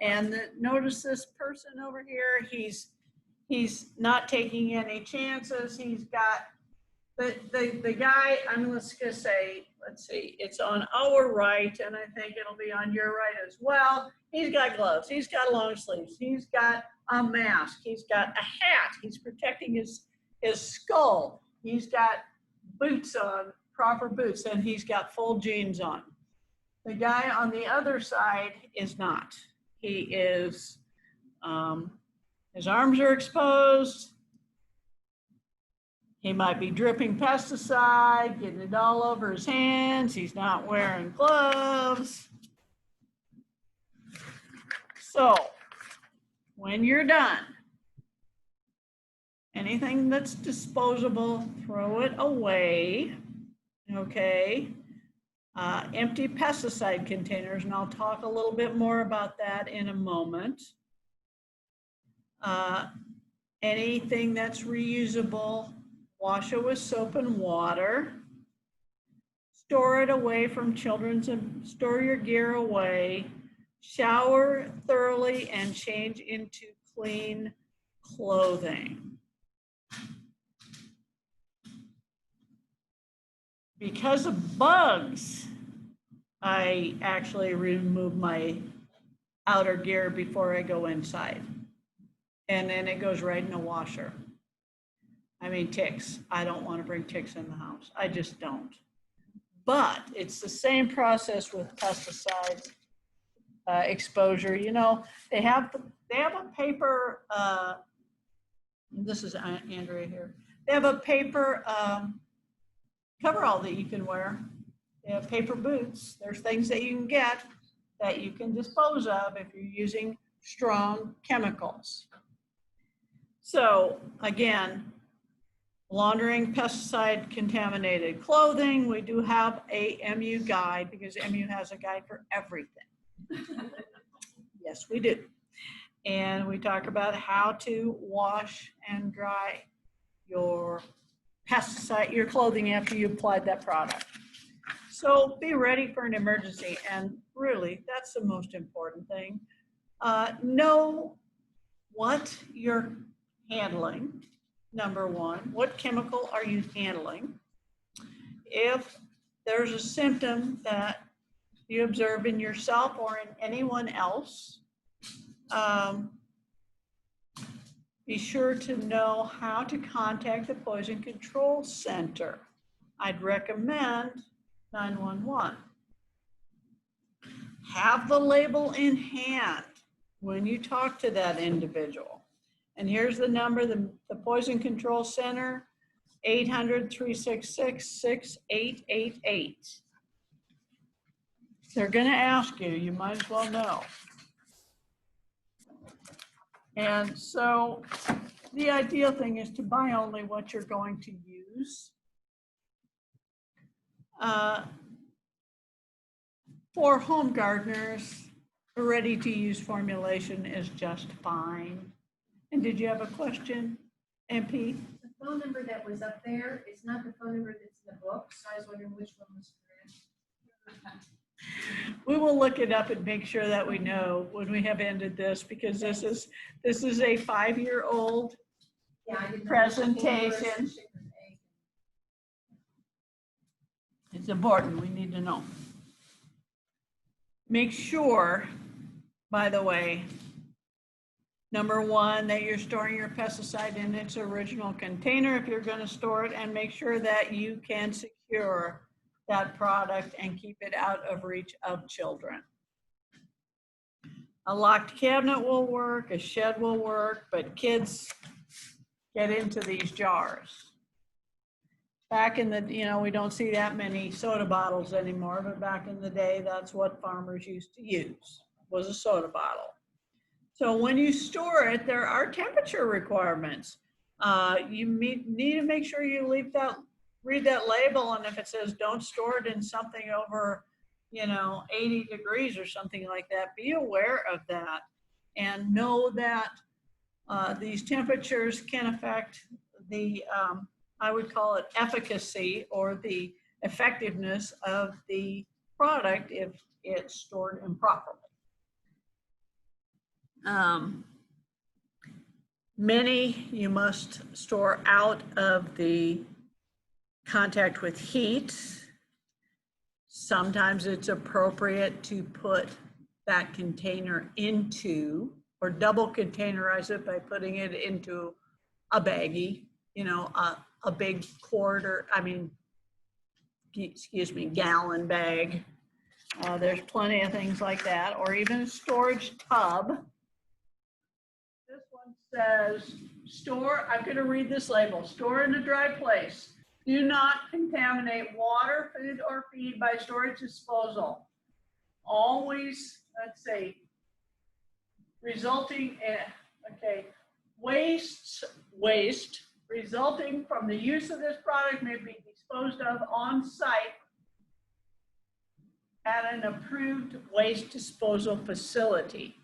Speaker 2: And notice this person over here, He's not taking any chances. He's got the guy, let's just say, let's see, it's on our right, and I think it'll be on your right as well. He's got gloves, he's got long sleeves, he's got a mask, he's got a hat, he's protecting his skull, he's got boots on, proper boots, and he's got full jeans on. The guy on the other side is not. He is, his arms are exposed. He might be dripping pesticide, getting it all over his hands. He's not wearing gloves. So when you're done, anything that's disposable, throw it away, okay? Empty pesticide containers, and I'll talk a little bit more about that in a moment. Anything that's reusable, wash it with soap and water. Store it away from children's, and store your gear away. Shower thoroughly and change into clean clothing. Because of bugs, I actually remove my outer gear before I go inside. And then it goes right in the washer. I mean, ticks. I don't want to bring ticks in the house. I just don't. But it's the same process with pesticide exposure. You know, they have a paper, this is Andrea here. They have a paper coverall that you can wear. They have paper boots. There's things that you can get that you can dispose of if you're using strong chemicals. So again, laundering pesticide contaminated clothing. We do have a MU guide because MU has a guide for everything. Yes, we do. And we talk about how to wash and dry your pesticide, your clothing after you applied that product. So be ready for an emergency. And really, that's the most important thing. Know what you're handling. Number one, what chemical are you handling? If there's a symptom that you observe in yourself or in anyone else, be sure to know how to contact the Poison Control Center. I'd recommend 911. Have the label in hand when you talk to that individual. And here's the number, the Poison Control Center, 800-366-6888. They're gonna ask you, you might as well know. And so the ideal thing is to buy only what you're going to use. For home gardeners, a ready-to-use formulation is just fine. And did you have a question, MP?
Speaker 1: The phone number that was up there is not the phone number that's in the book, so I was wondering which one was correct.
Speaker 2: We will look it up and make sure that we know when we have ended this, because this is a 5-year-old
Speaker 1: Yeah, I didn't know.
Speaker 2: presentation. It's important, we need to know. Make sure, by the way, number one, that you're storing your pesticide in its original container if you're going to store it, and make sure that you can secure that product and keep it out of reach of children. A locked cabinet will work, a shed will work, but kids get into these jars. Back in the, we don't see that many soda bottles anymore, but back in the day, that's what farmers used to use, was a soda bottle. So when you store it, there are temperature requirements. You need to make sure you read that label, and if it says don't store it in something over, 80 degrees or something like that, be aware of that and know that these temperatures can affect the, I would call it efficacy or the effectiveness of the product if it's stored improperly. Many you must store out of the contact with heat. Sometimes it's appropriate to put that container into, or double containerize it by putting it into a baggie, you know, a big gallon bag. There's plenty of things like that, or even a storage tub. This one says, store, I'm going to read this label, store in a dry place. Do not contaminate water, food, or feed by storage disposal. Always, let's see, resulting in, waste resulting from the use of this product may be disposed of on site at an approved waste disposal facility.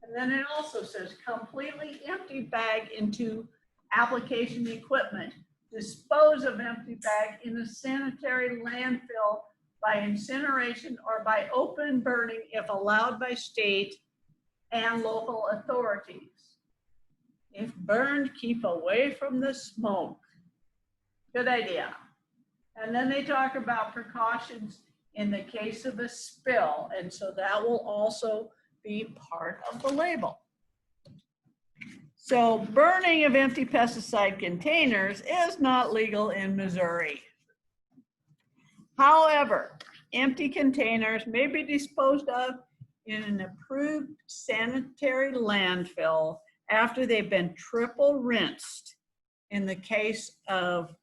Speaker 2: And then it also says completely empty bag into application equipment. Dispose of empty bag in a sanitary landfill by incineration or by open burning if allowed by state and local authorities. If burned, keep away from the smoke. Good idea. And then they talk about precautions in the case of a spill. And so that will also be part of the label. So burning of empty pesticide containers is not legal in Missouri. However, empty containers may be disposed of in an approved sanitary landfill after they've been triple rinsed in the case of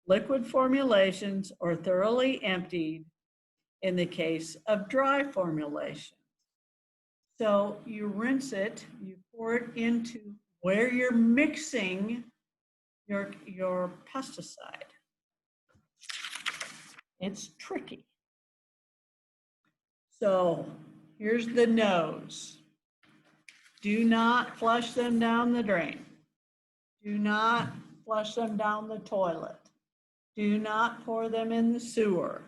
Speaker 2: liquid formulations or thoroughly emptied in the case of dry formulation. So you rinse it, you pour it into where you're mixing your pesticide. It's tricky. So here's the no's. Do not flush them down the drain. Do not flush them down the toilet. Do not pour them in the sewer.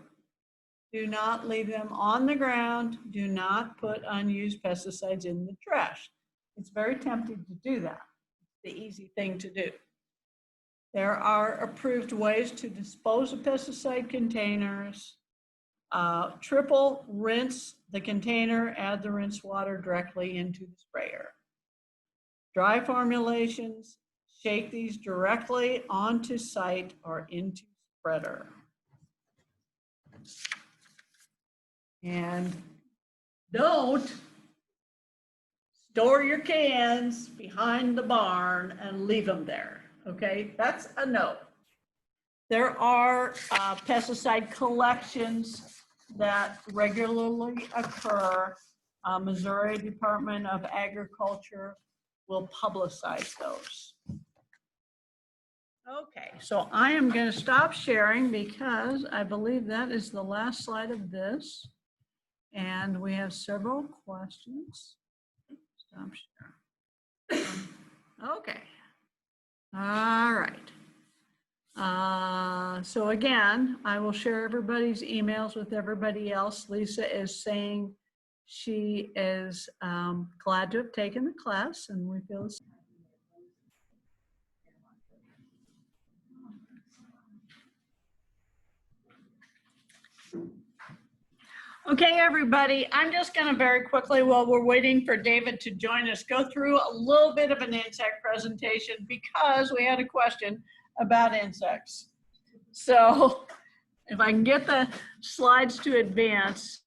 Speaker 2: Do not leave them on the ground. Do not put unused pesticides in the trash. It's very tempting to do that. It's the easy thing to do. There are approved ways to dispose of pesticide containers. Triple rinse the container, add the rinsed water directly into the sprayer. Dry formulations, shake these directly onto site or into spreader. And don't store your cans behind the barn and leave them there, okay? That's a no. There are pesticide collections that regularly occur. Missouri Department of Agriculture will publicize those. Okay, so I am going to stop sharing because I believe that is the last slide of this. And we have several questions. Stop sharing. Okay. All right. So again, I will share everybody's emails with everybody else. Lisa is saying she is glad to have taken the class, and we feel the same. Okay, everybody, I'm just going to very quickly, while we're waiting for David to join us, go through a little bit of an insect presentation because we had a question about insects. So if I can get the slides to advance.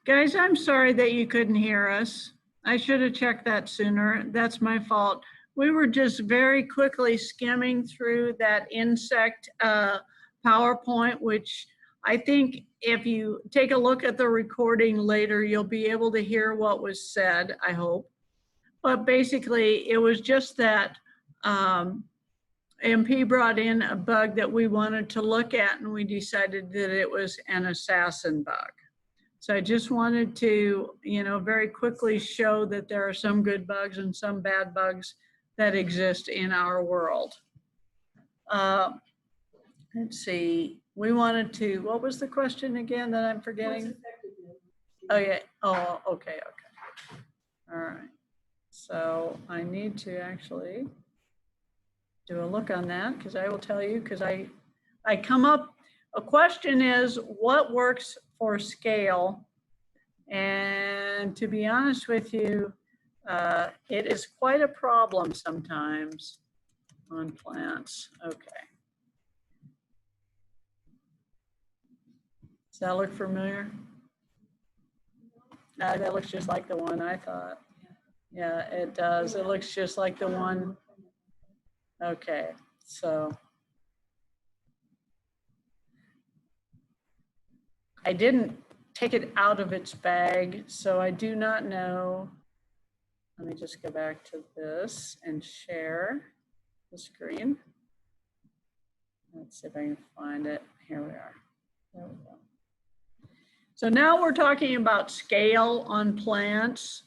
Speaker 2: Guys, I'm sorry that you couldn't hear us. I should have checked that sooner. That's my fault. We were just very quickly skimming through that insect PowerPoint, which I think if you take a look at the recording later, you'll be able to hear what was said, I hope. But basically, it was just that MP brought in a bug that we wanted to look at, and we decided that it was an assassin bug. So I just wanted to, very quickly show that there are some good bugs and some bad bugs that exist in our world. Let's see, we wanted to, what was the question again that I'm forgetting? Oh, yeah. Oh, okay. All right. So I need to actually do a look on that, because I will tell you, because I come up, a question is what works for scale? And to be honest with you, it is quite a problem sometimes on plants. Okay. Does that look familiar? That looks just like the one I thought. Yeah, it does. It looks just like the one. Okay, so I didn't take it out of its bag, so I do not know. Let me just go back to this and share the screen. Let's see if I can find it. Here we are. There we go. So now we're talking about scale on plants,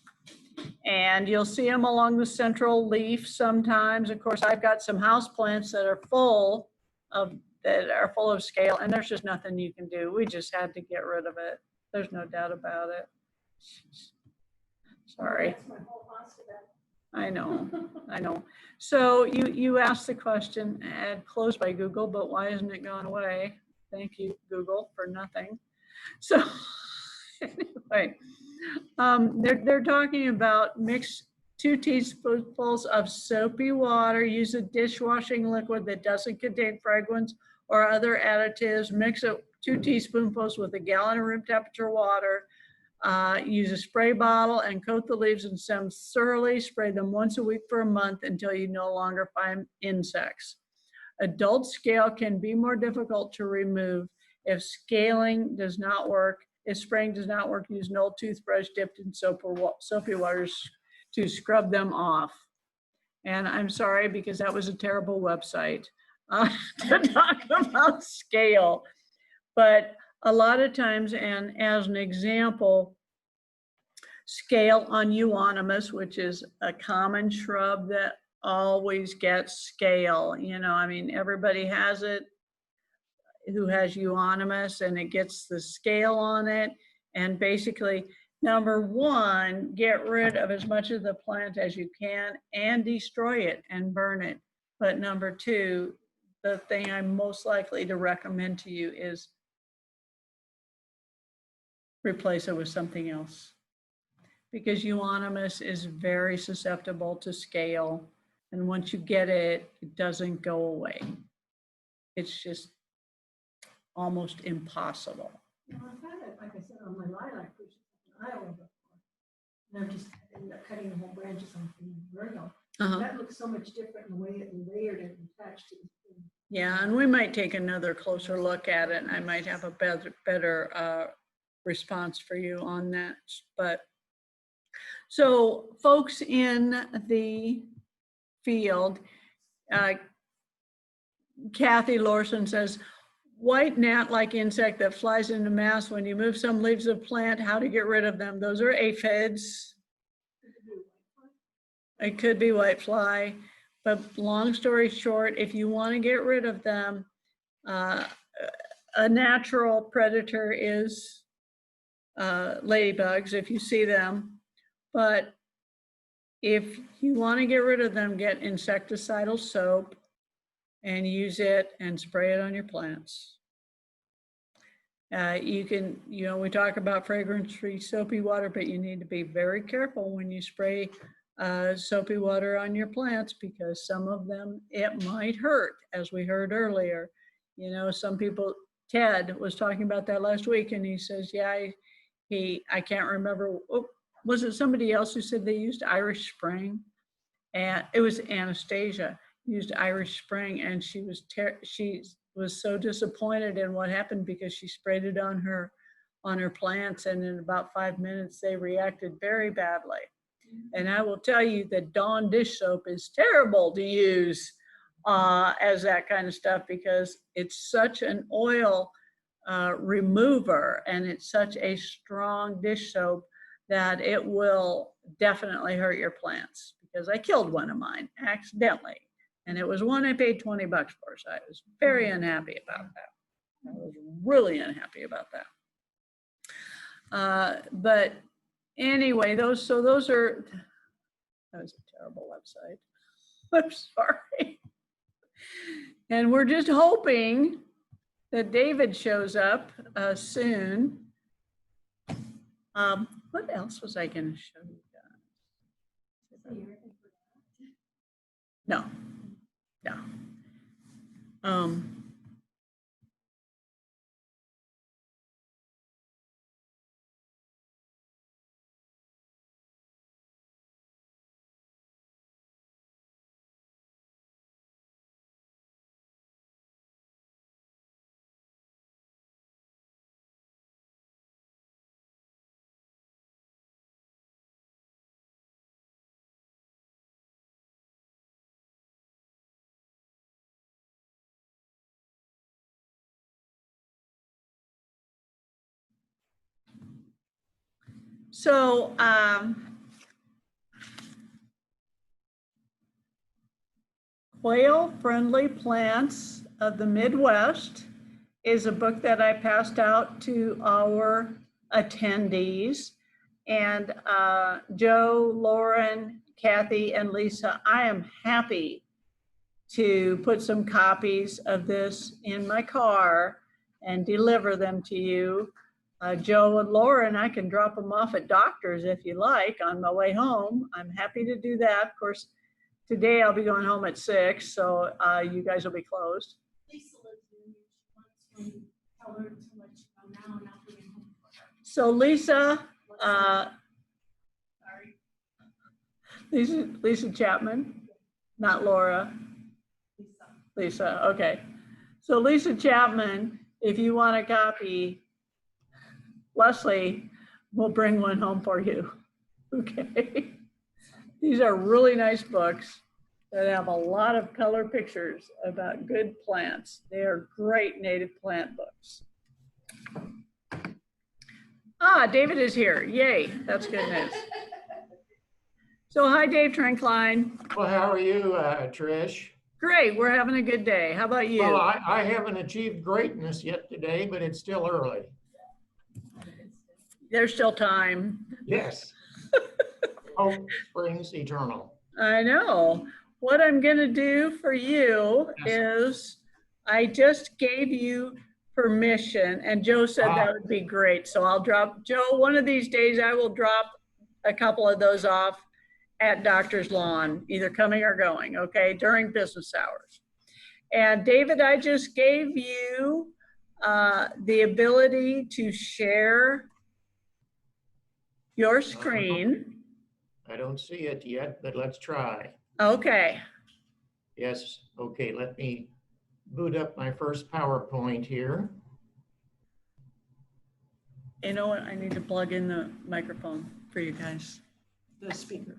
Speaker 2: and you'll see them along the central leaf sometimes. Of course, I've got some house plants that are full of scale, and there's just nothing you can do. We just had to get rid of it. There's no doubt about it. Sorry. I know. So you asked the question, and closed by Google, but why isn't it gone away? Thank you, Google, for nothing. So anyway, they're talking about mix 2 teaspoonfuls of soapy water, use a dishwashing liquid that doesn't contain fragrance or other additives, mix 2 teaspoonfuls with a gallon of room temperature water, use a spray bottle and coat the leaves and stems thoroughly, spray them once a week for a month until you no longer find insects. Adult scale can be more difficult to remove. If scaling does not work, if spraying does not work, use an old toothbrush dipped in soapy water to scrub them off. And I'm sorry, because that was a terrible website to talk about scale. But a lot of times, and as an example, scale on euonymus, which is a common shrub that always gets scale. I mean, everybody has it who has euonymus, and it gets the scale on it. And basically, number one, get rid of as much of the plant as you can and destroy it and burn it. But number two, the thing I'm most likely to recommend to you is replace it with something else, because euonymus is very susceptible to scale. And once you get it, it doesn't go away. It's just almost impossible.
Speaker 4: Well, I've had it, like I said, on my lilac bushes in Iowa before. And I'm just ended up cutting the whole branches on the Virgo. That looks so much different in the way it layered and attached to the thing.
Speaker 2: Yeah, and we might take another closer look at it, and I might have a better response for you on that. But so folks in the field, Kathy Lorson says, white gnat-like insect that flies into mass when you move some leaves of plant, how to get rid of them? Those are aphids. It could be whitefly, but long story short, if you want to get rid of them, a natural predator is ladybugs, if you see them. But if you want to get rid of them, get insecticidal soap and use it and spray it on your plants. You can, we talk about fragrance-free soapy water, but you need to be very careful when you spray soapy water on your plants, because some of them, it might hurt, as we heard earlier. Some people, Ted was talking about that last week, and he says, yeah, I can't remember, oh, was it somebody else who said they used Irish Spring? And it was Anastasia used Irish Spring, and she was so disappointed in what happened because she sprayed it on her plants, and in about 5 minutes they reacted very badly. And I will tell you that Dawn dish soap is terrible to use as that kind of stuff, because it's such an oil remover, and it's such a strong dish soap that it will definitely hurt your plants. Because I killed one of mine accidentally, and it was one I paid $20 for, so I was very unhappy about that. I was really unhappy about that. But anyway, that was a terrible website. I'm sorry. And we're just hoping that David shows up soon. What else was I going to show you guys? No. So, Quail-Friendly Plants of the Midwest is a book that I passed out to our attendees. And Joe, Lauren, Kathy, and Lisa, I am happy to put some copies of this in my car and deliver them to you. Joe and Lauren, I can drop them off at Doctor's if you like on my way home. I'm happy to do that. Of course, today I'll be going home at 6, so you guys will be closed.
Speaker 3: Lisa lives in here. She wants me to tell her to let you know now and I'll bring it home for her.
Speaker 2: So Lisa,
Speaker 3: Sorry.
Speaker 2: Lisa Chapman, not Laura. Lisa, okay. So Lisa Chapman, if you want a copy, Leslie will bring one home for you. Okay. These are really nice books that have a lot of color pictures about good plants. They are great native plant books. David is here. Yay, that's good news. So hi, Dave Trenkline.
Speaker 7: Well, how are you, Trish?
Speaker 2: Great, we're having a good day. How about you?
Speaker 7: Well, I haven't achieved greatness yet today, but it's still early.
Speaker 2: There's still time.
Speaker 7: Yes. Hope springs eternal.
Speaker 2: I know. What I'm gonna do for you is, I just gave you permission, and Joe said that would be great. So I'll drop, Joe, one of these days I will drop a couple of those off at Doctor's Lawn, either coming or going, okay, during business hours. And David, I just gave you the ability to share your screen.
Speaker 7: I don't see it yet, but let's try.
Speaker 2: Okay.
Speaker 7: Yes, okay, let me boot up my first PowerPoint here.
Speaker 2: You know what? I need to plug in the microphone for you guys, the speaker.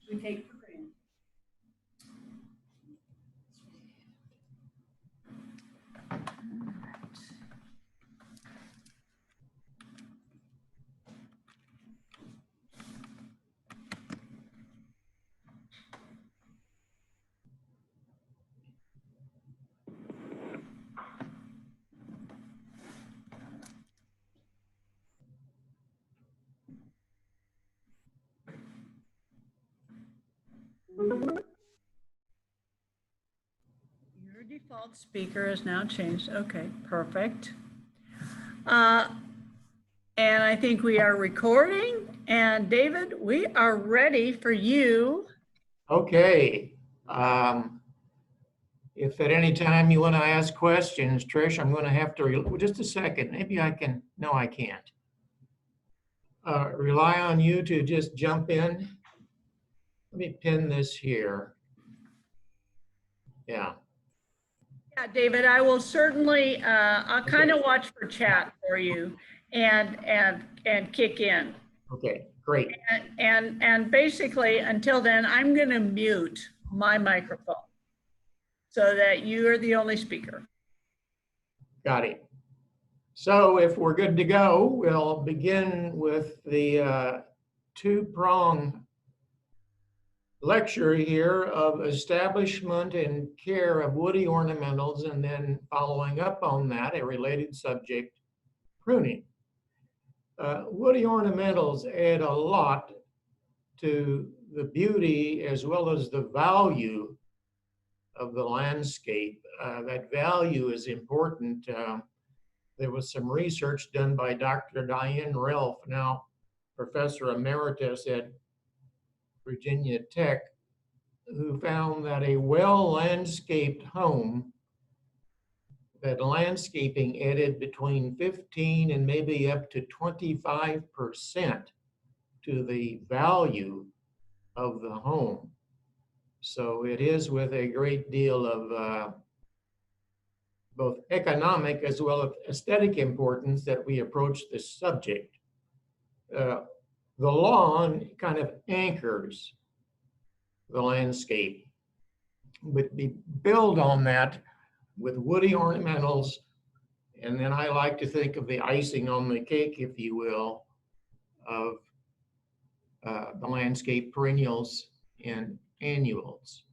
Speaker 2: We take for granted. Your default speaker is now changed. Okay, perfect. And I think we are recording. And David, we are ready for you
Speaker 7: Okay. If at any time you want to ask questions, Trish, I'm going to have to, just a second, maybe I can, no, I can't. Rely on you to just jump in. Let me pin this here. Yeah.
Speaker 2: Yeah, David, I will certainly, I'll kind of
Speaker 7: Okay.
Speaker 2: watch for chat for you and kick in.
Speaker 7: Okay, great.
Speaker 2: And basically, until then, I'm going to mute my microphone so that you are the only speaker.
Speaker 7: Got it. So if we're good to go, we'll begin with the two-prong lecture here of establishment and care of woody ornamentals, and then following up on that, a related subject, pruning. Woody ornamentals add a lot to the beauty as well as the value of the landscape. That value is important. There was some research done by Dr. Diane Relf, now Professor Emeritus at Virginia Tech, who found that a well-landscaped home, that landscaping added between 15 and maybe up to 25% to the value of the home. So it is with a great deal of both economic as well as aesthetic importance that we approach this subject. The lawn kind of anchors the landscape, but we build on that with woody ornamentals, and then I like to think of the icing on the cake, if you will, of the landscape perennials and annuals.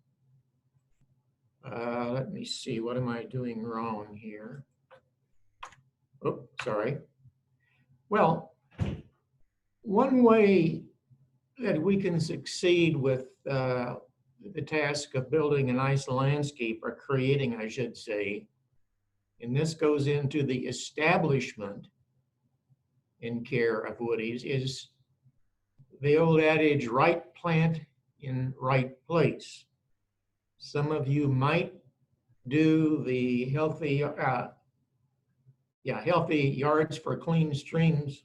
Speaker 7: Let me see, what am I doing wrong here? Oh, sorry. Well, one way that we can succeed with the task of building a nice landscape, or creating, I should say, and this goes into the establishment and care of woodies, is the old adage, right plant in right place. Some of you might do the healthy yards for clean streams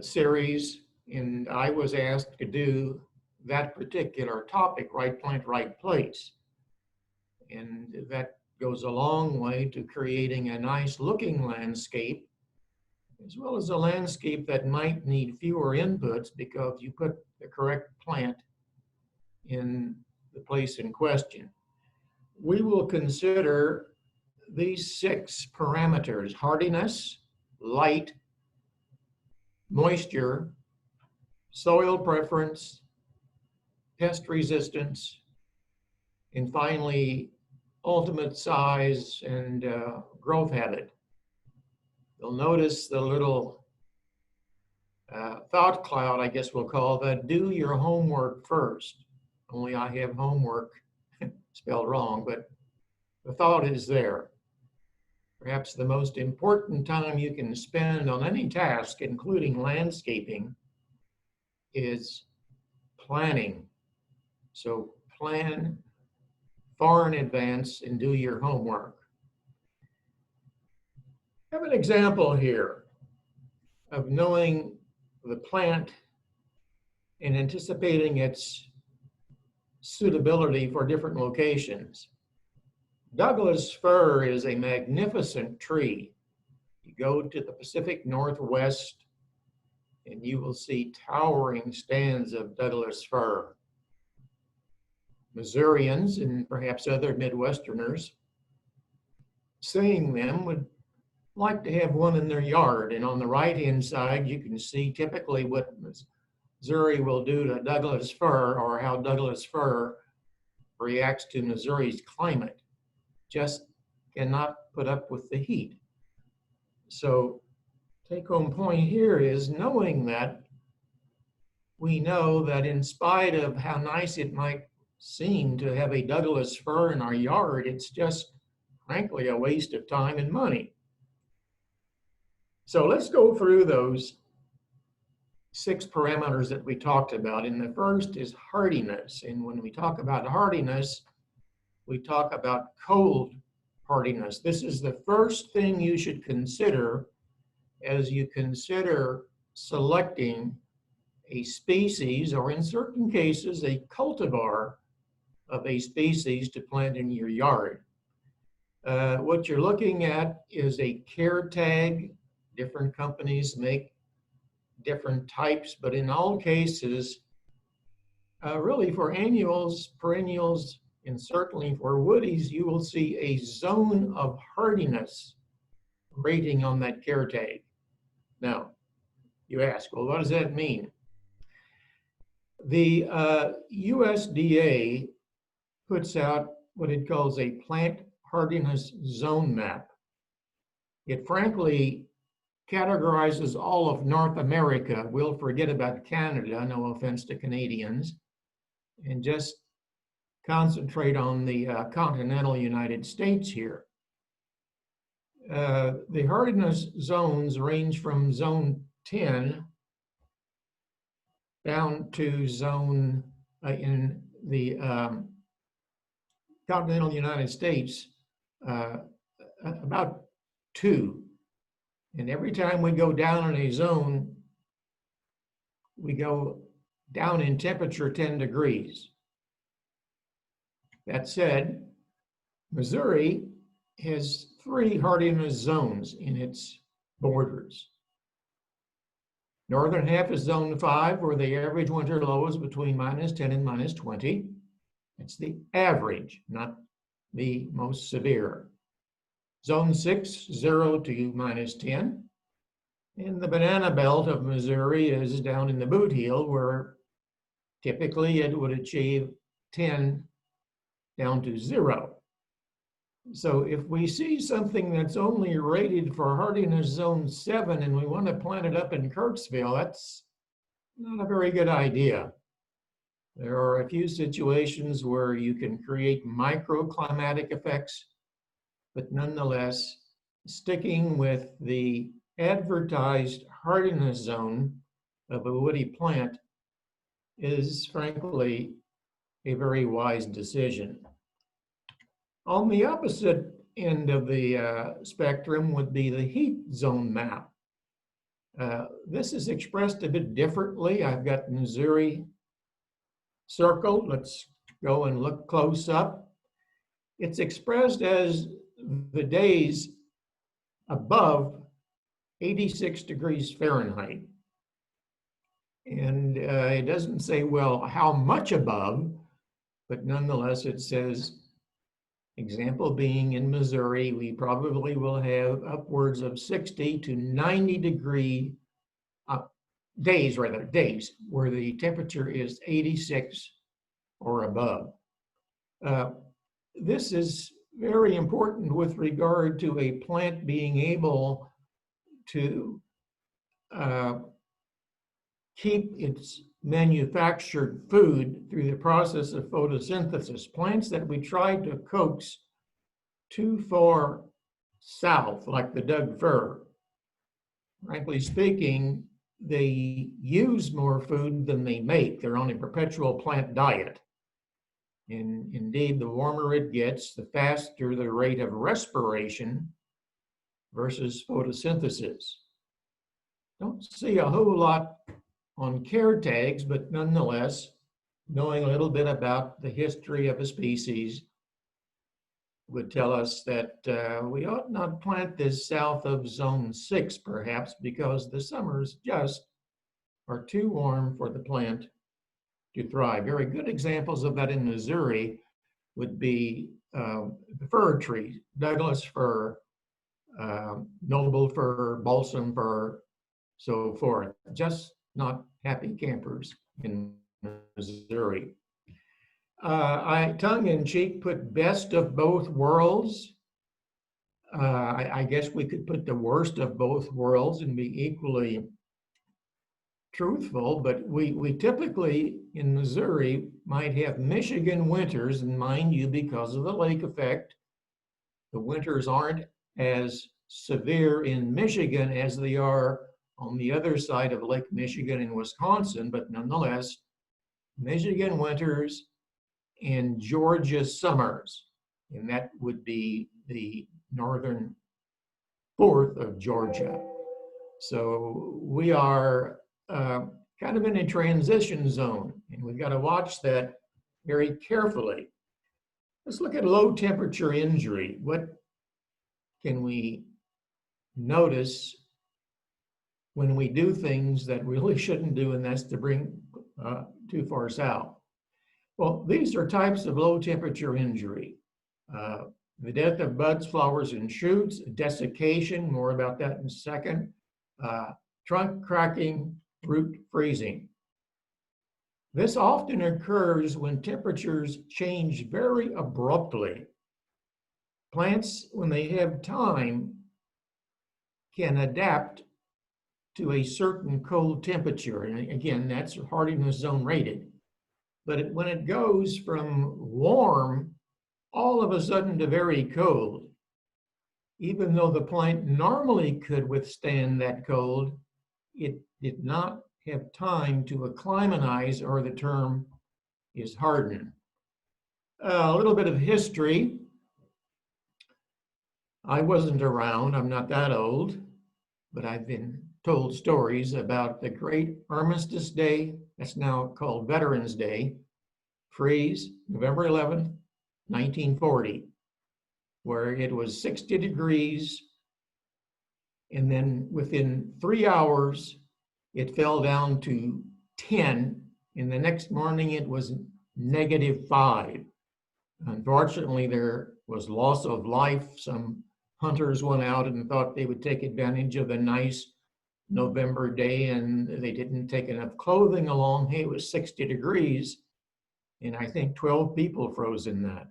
Speaker 7: series, and I was asked to do that particular topic, right plant, right place. And that goes a long way to creating a nice looking landscape, as well as a landscape that might need fewer inputs because you put the correct plant in the place in question. We will consider these 6 parameters: hardiness, light, moisture, soil preference, pest resistance, and finally, ultimate size and growth habit. You'll notice the little thought cloud, I guess we'll call that, do your homework first. Only I have homework spelled wrong, but the thought is there. Perhaps the most important time you can spend on any task, including landscaping, is planning. So plan far in advance and do your homework. I have an example here of knowing the plant and anticipating its suitability for different locations. Douglas fir is a magnificent tree. You go to the Pacific Northwest and you will see towering stands of Douglas fir. Missourians and perhaps other Midwesterners seeing them would like to have one in their yard. And on the right-hand side, you can see typically what Missouri will do to Douglas fir, or how Douglas fir reacts to Missouri's climate. Just cannot put up with the heat. So take-home point here is knowing that we know that in spite of how nice it might seem to have a Douglas fir in our yard, it's just frankly a waste of time and money. So let's go through those 6 parameters that we talked about. And the first is hardiness. And when we talk about hardiness, we talk about cold hardiness. This is the first thing you should consider as you consider selecting a species, or in certain cases, a cultivar of a species to plant in your yard. What you're looking at is a care tag. Different companies make different types, but in all cases, really for annuals, perennials, and certainly for woodies, you will see a zone of hardiness rating on that care tag. Now, you ask, well, what does that mean? The USDA puts out what it calls a plant hardiness zone map. It frankly categorizes all of North America. We'll forget about Canada, no offense to Canadians, and just concentrate on the continental United States here. The hardiness zones range from zone 10 down to zone in the continental United States, about 2. And every time we go down in a zone, we go down in temperature 10 degrees. That said, Missouri has 3 hardiness zones in its borders. Northern half is zone 5, where the average winter low is between -10 and -20. It's the average, not the most severe. Zone 6, 0 to -10. And the banana belt of Missouri is down in the boot heel, where typically it would achieve 10 down to 0. So if we see something that's only rated for hardiness zone 7 and we want to plant it up in Kirksville, that's not a very good idea. There are a few situations where you can create microclimatic effects, but nonetheless, sticking with the advertised hardiness zone of a woody plant is frankly a very wise decision. On the opposite end of the spectrum would be the heat zone map. This is expressed a bit differently. I've got Missouri circled. Let's go and look close up. It's expressed as the days above 86 degrees Fahrenheit. And it doesn't say, well, how much above, but nonetheless it says, example being in Missouri, we probably will have upwards of 60 to 90 degree days where the temperature is 86 or above. This is very important with regard to a plant being able to keep its manufactured food through the process of photosynthesis. Plants that we tried to coax too far south, like the Doug fir, frankly speaking, they use more food than they make. They're on a perpetual plant diet. And indeed, the warmer it gets, the faster the rate of respiration versus photosynthesis. Don't see a whole lot on care tags, but nonetheless, knowing a little bit about the history of a species would tell us that we ought not plant this south of zone 6, perhaps, because the summers just are too warm for the plant to thrive. Very good examples of that in Missouri would be the fir trees, Douglas fir, noble fir, balsam fir, so forth. Just not happy campers in Missouri. I tongue-in-cheek put best of both worlds. I guess we could put the worst of both worlds and be equally truthful, but we typically in Missouri might have Michigan winters, and mind you, because of the lake effect, the winters aren't as severe in Michigan as they are on the other side of Lake Michigan in Wisconsin, but nonetheless, Michigan winters and Georgia summers. And that would be the northern fourth of Georgia. So we are kind of in a transition zone, and we've got to watch that very carefully. Let's look at low temperature injury. What can we notice when we do things that we really shouldn't do, and that's to bring too far south? Well, these are types of low temperature injury. The death of buds, flowers, and shoots, desiccation, more about that in a second, trunk cracking, root freezing. This often occurs when temperatures change very abruptly. Plants, when they have time, can adapt to a certain cold temperature. And again, that's hardiness zone rated. But when it goes from warm all of a sudden to very cold, even though the plant normally could withstand that cold, it did not have time to acclimatize, or the term is harden. A little bit of history. I wasn't around, I'm not that old, but I've been told stories about the great Armistice Day, that's now called Veterans Day, freeze, November 11th, 1940, where it was 60 degrees, and then within 3 hours, it fell down to 10, and the next morning it was -5. Unfortunately, there was loss of life. Some hunters went out and thought they would take advantage of a nice November day, and they didn't take enough clothing along. Hey, it was 60 degrees, and I think 12 people froze in that.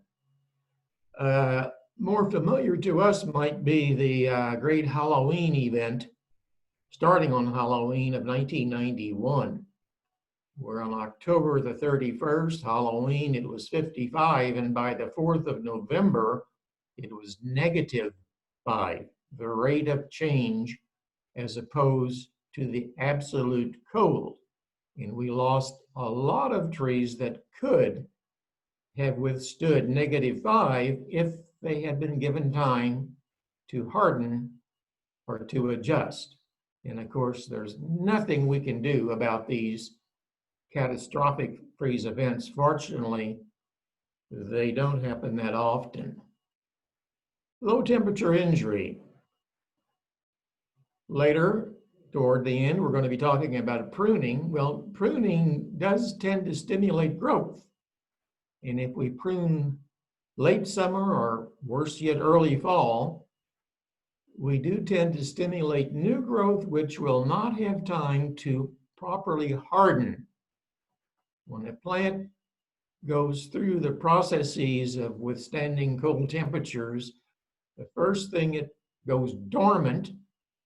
Speaker 7: More familiar to us might be the great Halloween event, starting on Halloween of 1991, where on October the 31st, Halloween, it was 55, and by the 4th of November, it was -5, the rate of change as opposed to the absolute cold. And we lost a lot of trees that could have withstood -5 if they had been given time to harden or to adjust. And of course, there's nothing we can do about these catastrophic freeze events. Fortunately, they don't happen that often. Low temperature injury. Later, toward the end, we're going to be talking about pruning. Well, pruning does tend to stimulate growth. And if we prune late summer, or worse yet, early fall, we do tend to stimulate new growth, which will not have time to properly harden. When a plant goes through the processes of withstanding cold temperatures, the first thing, it goes dormant,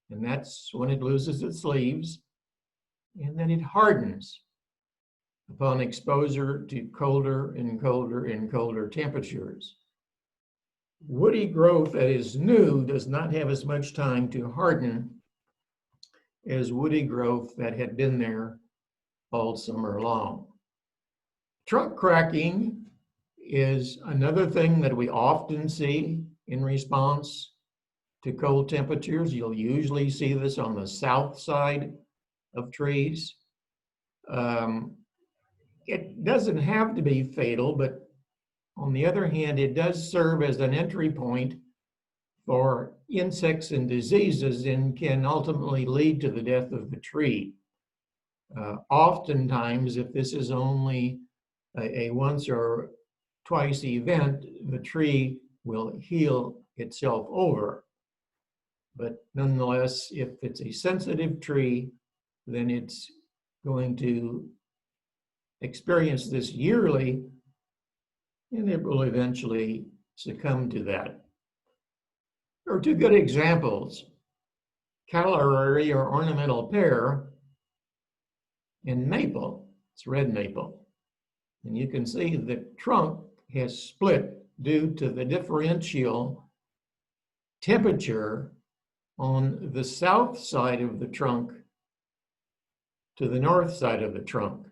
Speaker 7: and that's when it loses its leaves, and then it hardens upon exposure to colder and colder and colder temperatures. Woody growth that is new does not have as much time to harden as woody growth that had been there all summer long. Trunk cracking is another thing that we often see in response to cold temperatures. You'll usually see this on the south side of trees. It doesn't have to be fatal, but on the other hand, it does serve as an entry point for insects and diseases, and can ultimately lead to the death of the tree. Oftentimes, if this is only a once or twice event, the tree will heal itself over. But nonetheless, if it's a sensitive tree, then it's going to experience this yearly, and it will eventually succumb to that. There are two good examples: Callery or ornamental pear, and maple. It's red maple. And you can see the trunk has split due to the differential temperature on the south side of the trunk to the north side of the trunk.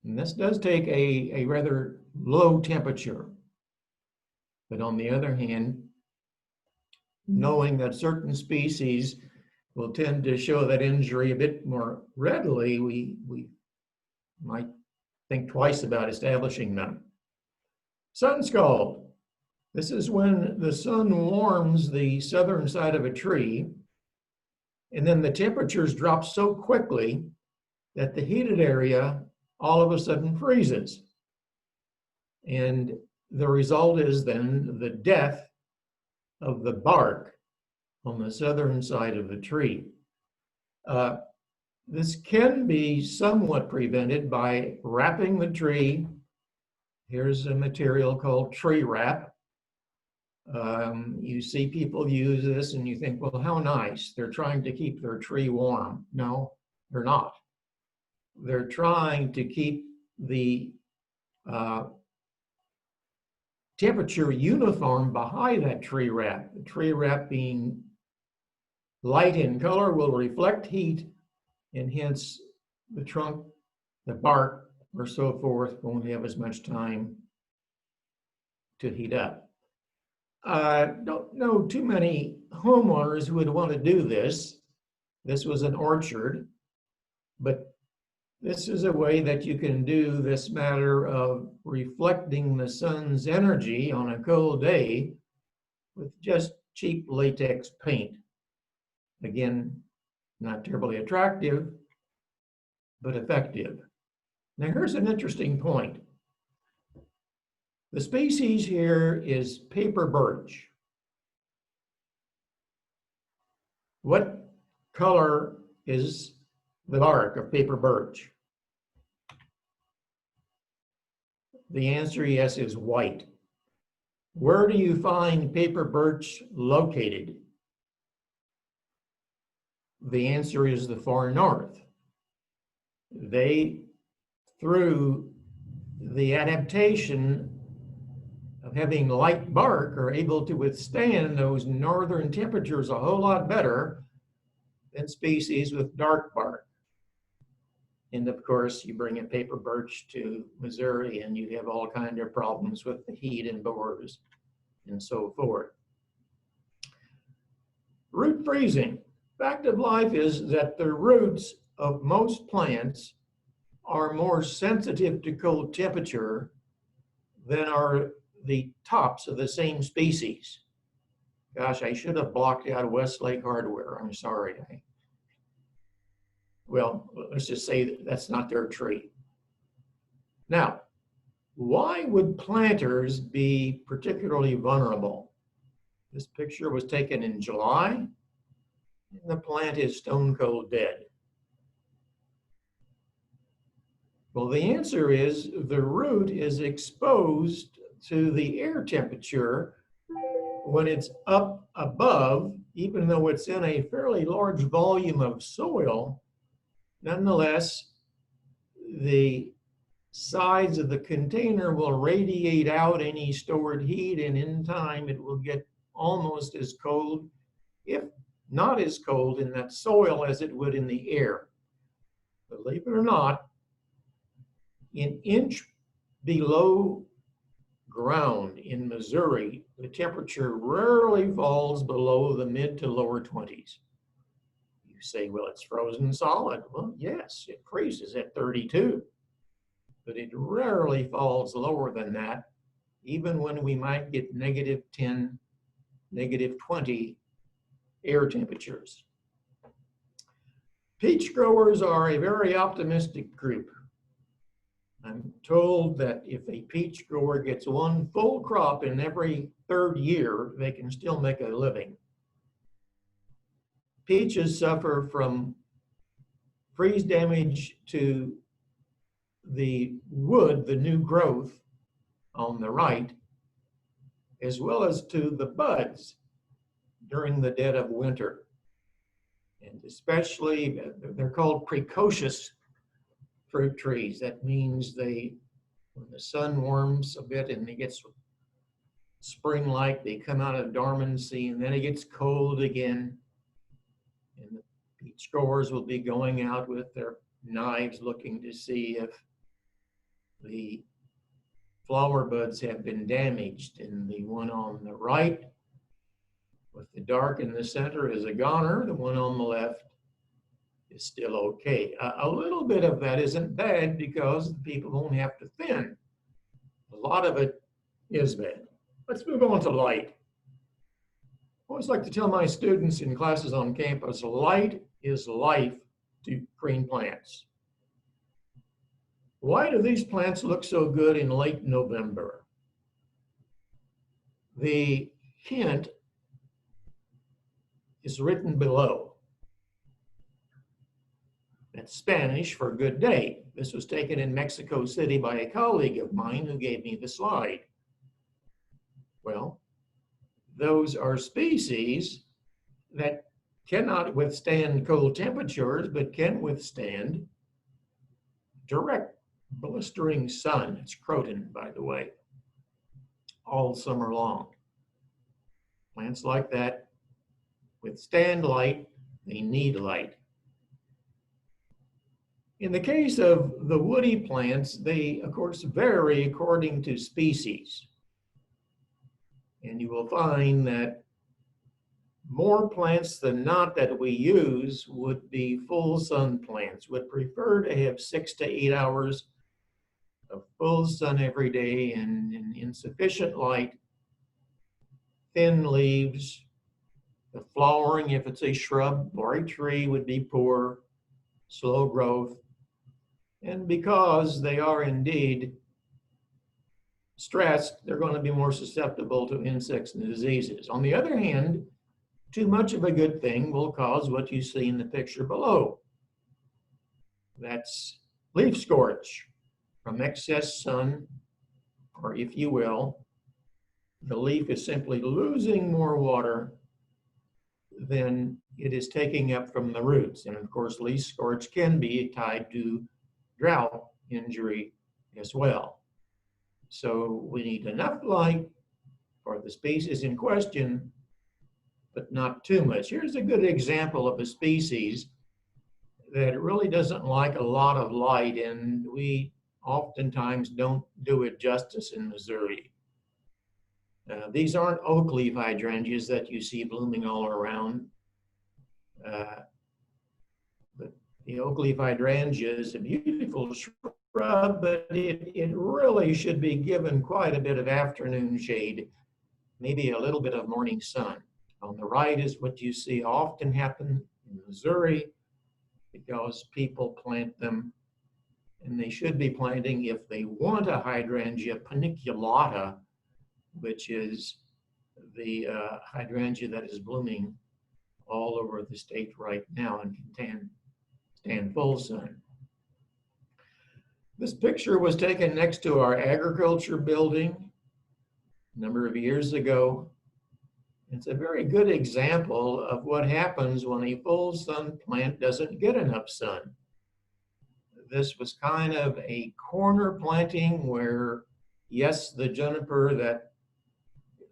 Speaker 7: And this does take a rather low temperature. But on the other hand, knowing that certain species will tend to show that injury a bit more readily, we might think twice about establishing them. Sun scald. This is when the sun warms the southern side of a tree, and then the temperatures drop so quickly that the heated area all of a sudden freezes. And the result is then the death of the bark on the southern side of the tree. This can be somewhat prevented by wrapping the tree. Here's a material called tree wrap. You see people use this and you think, well, how nice. They're trying to keep their tree warm. No, they're not. They're trying to keep the temperature uniform behind that tree wrap. The tree wrap being light in color will reflect heat, and hence the trunk, the bark, or so forth won't have as much time to heat up. I don't know too many homeowners who would want to do this. This was an orchard, but this is a way that you can do this matter of reflecting the sun's energy on a cold day with just cheap latex paint. Again, not terribly attractive, but effective. Now here's an interesting point. The species here is paper birch. What color is the bark of paper birch? The answer, yes, is white. Where do you find paper birch located? The answer is the far north. They, through the adaptation of having light bark, are able to withstand those northern temperatures a whole lot better than species with dark bark. And of course, you bring a paper birch to Missouri and you have all kinds of problems with the heat indoors and so forth. Root freezing. Fact of life is that the roots of most plants are more sensitive to cold temperature than are the tops of the same species. Gosh, I should have blocked out Westlake Hardware. I'm sorry. Well, let's just say that that's not their tree. Now, why would planters be particularly vulnerable? This picture was taken in July, and the plant is stone cold dead. Well, the answer is the root is exposed to the air temperature when it's up above, even though it's in a fairly large volume of soil. Nonetheless, the sides of the container will radiate out any stored heat, and in time it will get almost as cold, if not as cold, in that soil as it would in the air. Believe it or not, an inch below ground in Missouri, the temperature rarely falls below the mid to lower 20s. You say, well, it's frozen solid. Well, yes, it freezes at 32, but it rarely falls lower than that, even when we might get -10, -20 air temperatures. Peach growers are a very optimistic group. I'm told that if a peach grower gets one full crop in every third year, they can still make a living. Peaches suffer from freeze damage to the wood, the new growth on the right, as well as to the buds during the dead of winter. And especially, they're called precocious fruit trees. That means when the sun warms a bit and it gets spring-like, they come out of dormancy, and then it gets cold again. And the peach growers will be going out with their knives looking to see if the flower buds have been damaged. And the one on the right with the dark in the center is a goner. The one on the left is still okay. A little bit of that isn't bad because people won't have to thin. A lot of it is bad. Let's move on to light. I always like to tell my students in classes on campus, light is life to green plants. Why do these plants look so good in late November? The hint is written below. That's Spanish for good day. This was taken in Mexico City by a colleague of mine who gave me the slide. Well, those are species that cannot withstand cold temperatures, but can withstand direct blistering sun. It's croton, by the way, all summer long. Plants like that withstand light, they need light. In the case of the woody plants, they, of course, vary according to species. And you will find that more plants than not that we use would be full sun plants, would prefer to have 6 to 8 hours of full sun every day and insufficient light, thin leaves. The flowering, if it's a shrub or a tree, would be poor, slow growth. And because they are indeed stressed, they're going to be more susceptible to insects and diseases. On the other hand, too much of a good thing will cause what you see in the picture below. That's leaf scorch from excess sun, or if you will, the leaf is simply losing more water than it is taking up from the roots. And of course, leaf scorch can be tied to drought injury as well. So we need enough light for the species in question, but not too much. Here's a good example of a species that really doesn't like a lot of light, and we oftentimes don't do it justice in Missouri. These aren't oak leaf hydrangeas that you see blooming all around. But the oak leaf hydrangea is a beautiful shrub, but it really should be given quite a bit of afternoon shade, maybe a little bit of morning sun. On the right is what you see often happen in Missouri because people plant them, and they should be planting, if they want a hydrangea paniculata, which is the hydrangea that is blooming all over the state right now and can stand full sun. This picture was taken next to our agriculture building a number of years ago. It's a very good example of what happens when a full sun plant doesn't get enough sun. This was kind of a corner planting where, yes, the juniper that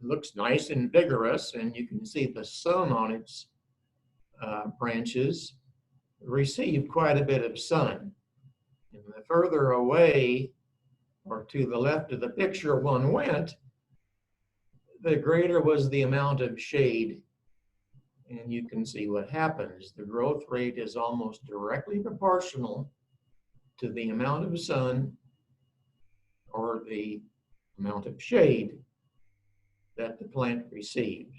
Speaker 7: looks nice and vigorous, and you can see the sun on its branches, received quite a bit of sun. And the further away or to the left of the picture one went, the greater was the amount of shade. And you can see what happens. The growth rate is almost directly proportional to the amount of sun or the amount of shade that the plant received.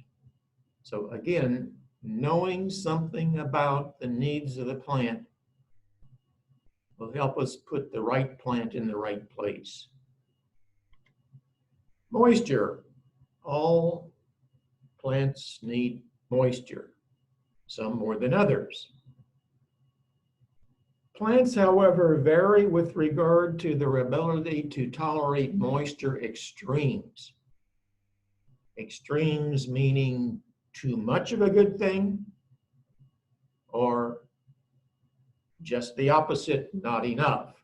Speaker 7: So again, knowing something about the needs of the plant will help us put the right plant in the right place. Moisture. All plants need moisture, some more than others. Plants, however, vary with regard to their ability to tolerate moisture extremes. Extremes meaning too much of a good thing, or just the opposite, not enough.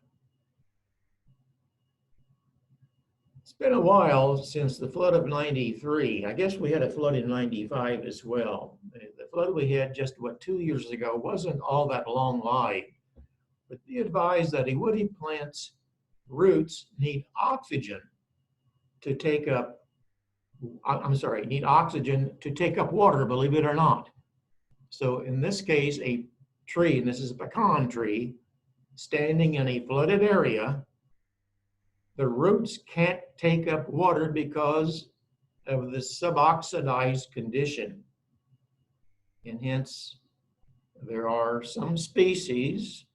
Speaker 7: It's been a while since the flood of '93. I guess we had a flood in '95 as well. The flood we had just, 2 years ago wasn't all that long-lived. But be advised that a woody plant's roots need oxygen to take up, need oxygen to take up water, believe it or not. So in this case, a tree, and this is a pecan tree, standing in a flooded area, the roots can't take up water because of the suboxidized condition. And hence, there are some species,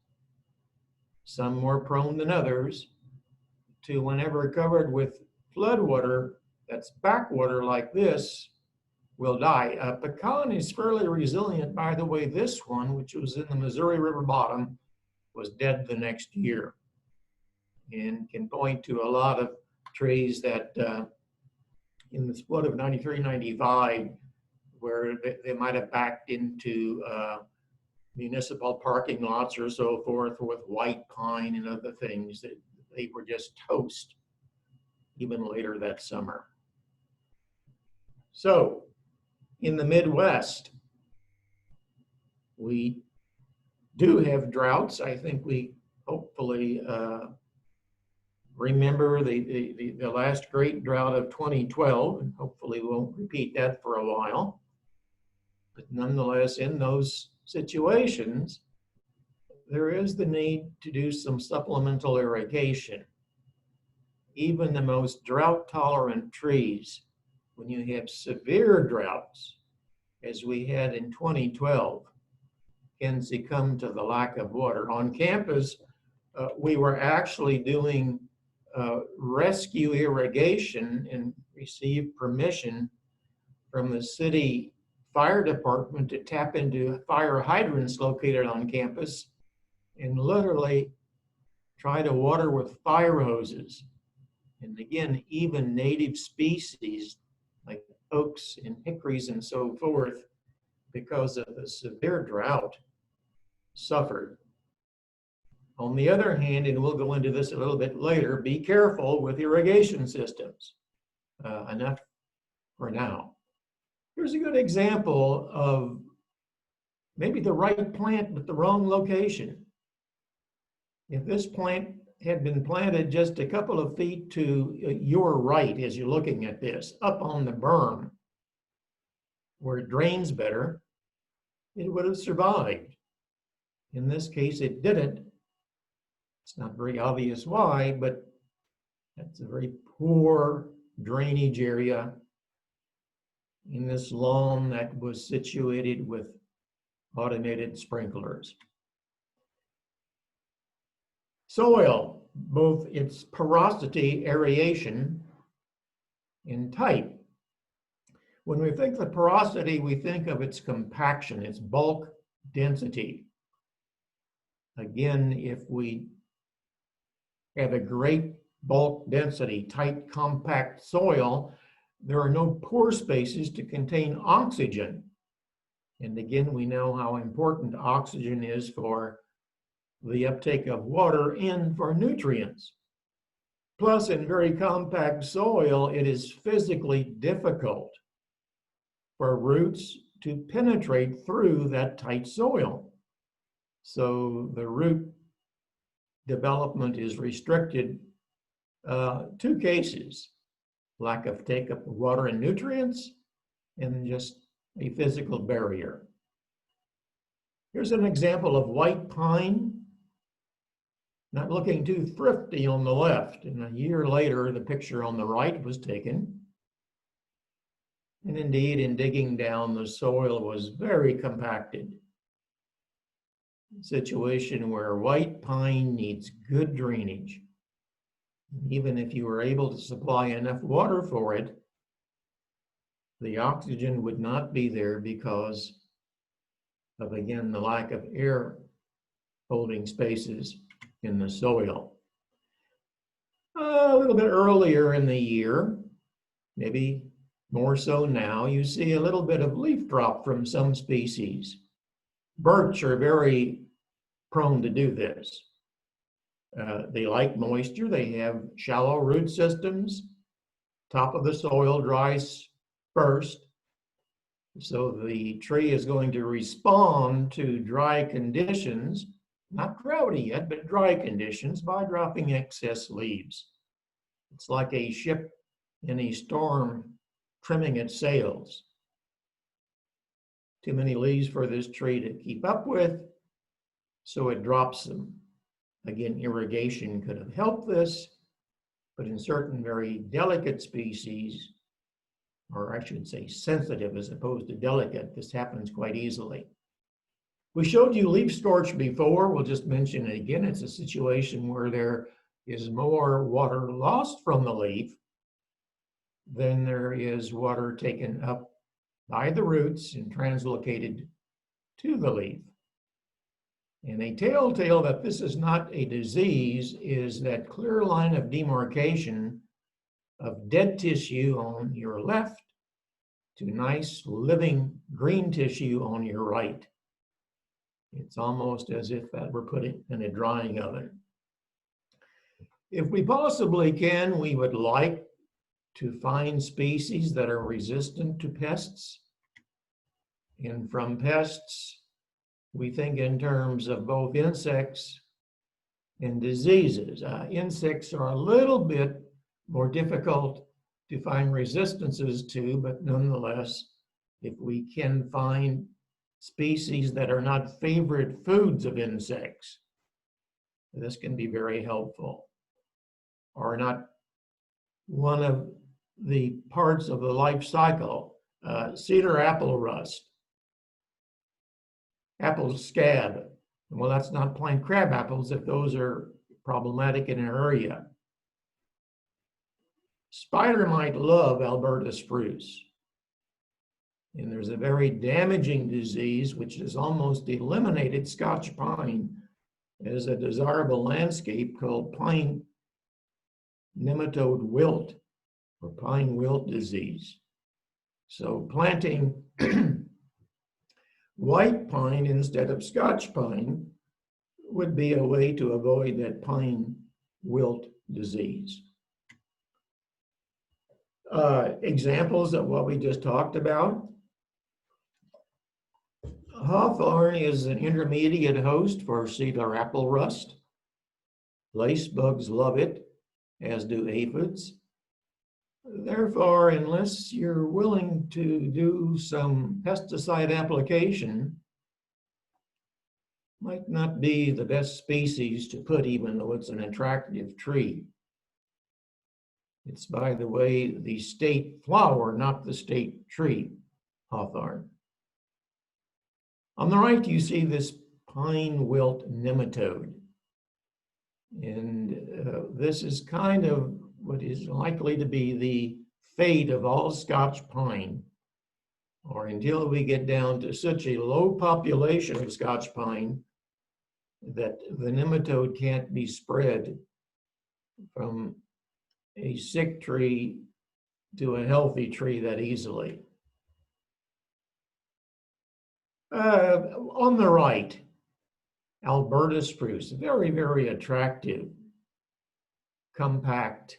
Speaker 7: some more prone than others, to whenever covered with floodwater that's backwater like this, will die. Pecan is fairly resilient. By the way, this one, which was in the Missouri River bottom, was dead the next year. And can point to a lot of trees that in the split of 93, 95, where they might have backed into municipal parking lots or so forth with white pine and other things, that they were just toast even later that summer. So in the Midwest, we do have droughts. I think we hopefully remember the last great drought of 2012, and hopefully we won't repeat that for a while. But nonetheless, in those situations, there is the need to do some supplemental irrigation. Even the most drought-tolerant trees, when you have severe droughts, as we had in 2012, can succumb to the lack of water. On campus, we were actually doing rescue irrigation and received permission from the city fire department to tap into fire hydrants located on campus and literally try to water with fire hoses. And again, even native species like oaks and hickories and so forth, because of the severe drought, suffered. On the other hand, and we'll go into this a little bit later, be careful with irrigation systems. Enough for now. Here's a good example of maybe the right plant but the wrong location. If this plant had been planted just a couple of feet to your right as you're looking at this, up on the berm, where it drains better, it would have survived. In this case, it didn't. It's not very obvious why, but that's a very poor drainage area in this lawn that was situated with automated sprinklers. Soil, both its porosity, aeration, and type. When we think of porosity, we think of its compaction, its bulk density. Again, if we have a great bulk density, tight, compact soil, there are no pore spaces to contain oxygen. And again, we know how important oxygen is for the uptake of water and for nutrients. Plus, in very compact soil, it is physically difficult for roots to penetrate through that tight soil. So the root development is restricted. Two cases: lack of take up of water and nutrients, and just a physical barrier. Here's an example of white pine, not looking too thrifty on the left. And a year later, the picture on the right was taken. And indeed, in digging down, the soil was very compacted. Situation where white pine needs good drainage. Even if you were able to supply enough water for it, the oxygen would not be there because of, again, the lack of air holding spaces in the soil. A little bit earlier in the year, maybe more so now, you see a little bit of leaf drop from some species. Birch are very prone to do this. They like moisture. They have shallow root systems. Top of the soil dries first. So the tree is going to respond to dry conditions not droughty yet, but dry conditions by dropping excess leaves. It's like a ship in a storm trimming its sails. Too many leaves for this tree to keep up with, so it drops them. Again, irrigation could have helped this, but in certain very delicate species, or I should say sensitive as opposed to delicate, this happens quite easily. We showed you leaf scorch before. We'll just mention it again. It's a situation where there is more water lost from the leaf than there is water taken up by the roots and translocated to the leaf. And a telltale that this is not a disease is that clear line of demarcation of dead tissue on your left to nice living green tissue on your right. It's almost as if that were put in a drying oven. If we possibly can, we would like to find species that are resistant to pests. And from pests, we think in terms of both insects and diseases. Insects are a little bit more difficult to find resistances to, but nonetheless, if we can find species that are not favorite foods of insects, this can be very helpful. Or not one of the parts of the life cycle, cedar apple rust, apple scab. Well, that's not plain crab apples if those are problematic in an area. Spider might love Alberta spruce. And there's a very damaging disease which has almost eliminated Scotch pine as a desirable landscape called pine nematode wilt or pine wilt disease. So planting white pine instead of Scotch pine would be a way to avoid that pine wilt disease. Examples of what we just talked about. Hawthorn is an intermediate host for cedar apple rust. Lace bugs love it, as do aphids. Therefore, unless you're willing to do some pesticide application, might not be the best species to put, even though it's an attractive tree. It's, by the way, the state flower, not the state tree, hawthorn. On the right, you see this pine wilt nematode. And this is kind of what is likely to be the fate of all Scotch pine, or until we get down to such a low population of Scotch pine that the nematode can't be spread from a sick tree to a healthy tree that easily. On the right, Alberta spruce, very, very attractive, compact,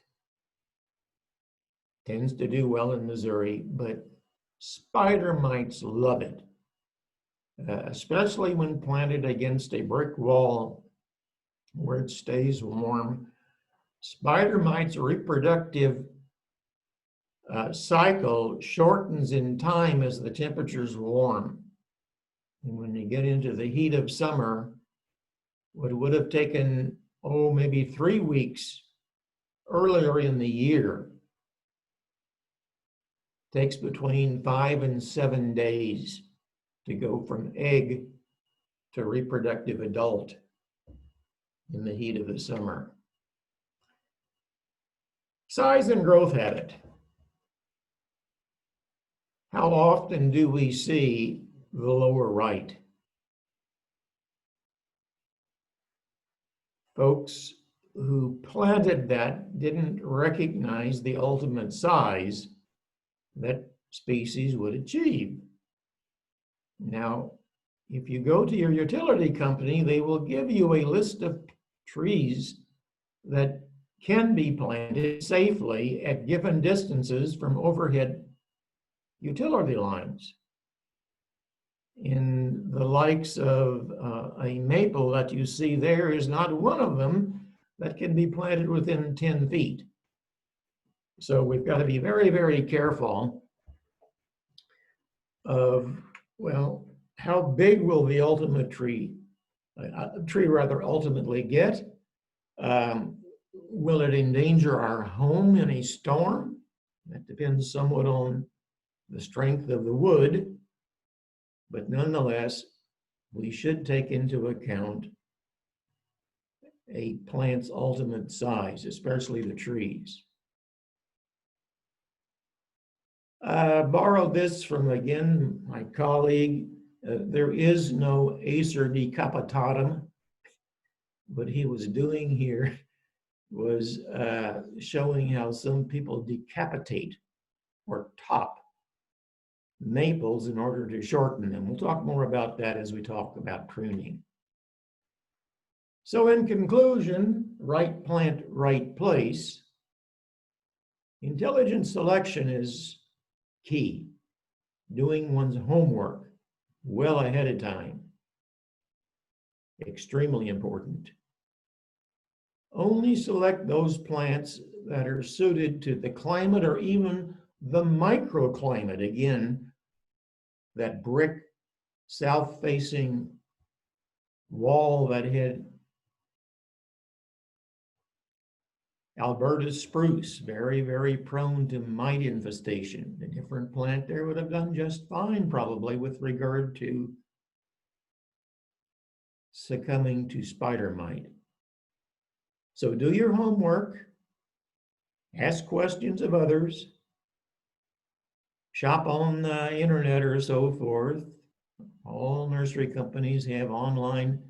Speaker 7: tends to do well in Missouri, but spider mites love it, especially when planted against a brick wall where it stays warm. Spider mites' reproductive cycle shortens in time as the temperatures warm. And when you get into the heat of summer, what would have taken, maybe 3 weeks earlier in the year, takes between 5 and 7 days to go from egg to reproductive adult in the heat of the summer. Size and growth habit. How often do we see the lower right? Folks who planted that didn't recognize the ultimate size that species would achieve. Now, if you go to your utility company, they will give you a list of trees that can be planted safely at given distances from overhead utility lines. In And the likes of a maple that you see there is not one of them that can be planted within 10 feet. So we've got to be very, very careful of, well, how big will the ultimate tree rather ultimately get? Will it endanger our home in a storm? That depends somewhat on the strength of the wood, but nonetheless, we should take into account a plant's ultimate size, especially the trees. Borrowed this from, again, my colleague. There is no Acer decapitatum. What he was doing here was showing how some people decapitate or top maples in order to shorten them. We'll talk more about that as we talk about pruning. So in conclusion, right plant, right place. Intelligent selection is key. Doing one's homework well ahead of time. Extremely important. Only select those plants that are suited to the climate or even the microclimate. Again, that brick south-facing wall that had Alberta spruce, very, very prone to mite infestation. A different plant there would have done just fine, probably, with regard to succumbing to spider mite. So do your homework, ask questions of others, shop on the internet or so forth. All nursery companies have online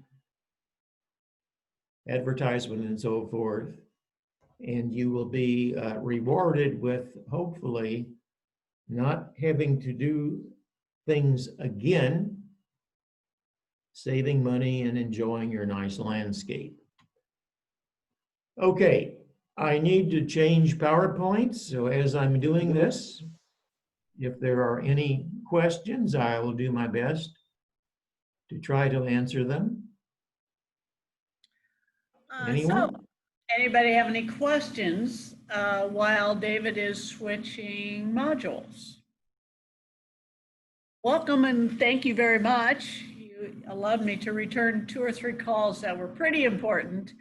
Speaker 7: advertisement and so forth. And you will be rewarded with, hopefully, not having to do things again, saving money and enjoying your nice landscape. Okay, I need to change PowerPoint. So as I'm doing this, if there are any questions, I will do my best to try to answer them. Anyone?
Speaker 2: So, anybody have any questions while David is switching modules? Welcome and thank you very much. You allowed me to return 2 or 3 calls that were pretty important.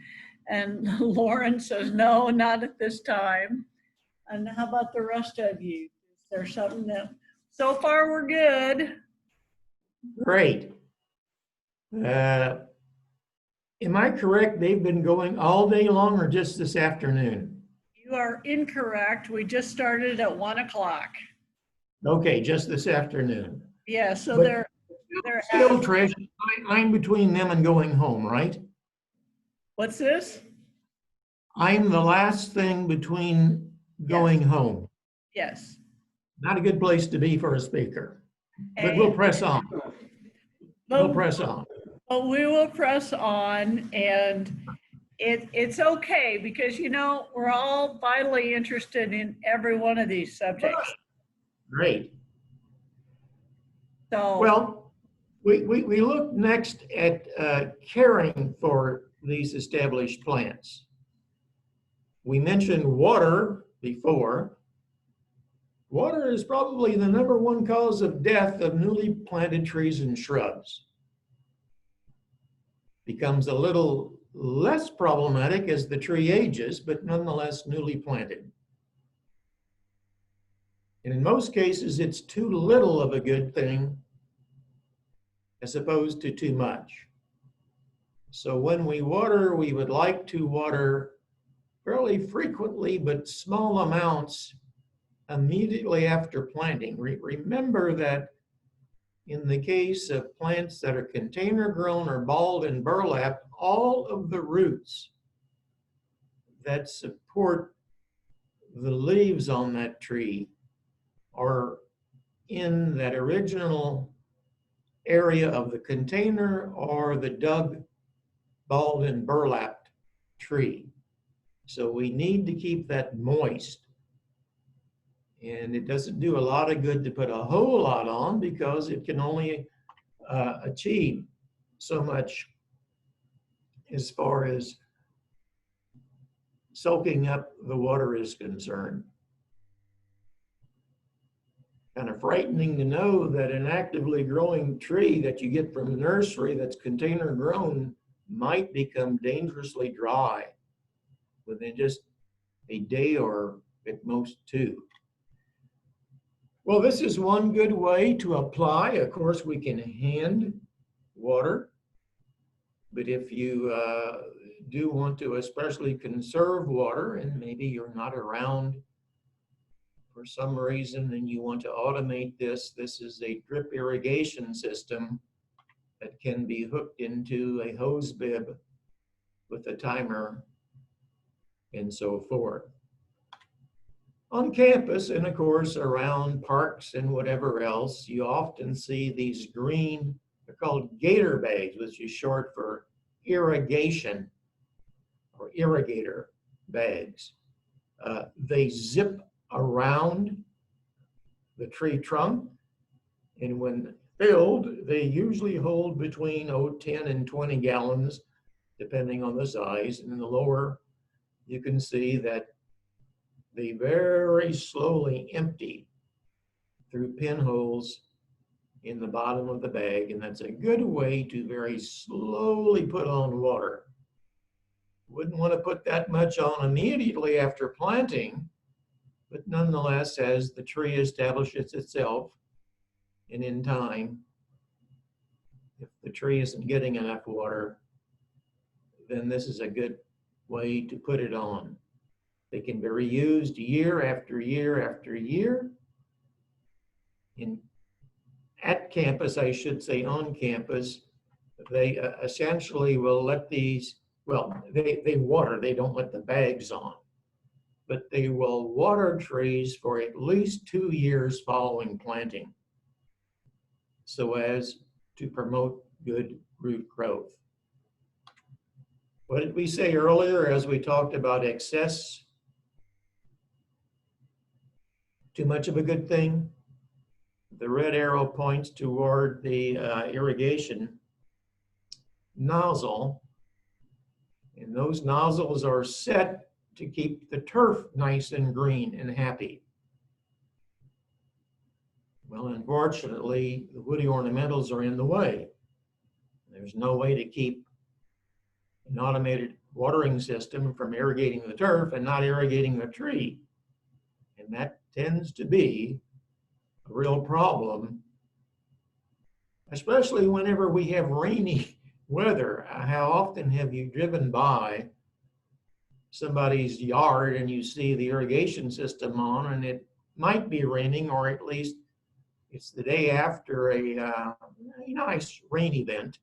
Speaker 2: And Lauren says, no, not at this time. And how about the rest of you? Is there something that, so far we're good.
Speaker 7: Great. Am I correct? They've been going all day long or just this afternoon?
Speaker 2: You are incorrect. We just started at 1 o'clock.
Speaker 7: Okay, just this afternoon.
Speaker 2: Yeah, so
Speaker 7: But
Speaker 2: they're
Speaker 7: still, Trish, I'm between them and going home, right?
Speaker 2: What's this?
Speaker 7: I'm the last thing between going home.
Speaker 2: Yes.
Speaker 7: Not a good place to be for a speaker, but we'll press on. We'll press on.
Speaker 2: But we will press on, and it's okay because, you know, we're all vitally interested in every one of these subjects.
Speaker 7: Great.
Speaker 2: So,
Speaker 7: Well, we look next at caring for these established plants. We mentioned water before. Water is probably the #1 cause of death of newly planted trees and shrubs. Becomes a little less problematic as the tree ages, but nonetheless newly planted. And in most cases, it's too little of a good thing as opposed to too much. So when we water, we would like to water fairly frequently, but small amounts immediately after planting. Remember that in the case of plants that are container grown or balled in burlap, all of the roots that support the leaves on that tree are in that original area of the container or the dug, balled and burlapped tree. So we need to keep that moist. And it doesn't do a lot of good to put a whole lot on because it can only achieve so much as far as soaking up the water is concerned. Kind of frightening to know that an actively growing tree that you get from a nursery that's container grown might become dangerously dry within just a day or at most two. Well, this is one good way to apply. Of course, we can hand water, but if you do want to especially conserve water and maybe you're not around for some reason and you want to automate this, this is a drip irrigation system that can be hooked into a hose bib with a timer and so forth. On campus and of course around parks and whatever else, you often see these green, they're called gator bags, which is short for irrigation or irrigator bags. They zip around the tree trunk, and when filled, they usually hold between 10 and 20 gallons, depending on the size. And in the lower, you can see that they very slowly empty through pinholes in the bottom of the bag, and that's a good way to very slowly put on water. Wouldn't want to put that much on immediately after planting, but nonetheless, as the tree establishes itself, and in time, if the tree isn't getting enough water, then this is a good way to put it on. They can be reused year after year after year. At campus, I should say on campus, they essentially will let these, well, they water, they don't let the bags on, but they will water trees for at least 2 years following planting so as to promote good root growth. What did we say earlier as we talked about excess? Too much of a good thing? The red arrow points toward the irrigation nozzle, and those nozzles are set to keep the turf nice and green and happy. Well, unfortunately, the woody ornamentals are in the way. There's no way to keep an automated watering system from irrigating the turf and not irrigating the tree. And that tends to be a real problem, especially whenever we have rainy weather. How often have you driven by somebody's yard and you see the irrigation system on and it might be raining, or at least it's the day after a nice rain event,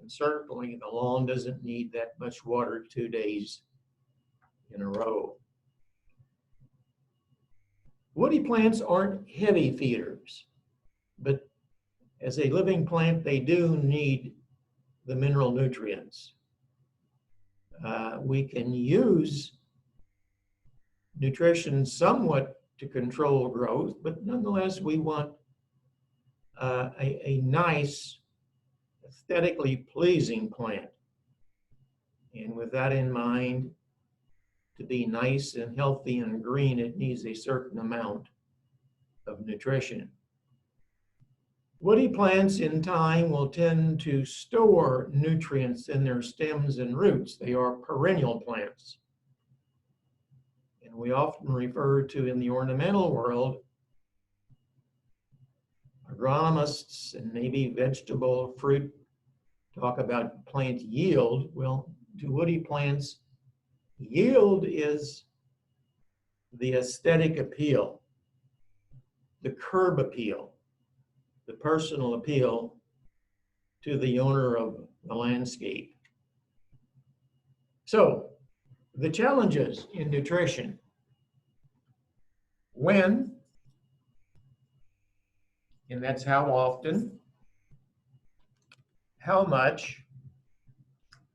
Speaker 7: and certainly the lawn doesn't need that much water 2 days in a row. Woody plants aren't heavy feeders, but as a living plant, they do need the mineral nutrients. We can use nutrition somewhat to control growth, but nonetheless, we want a nice, aesthetically pleasing plant. And with that in mind, to be nice and healthy and green, it needs a certain amount of nutrition. Woody plants in time will tend to store nutrients in their stems and roots. They are perennial plants. And we often refer to, in the ornamental world, agronomists and maybe vegetable fruit talk about plant yield. Well, to woody plants, yield is the aesthetic appeal, the curb appeal, the personal appeal to the owner of the landscape. So, the challenges in nutrition. When, and that's how often, how much,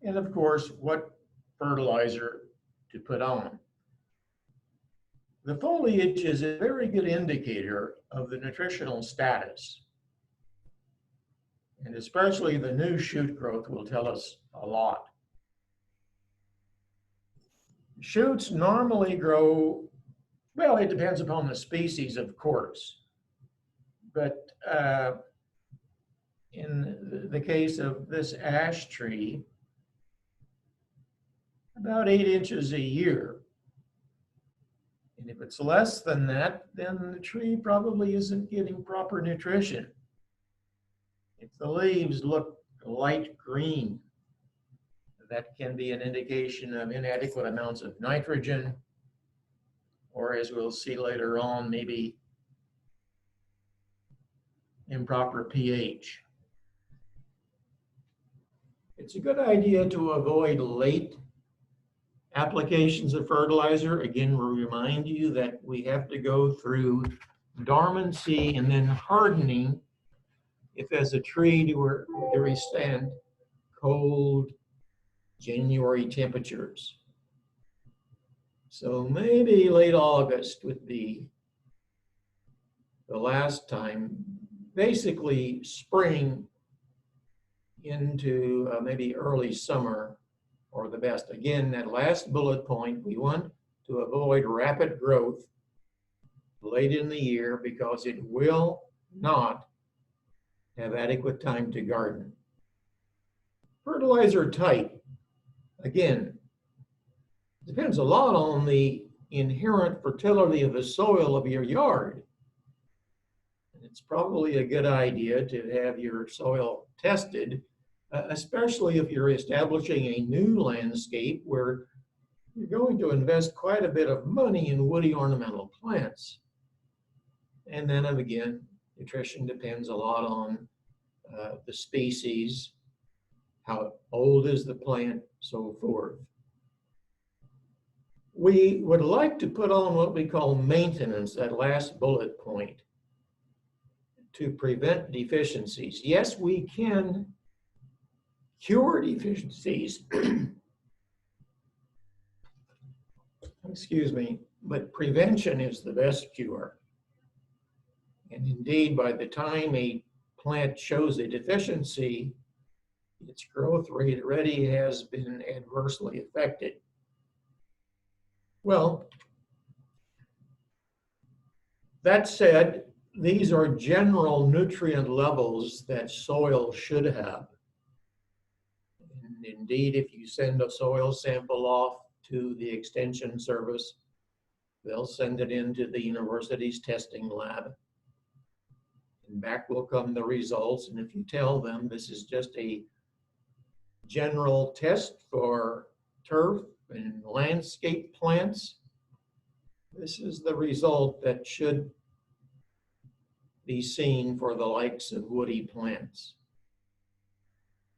Speaker 7: and of course, what fertilizer to put on. The foliage is a very good indicator of the nutritional status. especially the new shoot growth will tell us a lot. Shoots normally grow, well, it depends upon the species, of course. But in the case of this ash tree, about 8 inches a year. And if it's less than that, then the tree probably isn't getting proper nutrition. If the leaves look light green, that can be an indication of inadequate amounts of nitrogen, or as we'll see later on, maybe improper pH. It's a good idea to avoid late applications of fertilizer. Again, we remind you that we have to go through dormancy and then hardening if as a tree to withstand cold January temperatures. So maybe late August would be the last time, basically spring into maybe early summer or the best. Again, that last bullet point, we want to avoid rapid growth late in the year because it will not have adequate time to garden. Fertilizer type, again, depends a lot on the inherent fertility of the soil of your yard. It's probably a good idea to have your soil tested, especially if you're establishing a new landscape where you're going to invest quite a bit of money in woody ornamental plants. And then again, nutrition depends a lot on the species, how old is the plant, so forth. We would like to put on what we call maintenance, that last bullet point, to prevent deficiencies. Yes, we can cure deficiencies, excuse me, but prevention is the best cure. And indeed, by the time a plant shows a deficiency, its growth rate already has been adversely affected. Well, that said, these are general nutrient levels that soil should have. And indeed, if you send a soil sample off to the Extension Service, they'll send it into the university's testing lab. And back will come the results. And if you tell them this is just a general test for turf and landscape plants, this is the result that should be seen for the likes of woody plants.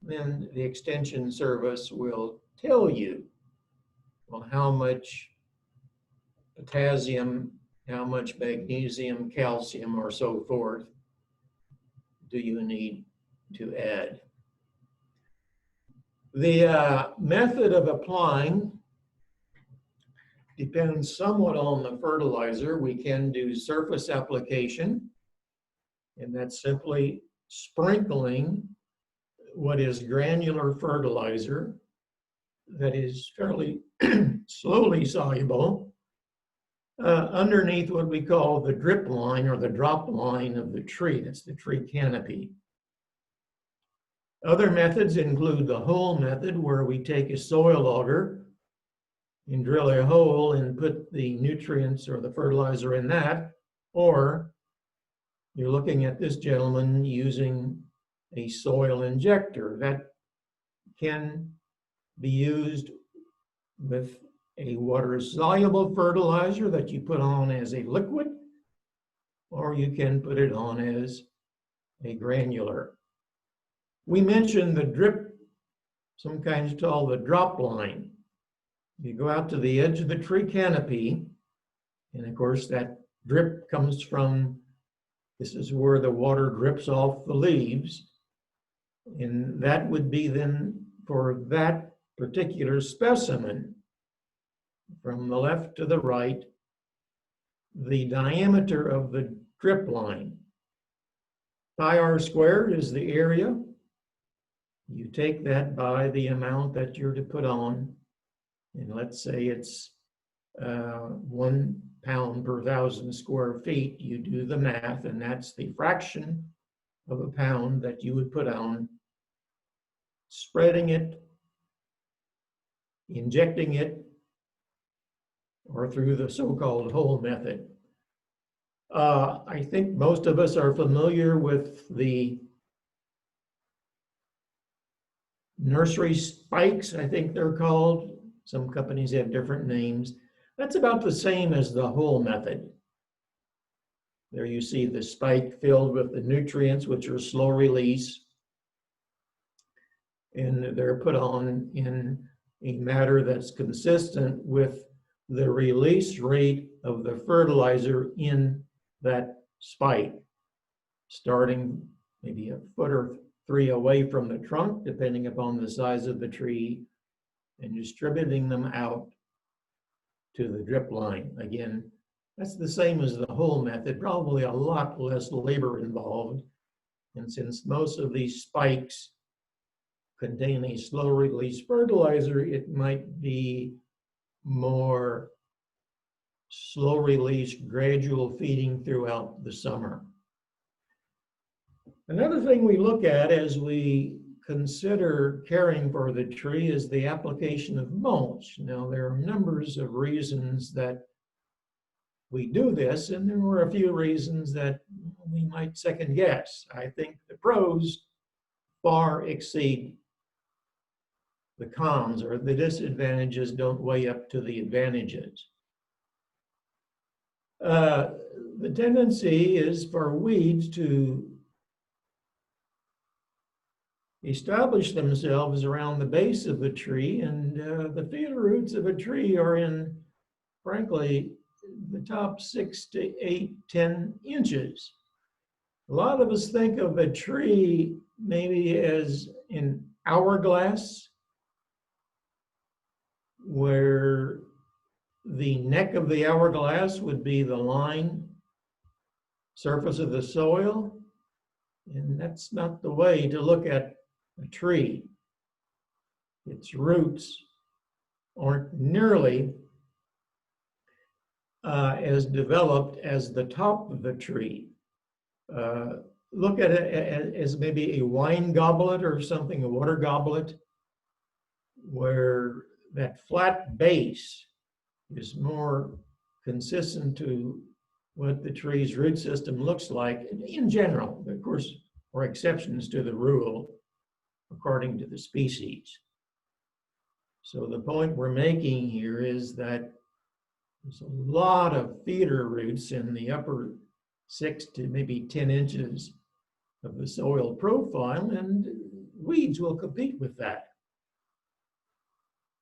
Speaker 7: Then the Extension Service will tell you, well, how much potassium, how much magnesium, calcium, or so forth do you need to add. The method of applying depends somewhat on the fertilizer. We can do surface application, and that's simply sprinkling what is granular fertilizer that is fairly slowly soluble underneath what we call the drip line or the drop line of the tree. That's the tree canopy. Other methods include the hole method, where we take a soil auger and drill a hole and put the nutrients or the fertilizer in that, or you're looking at this gentleman using a soil injector that can be used with a water-soluble fertilizer that you put on as a liquid, or you can put it on as a granular. We mentioned the drip, some kinds call the drop line. You go out to the edge of the tree canopy, and of course that drip comes from, this is where the water drips off the leaves, and that would be then for that particular specimen, from the left to the right, the diameter of the drip line. Pi r squared is the area You take that by the amount that you're to put on, and let's say it's 1 pound per 1,000 square feet. You do the math, and that's the fraction of a pound that you would put on, spreading it, injecting it, or through the so-called hole method. I think most of us are familiar with the nursery spikes, I think they're called. Some companies have different names. That's about the same as the hole method. There you see the spike filled with the nutrients, which are slow release. And they're put on in a matter that's consistent with the release rate of the fertilizer in that spike, starting maybe a foot or 3 away from the trunk, depending upon the size of the tree, and distributing them out to the drip line. Again, that's the same as the hole method, probably a lot less labor involved. And since most of these spikes contain a slow release fertilizer, it might be more slow release, gradual feeding throughout the summer. Another thing we look at as we consider caring for the tree is the application of mulch. Now, there are numbers of reasons that we do this, and there were a few reasons that we might second guess. I think the pros far exceed the cons, or the disadvantages don't weigh up to the advantages. The tendency is for weeds to establish themselves around the base of the tree, and the feeder roots of a tree are in, frankly, the top 6 to 8, 10 inches. A lot of us think of a tree maybe as an hourglass, where the neck of the hourglass would be the line surface of the soil, and that's not the way to look at a tree. Its roots aren't nearly as developed as the top of the tree. Look at it as maybe a wine goblet or something, a water goblet, where that flat base is more consistent to what the tree's root system looks like in general. Of course, there are exceptions to the rule according to the species. So the point we're making here is that there's a lot of feeder roots in the upper 6 to maybe 10 inches of the soil profile, and weeds will compete with that.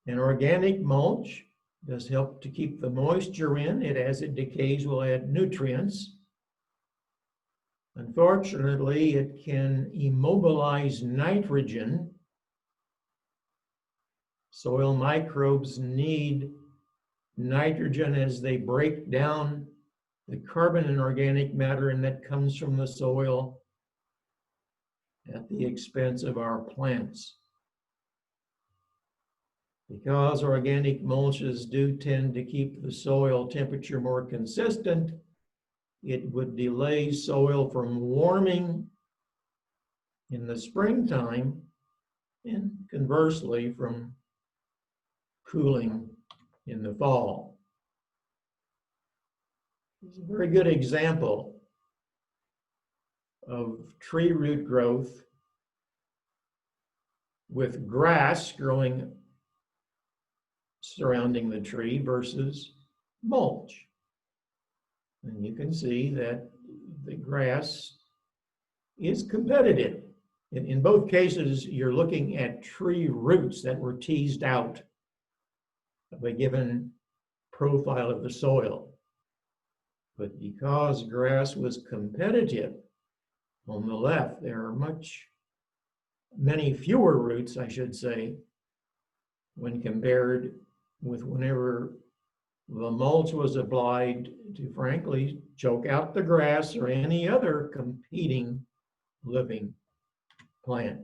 Speaker 7: An organic mulch does help to keep the moisture in. It, as it decays, will add nutrients. Unfortunately, it can immobilize nitrogen. Soil microbes need nitrogen as they break down the carbon in organic matter, and that comes from the soil at the expense of our plants. Because organic mulches do tend to keep the soil temperature more consistent, it would delay soil from warming in the springtime, and conversely from cooling in the fall. It's a very good example of tree root growth with grass growing surrounding the tree versus mulch. And you can see that the grass is competitive. In both cases, you're looking at tree roots that were teased out of a given profile of the soil. But because grass was competitive on the left, there are many fewer roots, I should say, when compared with whenever the mulch was applied to, frankly, choke out the grass or any other competing living plant.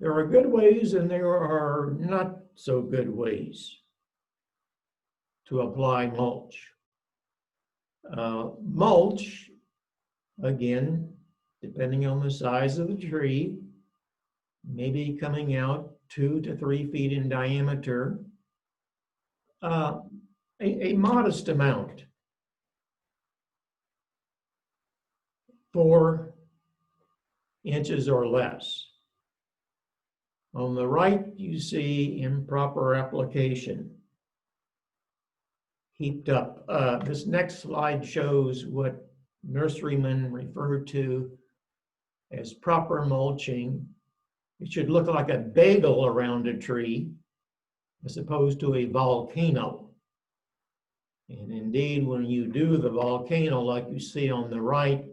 Speaker 7: There are good ways and there are not so good ways to apply mulch. Mulch, again, depending on the size of the tree, maybe coming out 2 to 3 feet in diameter, a modest amount, 4 inches or less. On the right, you see improper application, heaped up. This next slide shows what nurserymen refer to as proper mulching. It should look like a bagel around a tree as opposed to a volcano. And indeed, when you do the volcano like you see on the right,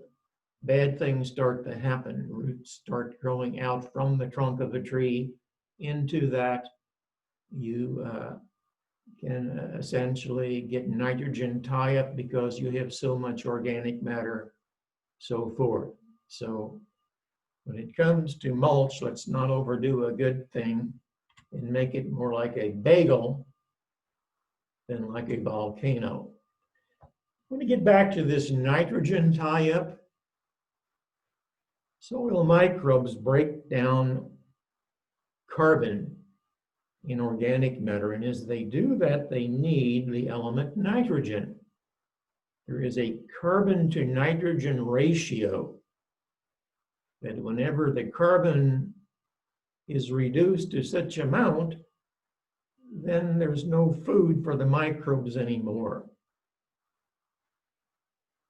Speaker 7: bad things start to happen. Roots start growing out from the trunk of the tree into that. You can essentially get nitrogen tie-up because you have so much organic matter, so forth. So when it comes to mulch, let's not overdo a good thing and make it more like a bagel than like a volcano. When we get back to this nitrogen tie-up, soil microbes break down carbon in organic matter, and as they do that, they need the element nitrogen. There is a carbon to nitrogen ratio that whenever the carbon is reduced to such amount, then there's no food for the microbes anymore.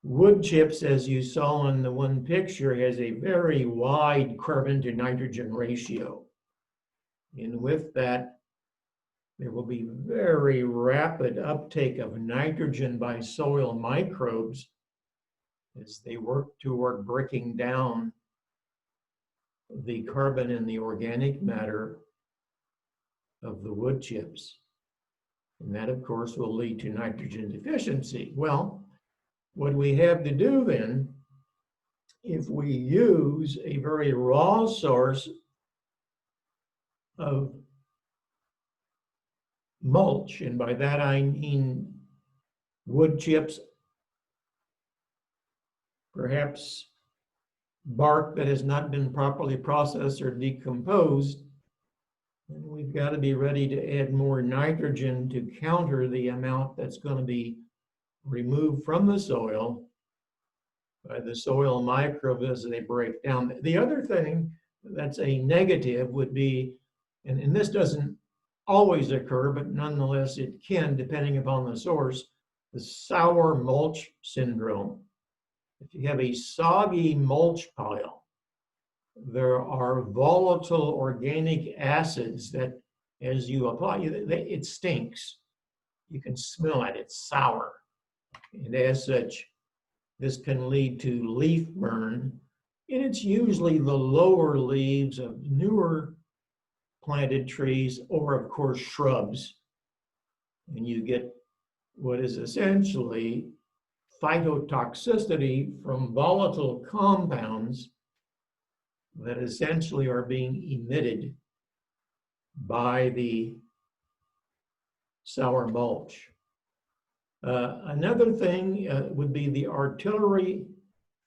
Speaker 7: Wood chips, as you saw in the one picture, has a very wide carbon to nitrogen ratio. And with that, there will be very rapid uptake of nitrogen by soil microbes as they work toward breaking down the carbon in the organic matter of the wood chips. And that, of course, will lead to nitrogen deficiency. Well, what we have to do then, if we use a very raw source of mulch, and by that I mean wood chips, perhaps bark that has not been properly processed or decomposed, then we've got to be ready to add more nitrogen to counter the amount that's going to be removed from the soil by the soil microbes as they break down. The other thing that's a negative would be, and this doesn't always occur, but nonetheless it can, depending upon the source, the sour mulch syndrome. If you have a soggy mulch pile, there are volatile organic acids that, as you apply, it stinks. You can smell it, it's sour. And as such, this can lead to leaf burn. And it's usually the lower leaves of newer planted trees or, of course, shrubs. And you get what is essentially phytotoxicity from volatile compounds that essentially are being emitted by the sour mulch. Another thing would be the artillery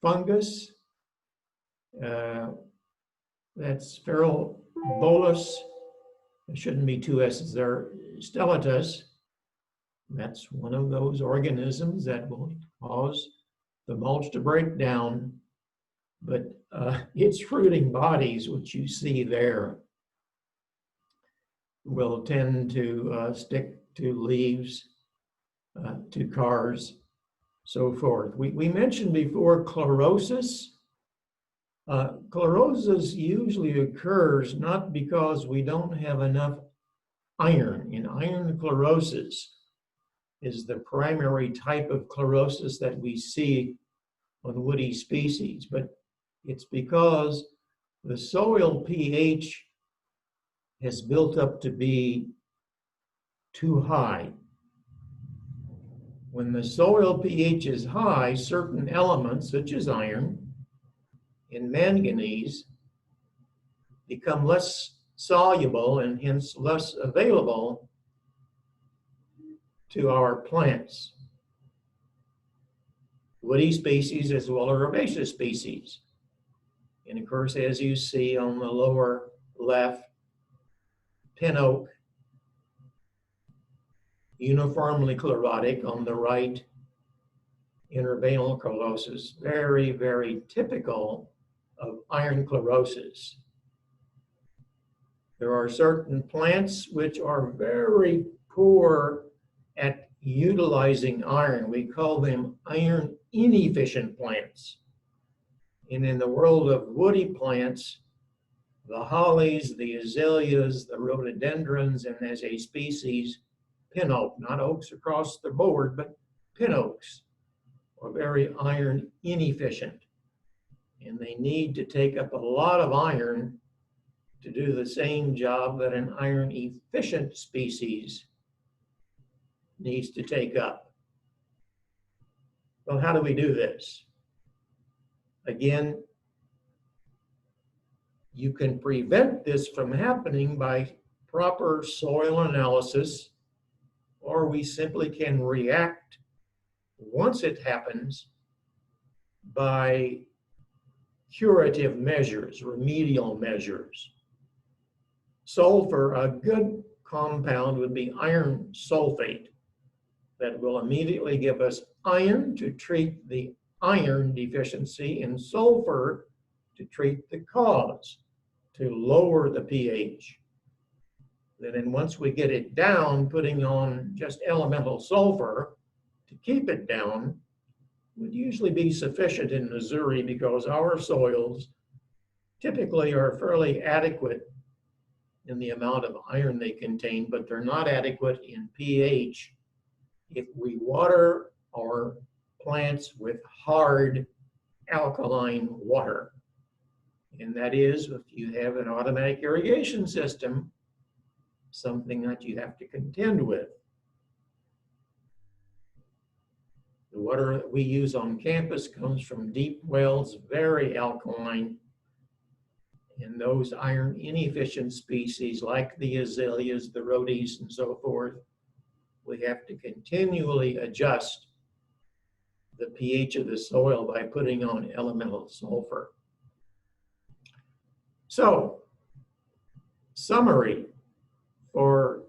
Speaker 7: fungus. That's feral bolus. There shouldn't be two S's there. Stellitus. That's one of those organisms that will cause the mulch to break down. But its fruiting bodies, which you see there, will tend to stick to leaves, to cars, so forth. We mentioned before chlorosis. Chlorosis usually occurs not because we don't have enough iron. And iron chlorosis is the primary type of chlorosis that we see on woody species, but it's because the soil pH has built up to be too high. When the soil pH is high, certain elements such as iron and manganese become less soluble and hence less available to our plants, woody species as well as herbaceous species. And of course, as you see on the lower left, pin oak, uniformly chlorotic. On the right, interveinal chlorosis, very, very typical of iron chlorosis. There are certain plants which are very poor at utilizing iron. We call them iron inefficient plants. And in the world of woody plants, the hollies, the azaleas, the rhododendrons, and as a species, pin oak, not oaks across the board, but pin oaks are very iron inefficient. And they need to take up a lot of iron to do the same job that an iron efficient species needs to take up. Well, how do we do this? Again, you can prevent this from happening by proper soil analysis, or we simply can react once it happens by curative measures, remedial measures. Sulfur, a good compound would be iron sulfate that will immediately give us iron to treat the iron deficiency and sulfur to treat the cause, to lower the pH. Then once we get it down, putting on just elemental sulfur to keep it down would usually be sufficient in Missouri because our soils typically are fairly adequate in the amount of iron they contain, but they're not adequate in pH if we water our plants with hard alkaline water. And that is, if you have an automatic irrigation system, something that you have to contend with. The water that we use on campus comes from deep wells, very alkaline. And those iron inefficient species like the azaleas, the rhodies, and so forth, we have to continually adjust the pH of the soil by putting on elemental sulfur. So, summary for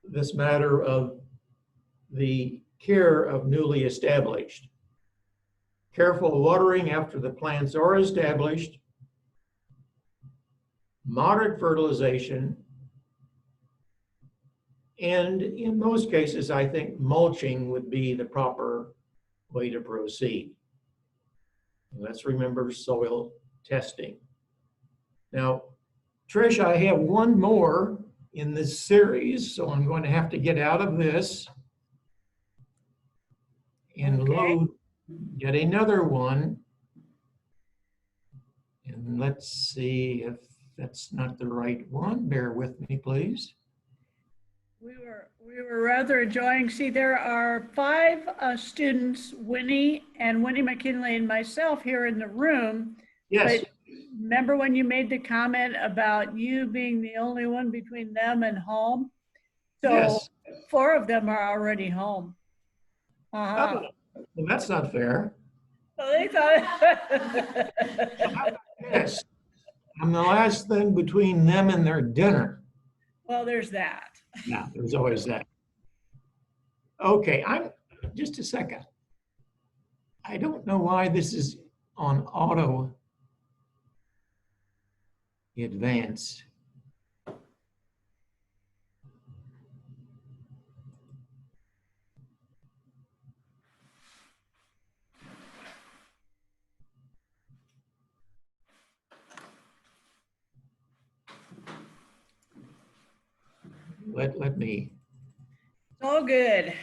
Speaker 7: this matter of the care of newly established. Careful watering after the plants are established, moderate fertilization, and in most cases, I think mulching would be the proper way to proceed. Let's remember soil testing. Now, Trish, I have one more in this series, so I'm going to have to get out of this and load yet another one. And let's see if that's not the right one. Bear with me, please.
Speaker 2: We were rather enjoying, see, there are 5 students, Winnie McKinley and myself here in the room.
Speaker 7: Yes.
Speaker 2: But remember when you made the comment about you being the only one between them and home? So
Speaker 7: Yes.
Speaker 2: 4 of them are already home.
Speaker 7: Oh, well, that's not fair.
Speaker 2: So they thought.
Speaker 7: Yes. I'm the last thing between them and their dinner.
Speaker 2: Well, there's that.
Speaker 7: Yeah, there's always that. Okay, just a second. I don't know why this is on auto advance. Let me.
Speaker 2: It's all good.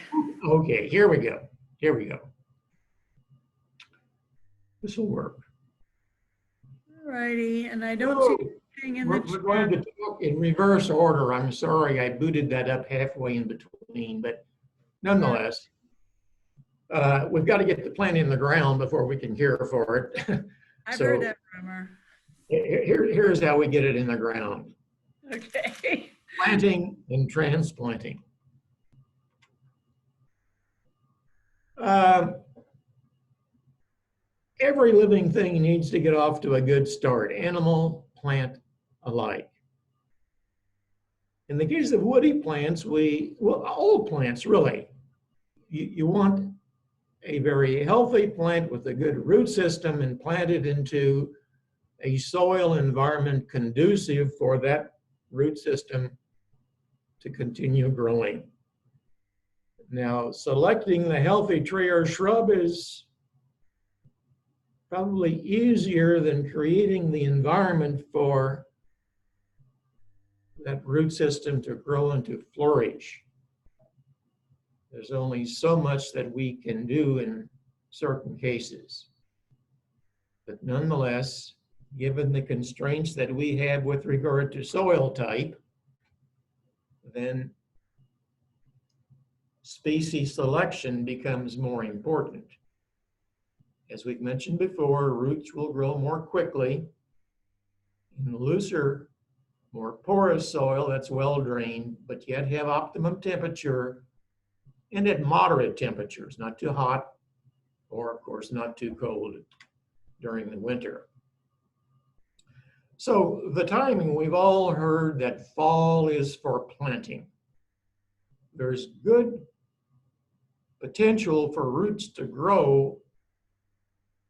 Speaker 7: Okay, here we go. Here we go. This will work.
Speaker 2: All righty, and I don't see anything in the
Speaker 7: We're going to talk in reverse order. I'm sorry, I booted that up halfway in between, but nonetheless, we've got to get the plant in the ground before we can care for it.
Speaker 2: I've heard that rumor.
Speaker 7: Here's how we get it in the ground.
Speaker 2: Okay.
Speaker 7: Planting and transplanting. Every living thing needs to get off to a good start, animal, plant alike. In the case of woody plants, well, all plants really, you want a very healthy plant with a good root system and plant it into a soil environment conducive for that root system to continue growing. Now, selecting the healthy tree or shrub is probably easier than creating the environment for that root system to grow and to flourish. There's only so much that we can do in certain cases. But nonetheless, given the constraints that we have with regard to soil type, then species selection becomes more important. As we've mentioned before, roots will grow more quickly in looser, more porous soil that's well drained, but yet have optimum temperature and at moderate temperatures, not too hot or of course not too cold during the winter. So the timing, we've all heard that fall is for planting. There's good potential for roots to grow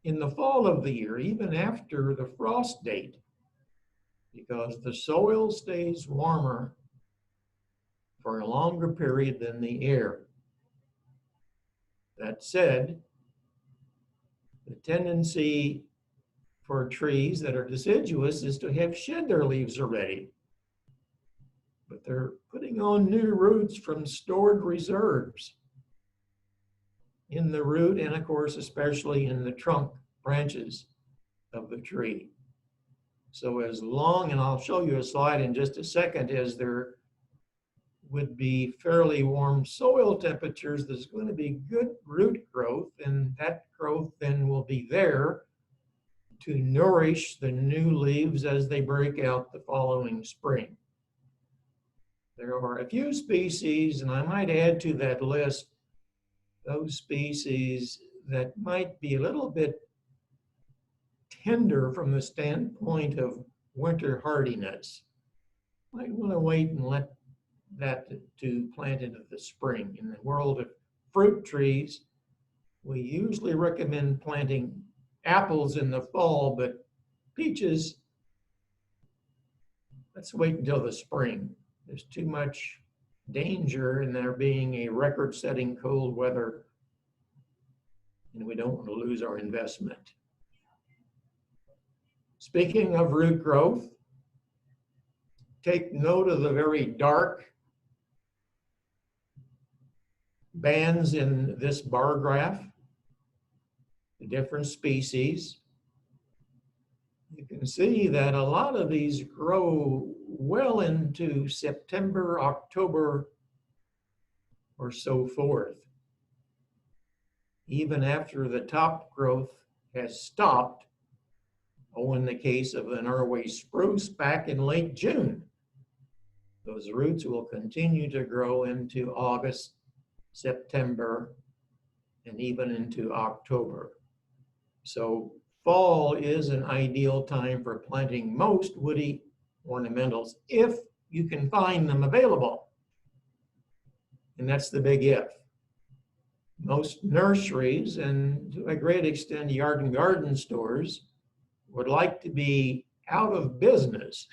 Speaker 7: in the fall of the year, even after the frost date, because the soil stays warmer for a longer period than the air. That said, the tendency for trees that are deciduous is to have shed their leaves already, but they're putting on new roots from stored reserves in the root and of course especially in the trunk branches of the tree. So as long, and I'll show you a slide in just a second, as there would be fairly warm soil temperatures, there's going to be good root growth, and that growth then will be there to nourish the new leaves as they break out the following spring. There are a few species, and I might add to that list those species that might be a little bit tender from the standpoint of winter hardiness. Might want to wait and let that to plant into the spring. In the world of fruit trees, we usually recommend planting apples in the fall, but peaches, let's wait until the spring. There's too much danger in there being a record-setting cold weather, and we don't want to lose our investment. Speaking of root growth, take note of the very dark bands in this bar graph, the different species. You can see that a lot of these grow well into September, October, or so forth, even after the top growth has stopped. Oh, in the case of the Norway spruce back in late June, those roots will continue to grow into August, September, and even into October. So fall is an ideal time for planting most woody ornamentals if you can find them available. And that's the big if. Most nurseries and to a great extent yard and garden stores would like to be out of business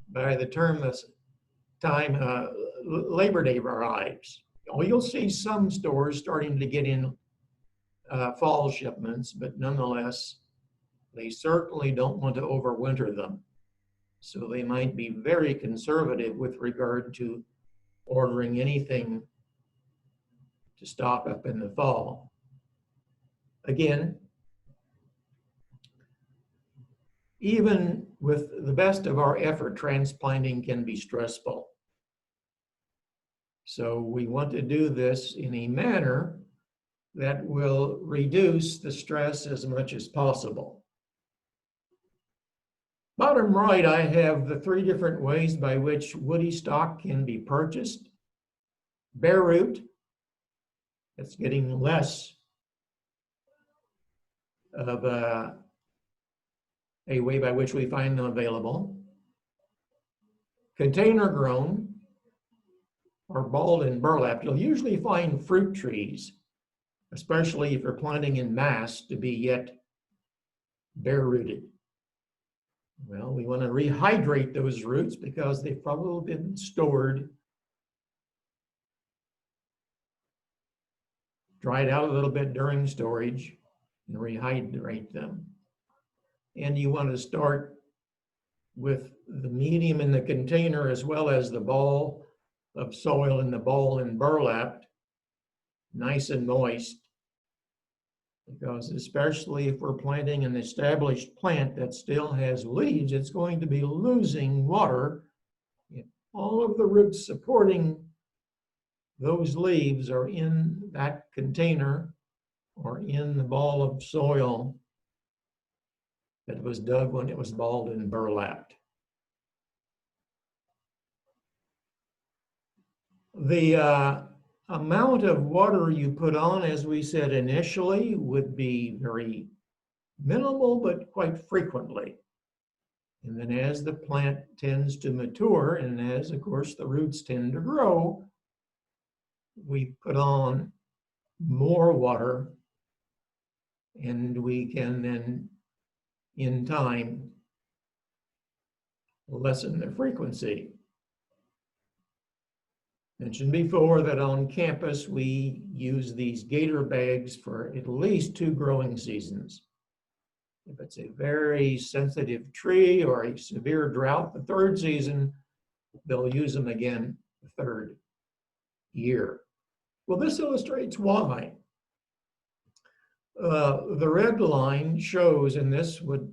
Speaker 7: by the time Labor Day arrives. Oh, you'll see some stores starting to get in fall shipments, but nonetheless, they certainly don't want to overwinter them. So they might be very conservative with regard to ordering anything to stock up in the fall. Again, even with the best of our effort, transplanting can be stressful. So we want to do this in a manner that will reduce the stress as much as possible. Bottom right, I have the 3 different ways by which woody stock can be purchased. Bare root, it's getting less of a way by which we find them available. Container grown or balled and burlap. You'll usually find fruit trees, especially if you're planting in mass, to be yet bare rooted. Well, we want to rehydrate those roots because they've probably been stored, dried out a little bit during storage, and rehydrate them. And you want to start with the medium in the container as well as the ball of soil in the ball and burlap, nice and moist. Because especially if we're planting an established plant that still has leaves, it's going to be losing water. If all of the roots supporting those leaves are in that container or in the ball of soil that was dug when it was balled and burlapped. The amount of water you put on, as we said initially, would be very minimal, but quite frequently. And then as the plant tends to mature, and as, of course, the roots tend to grow, we put on more water, and we can then, in time, lessen the frequency. Mentioned before that on campus, we use these gator bags for at least 2 growing seasons. If it's a very sensitive tree or a severe drought, the 3rd season, they'll use them again the 3rd year. Well, this illustrates why. The red line shows, and this would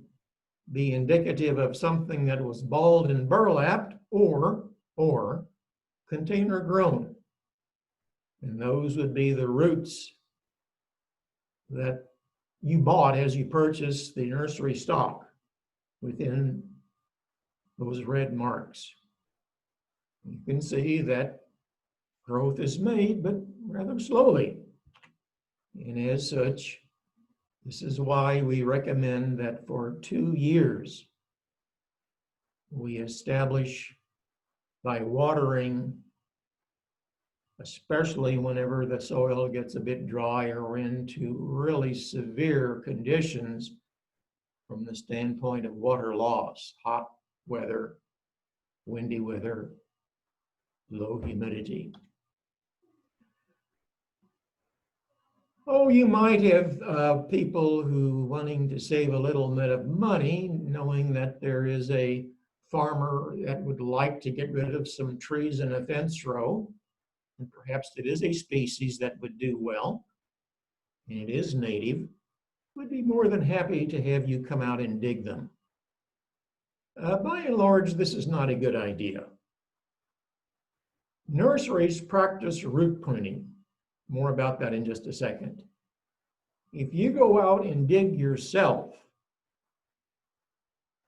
Speaker 7: be indicative of something that was balled and burlapped or container grown. And those would be the roots that you bought as you purchased the nursery stock within those red marks. You can see that growth is made, but rather slowly. And as such, this is why we recommend that for 2 years, we establish by watering, especially whenever the soil gets a bit dry or into really severe conditions from the standpoint of water loss, hot weather, windy weather, low humidity. Oh, you might have people who wanting to save a little bit of money, knowing that there is a farmer that would like to get rid of some trees in a fence row. And perhaps it is a species that would do well, and it is native, would be more than happy to have you come out and dig them. By and large, this is not a good idea. Nurseries practice root pruning. More about that in just a second. If you go out and dig yourself,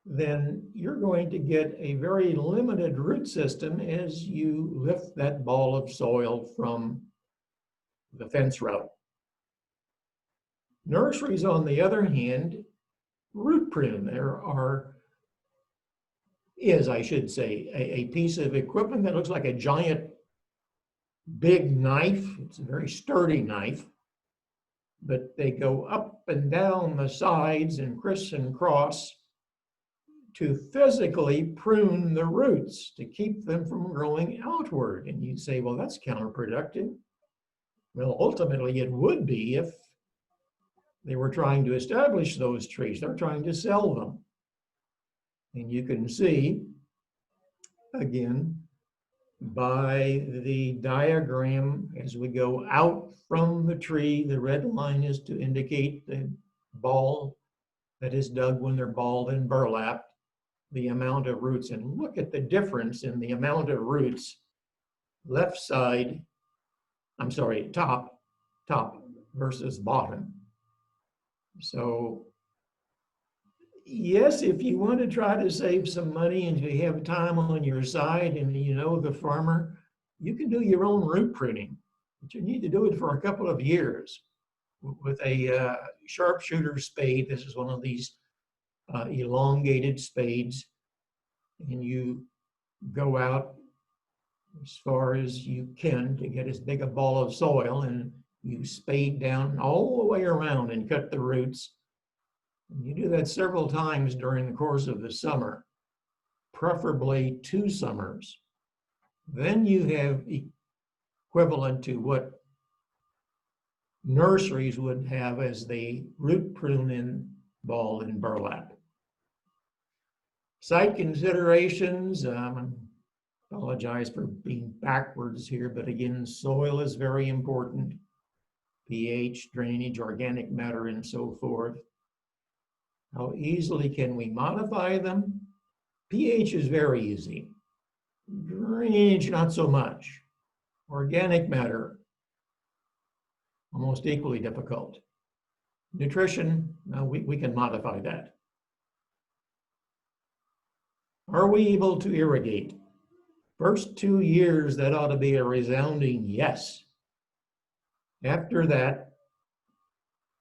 Speaker 7: then you're going to get a very limited root system as you lift that ball of soil from the fence row. Nurseries, on the other hand, root prune. There is, I should say, a piece of equipment that looks like a giant big knife. It's a very sturdy knife, but they go up and down the sides and criss and cross to physically prune the roots to keep them from growing outward. And you'd say, well, that's counterproductive. Well, ultimately it would be if they were trying to establish those trees. They're trying to sell them. And you can see, again, by the diagram, as we go out from the tree, the red line is to indicate the ball that is dug when they're balled and burlapped, the amount of roots. And look at the difference in the amount of roots, left side, I'm sorry, top versus bottom. So Yes, if you want to try to save some money and you have time on your side and you know the farmer, you can do your own root pruning. But you need to do it for a couple of years with a sharpshooter spade. This is one of these elongated spades, and you go out as far as you can to get as big a ball of soil, and you spade down all the way around and cut the roots. And you do that several times during the course of the summer, preferably 2 summers. Then you have equivalent to what nurseries would have as the root prune in ball and burlap. Site considerations, apologize for being backwards here, but again, soil is very important. pH, drainage, organic matter, and so forth. How easily can we modify them? pH is very easy. Drainage, not so much. Organic matter, almost equally difficult. Nutrition, we can modify that. Are we able to irrigate? First 2 years, that ought to be a resounding yes. After that,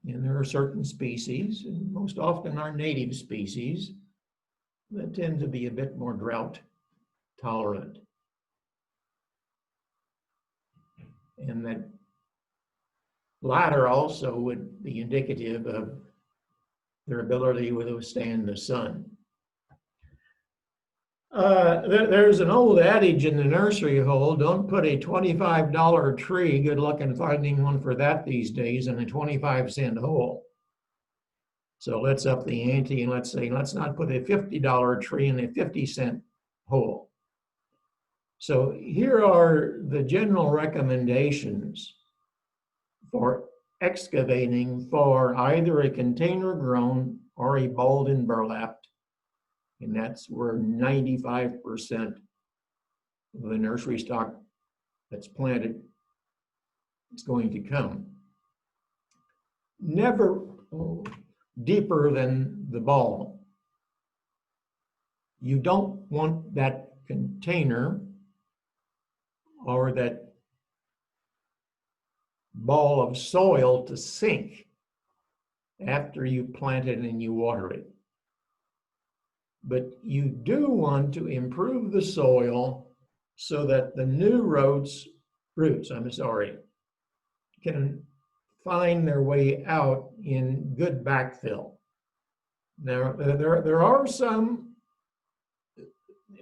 Speaker 7: and there are certain species, and most often our native species, that tend to be a bit more drought tolerant. And that latter also would be indicative of their ability to withstand the sun. There's an old adage in the nursery hole, don't put a $25 tree, good luck in finding one for that these days, in a 25-cent hole. So let's up the ante and let's say, let's not put a $50 tree in a 50-cent hole. So here are the general recommendations for excavating for either a container grown or a balled and burlapped. And that's where 95% of the nursery stock that's planted is going to come. Never deeper than the ball. You don't want that container or that ball of soil to sink after you plant it and you water it. But you do want to improve the soil so that the new roots can find their way out in good backfill. Now,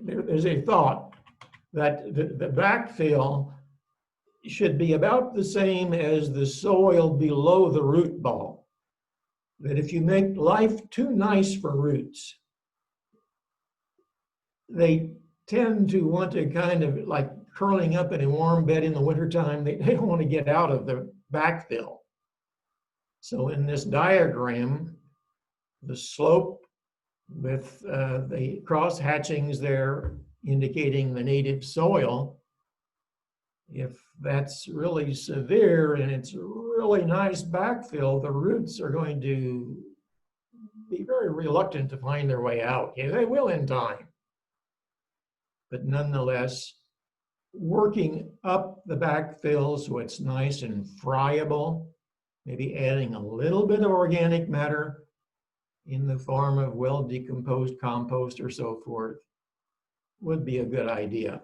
Speaker 7: there's a thought that the backfill should be about the same as the soil below the root ball. That if you make life too nice for roots, they tend to want to kind of like curling up in a warm bed in the wintertime. They don't want to get out of the backfill. So in this diagram, the slope with the cross hatchings there indicating the native soil, if that's really severe and it's really nice backfill, the roots are going to be very reluctant to find their way out. Yeah, they will in time. But nonetheless, working up the backfill so it's nice and friable, maybe adding a little bit of organic matter in the form of well-decomposed compost or so forth, would be a good idea.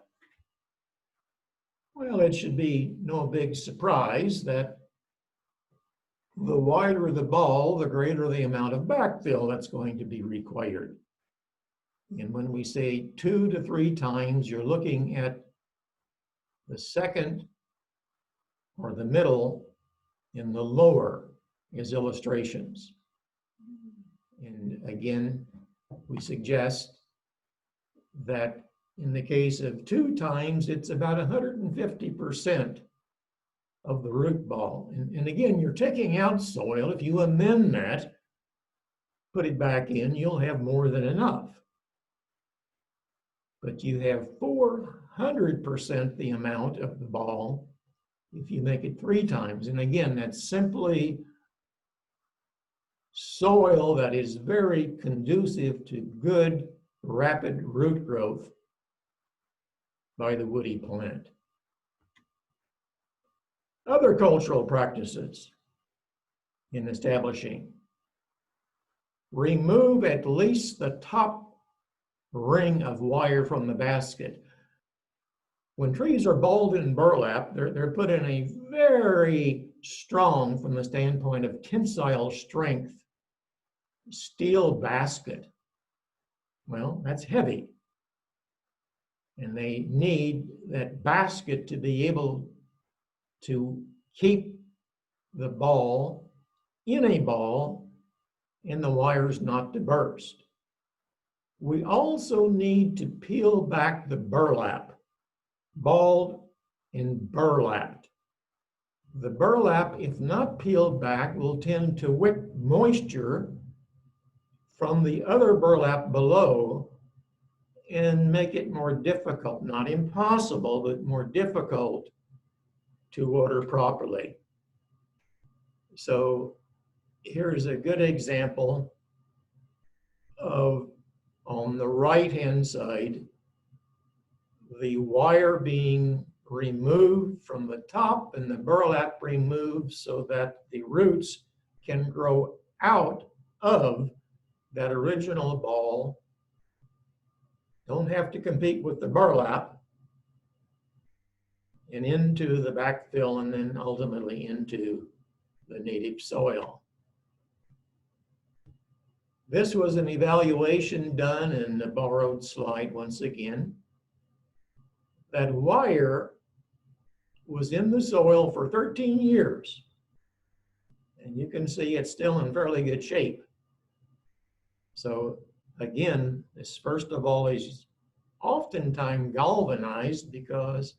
Speaker 7: Well, it should be no big surprise that the wider the ball, the greater the amount of backfill that's going to be required. And when we say 2 to 3 times, you're looking at the second or the middle and the lower as illustrations. And again, we suggest that in the case of 2 times, it's about 150% of the root ball. And again, you're taking out soil. If you amend that, put it back in, you'll have more than enough. But you have 400% the amount of the ball if you make it 3 times. And again, that's simply soil that is very conducive to good, rapid root growth by the woody plant. Other cultural practices in establishing: remove at least the top ring of wire from the basket. When trees are balled in burlap, they're put in a very strong, from the standpoint of tensile strength, steel basket. Well, that's heavy. And they need that basket to be able to keep the ball in a ball and the wires not to burst. We also need to peel back the burlap, balled and burlapped. The burlap, if not peeled back, will tend to wick moisture from the other burlap below and make it more difficult, not impossible, but more difficult to water properly. So here's a good example of, on the right-hand side, the wire being removed from the top and the burlap removed so that the roots can grow out of that original ball. Don't have to compete with the burlap, and into the backfill, and then ultimately into the native soil. This was an evaluation done in the borrowed slide once again. That wire was in the soil for 13 years. And you can see it's still in fairly good shape. So again, this first of all is oftentimes galvanized because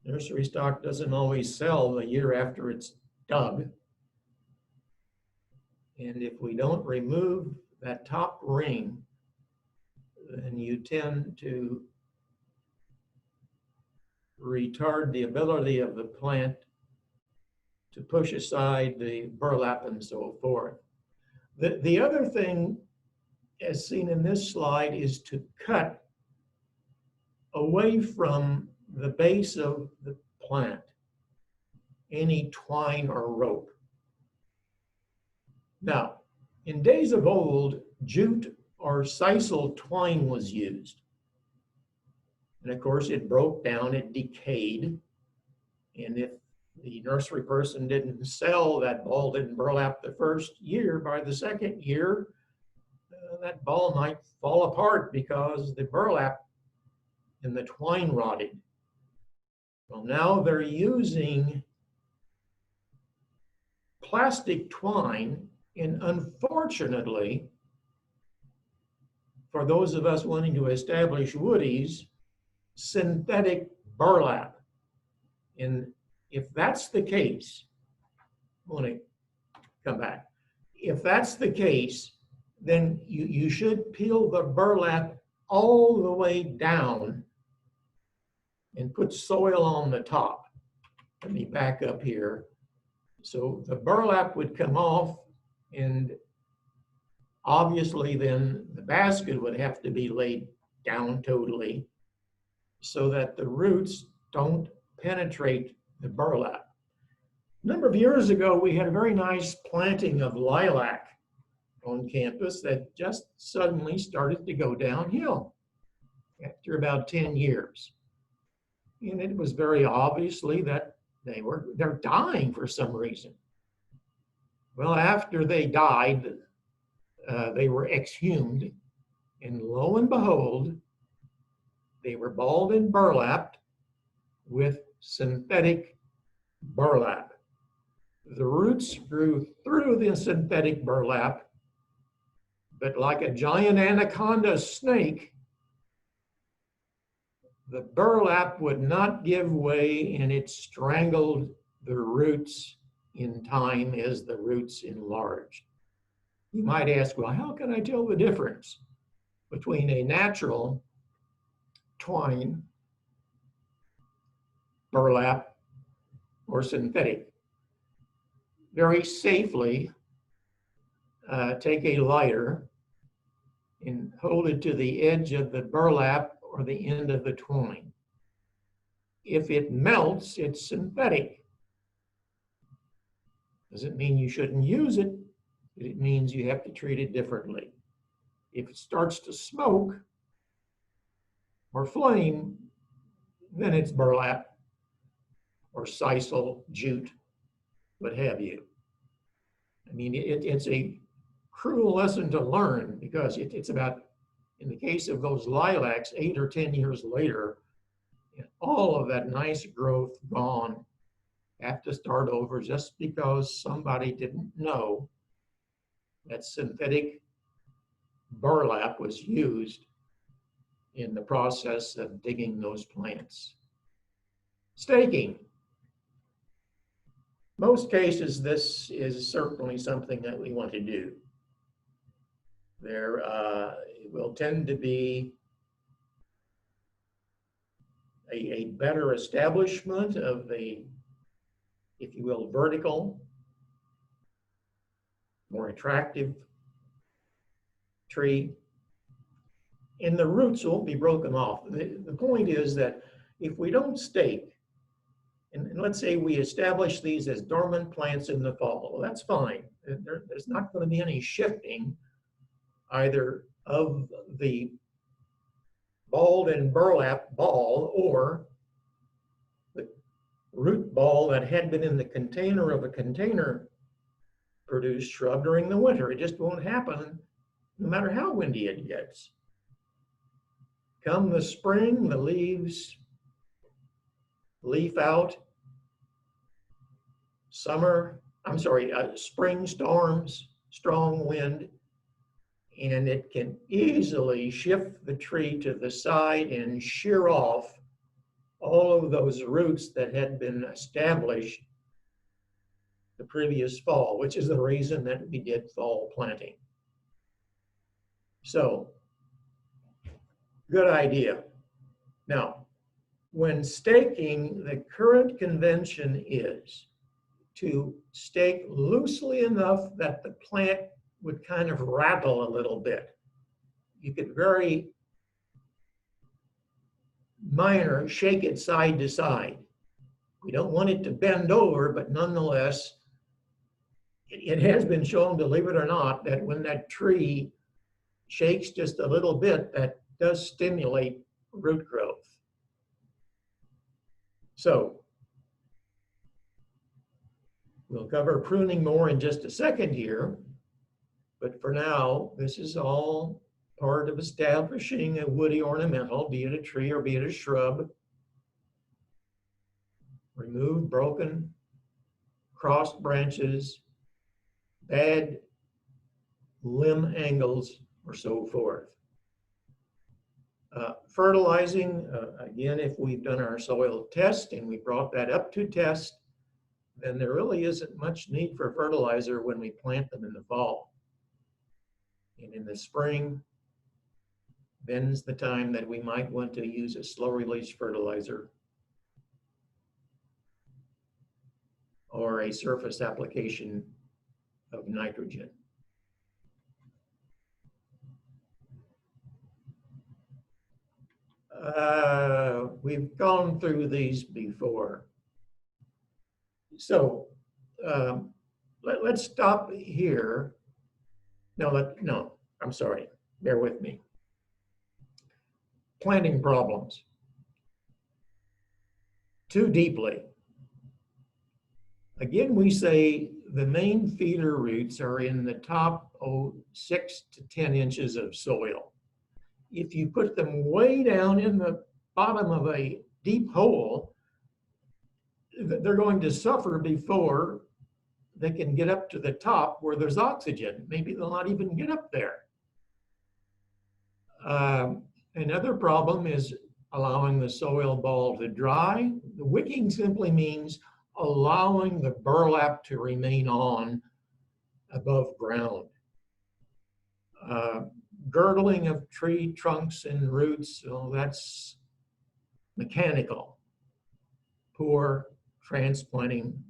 Speaker 7: nursery stock doesn't always sell the year after it's dug. And if we don't remove that top ring, then you tend to retard the ability of the plant to push aside the burlap and so forth. The other thing, as seen in this slide, is to cut away from the base of the plant any twine or rope. Now, in days of old, jute or sisal twine was used. And of course, it broke down, it decayed. And if the nursery person didn't sell that ball, didn't burlap the first year, by the second year, that ball might fall apart because the burlap and the twine rotted. Well, now they're using plastic twine, and unfortunately, for those of us wanting to establish woodies, synthetic burlap. And if that's the case, I want to come back. If that's the case, then you should peel the burlap all the way down and put soil on the top. Let me back up here. So the burlap would come off, and obviously then the basket would have to be laid down totally so that the roots don't penetrate the burlap. A number of years ago, we had a very nice planting of lilac on campus that just suddenly started to go downhill after about 10 years. And it was very obviously that they're dying for some reason. Well, after they died, they were exhumed, and lo and behold, they were balled and burlapped with synthetic burlap. The roots grew through the synthetic burlap, but like a giant anaconda snake, the burlap would not give way, and it strangled the roots in time as the roots enlarged. You might ask, well, how can I tell the difference between a natural twine, burlap, or synthetic? very safely take a lighter and hold it to the edge of the burlap or the end of the twine. If it melts, it's synthetic. Doesn't mean you shouldn't use it, but it means you have to treat it differently. If it starts to smoke or flame, then it's burlap or sisal, jute, what have you. I mean, it's a cruel lesson to learn because it's about, in the case of those lilacs, 8 or 10 years later, all of that nice growth gone, have to start over just because somebody didn't know that synthetic burlap was used in the process of digging those plants. Staking. Most cases, this is certainly something that we want to do. There will tend to be a better establishment of the, if you will, vertical, more attractive tree, and the roots won't be broken off. The point is that if we don't stake, and let's say we establish these as dormant plants in the fall, well, that's fine. There's not going to be any shifting either of the balled and burlap ball or the root ball that had been in the container of a container produced shrub during the winter. It just won't happen no matter how windy it gets. Come the spring, the leaves leaf out. Spring storms, strong wind, and it can easily shift the tree to the side and shear off all of those roots that had been established the previous fall, which is the reason that we did fall planting. So, good idea. Now, when staking, the current convention is to stake loosely enough that the plant would kind of rattle a little bit. You could very minor shake it side to side. We don't want it to bend over, but nonetheless, it has been shown, believe it or not, that when that tree shakes just a little bit, that does stimulate root growth. So, we'll cover pruning more in just a second here, but for now, this is all part of establishing a woody ornamental, be it a tree or be it a shrub. Remove broken, crossed branches, bad limb angles, or so forth. Fertilizing, again, if we've done our soil test and we brought that up to test, then there really isn't much need for fertilizer when we plant them in the fall. And in the spring, then's the time that we might want to use a slow release fertilizer or a surface application of nitrogen. We've gone through these before. So let's stop here. No, I'm sorry, bear with me. Planting problems. Too deeply. Again, we say the main feeder roots are in the top 6 to 10 inches of soil. If you put them way down in the bottom of a deep hole, they're going to suffer before they can get up to the top where there's oxygen. Maybe they'll not even get up there. Another problem is allowing the soil ball to dry. The wicking simply means allowing the burlap to remain on above ground. Girdling of tree trunks and roots, well, that's mechanical. Poor transplanting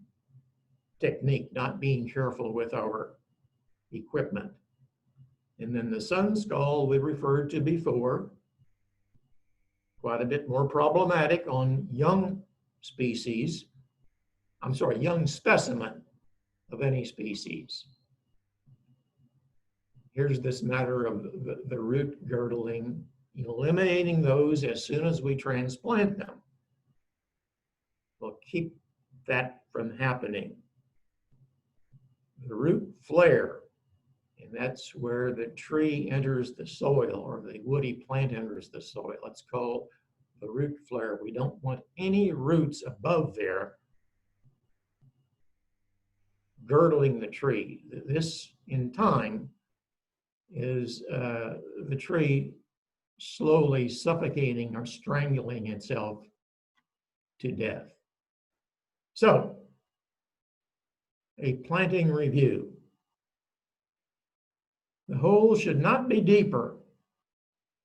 Speaker 7: technique, not being careful with our equipment. And then the sun scald we referred to before, quite a bit more problematic on young species. I'm sorry, young specimen of any species. Here's this matter of the root girdling, eliminating those as soon as we transplant them. We'll keep that from happening. The root flare, and that's where the tree enters the soil or the woody plant enters the soil. It's called the root flare. We don't want any roots above there girdling the tree. This, in time, is the tree slowly suffocating or strangling itself to death. So, a planting review. The hole should not be deeper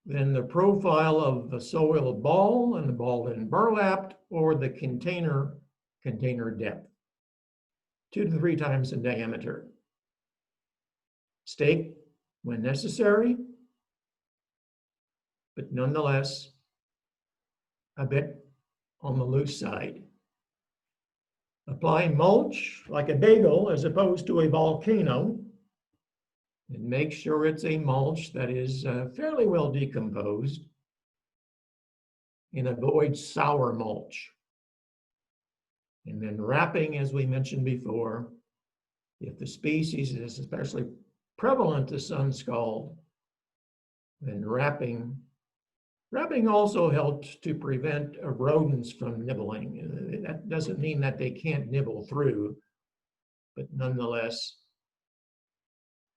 Speaker 7: than the profile of the soil ball and the ball in burlap or the container depth, 2 to 3 times in diameter. Stake when necessary, but nonetheless a bit on the loose side. Apply mulch like a bagel as opposed to a volcano, and make sure it's a mulch that is fairly well decomposed, and avoid sour mulch. And then wrapping, as we mentioned before, if the species is especially prevalent to sun scald, then wrapping also helps to prevent rodents from nibbling. That doesn't mean that they can't nibble through, but nonetheless,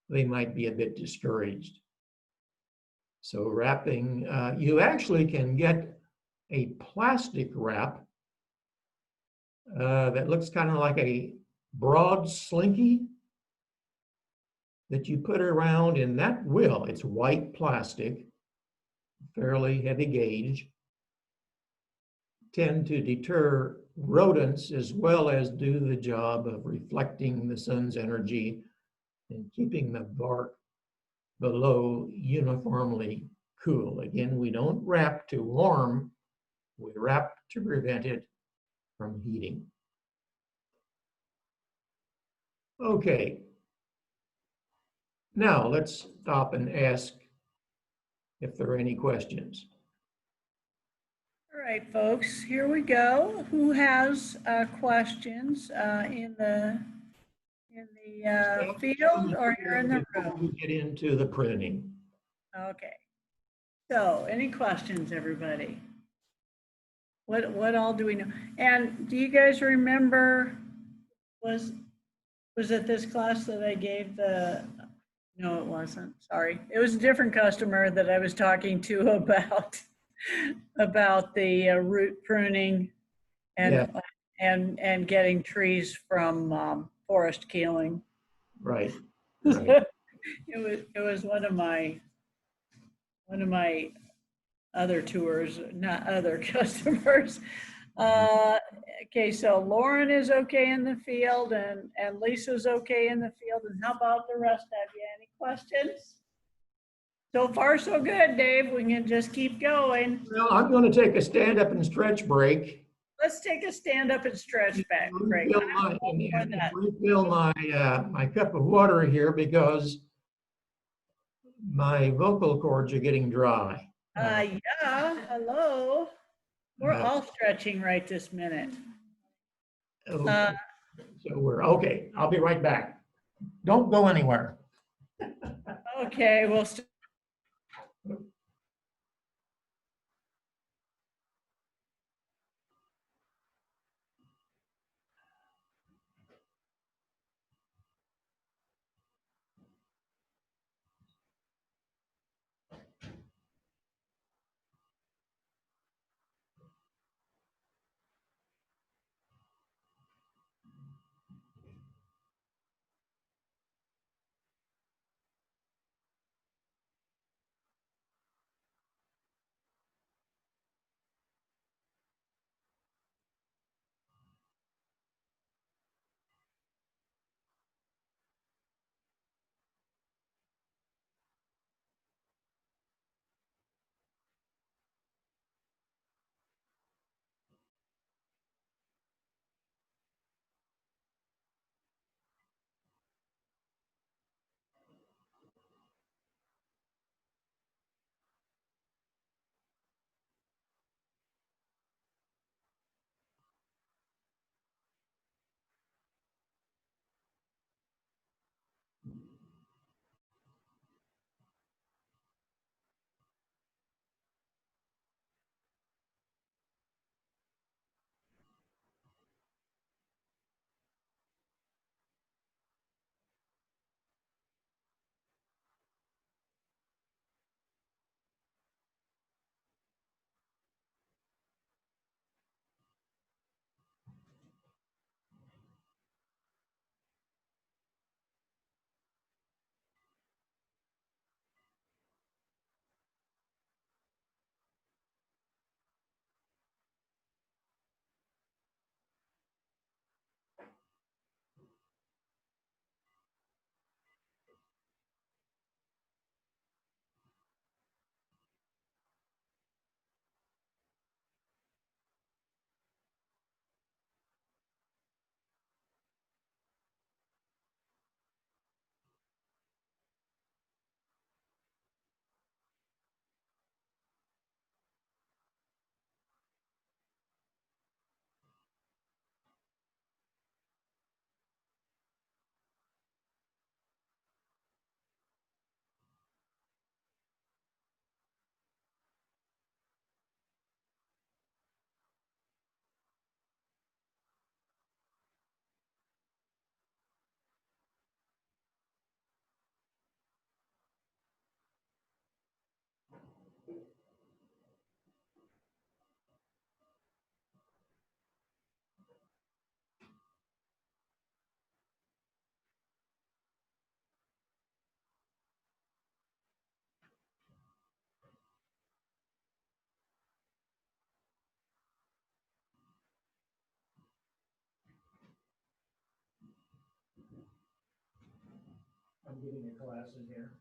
Speaker 7: they might be a bit discouraged. So wrapping, you actually can get a plastic wrap that looks kind of like a broad slinky that you put around, and that will, it's white plastic, fairly heavy gauge, tend to deter rodents as well as do the job of reflecting the sun's energy and keeping the bark below uniformly cool. Again, we don't wrap to warm, we wrap to prevent it from heating. Okay. Now let's stop and ask if there are any questions.
Speaker 2: All right, folks, here we go. Who has questions in the field or here in the room?
Speaker 7: We get into the pruning.
Speaker 2: Okay. So, any questions, everybody? What all do we know? And do you guys remember, was it this class that I gave the, no, it wasn't, sorry. It was a different customer that I was talking to about the root pruning and, and getting trees from forest killing.
Speaker 7: Right.
Speaker 2: It was one of my other tours, not other customers. Okay, so Lauren is okay in the field and Lisa's okay in the field. And how about the rest of you? Any questions? So far, so good, Dave. We can just keep going.
Speaker 7: Well, I'm going to take a stand up and stretch break.
Speaker 2: Let's take a stand up and stretch back break.
Speaker 7: Refill my cup of water here because my vocal cords are getting dry.
Speaker 2: Yeah, hello. We're all stretching right this minute.
Speaker 7: So we're okay. I'll be right back. Don't go anywhere.
Speaker 2: Okay, we'll
Speaker 7: I'm getting a class in here.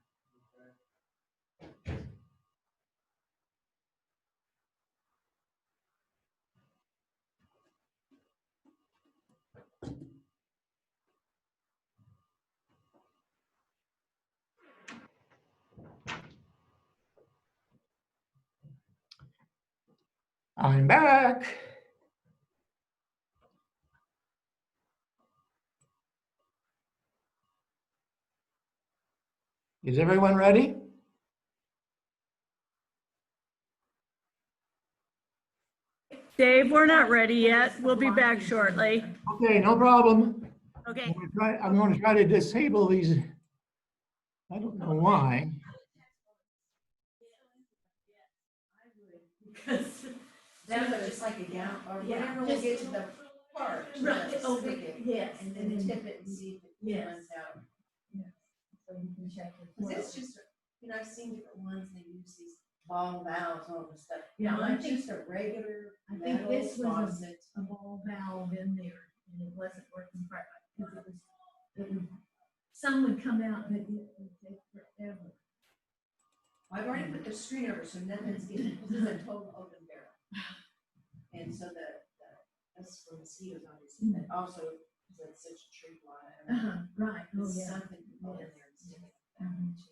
Speaker 7: I'm back. Is everyone ready?
Speaker 2: Dave, we're not ready yet. We'll be back shortly.
Speaker 7: Okay, no problem.
Speaker 2: Okay.
Speaker 7: I'm going to try to disable these. I don't know why.
Speaker 1: Because
Speaker 3: That was just like a gown, or
Speaker 1: Yeah,
Speaker 3: whenever we
Speaker 1: just-
Speaker 3: get to the part, to
Speaker 1: Right,
Speaker 3: the
Speaker 1: oh,
Speaker 3: spigot,
Speaker 1: yes,
Speaker 3: and then tip it and see if it
Speaker 1: Yes.
Speaker 3: runs out.
Speaker 1: so you can check your.
Speaker 3: Cause it's just, I've seen different ones, they use these ball valves, all this stuff.
Speaker 1: Yeah, I
Speaker 3: Mine's
Speaker 1: think-
Speaker 3: just a regular
Speaker 1: I think
Speaker 3: metal
Speaker 1: this was
Speaker 3: faucet.
Speaker 1: a ball valve in there and it wasn't working properly because it would, some would come out, but it would take forever.
Speaker 3: I've already put the screen over, so nothing's getting, this is a total open barrel. And so that's for mosquitoes, obviously, but also, because it's such a tree fly, I don't know.
Speaker 1: Right, oh,
Speaker 3: There's
Speaker 1: yeah.
Speaker 3: something to go in there and stick it back
Speaker 1: Mhm.
Speaker 3: into.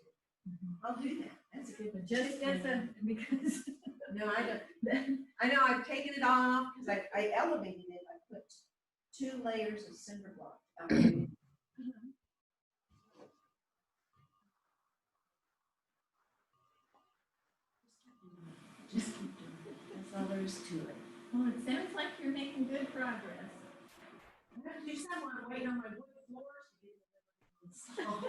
Speaker 3: I'll do that, that's a good one.
Speaker 1: Just as a, because.
Speaker 3: No, I don't, I know, I've taken it off, because I elevated it, I put 2 layers of cinder block. Elevated. Just keep doing it, that's all there is to it.
Speaker 1: Well, it sounds like you're making good progress.
Speaker 3: I have to do something while I'm waiting on my wood floors to get installed.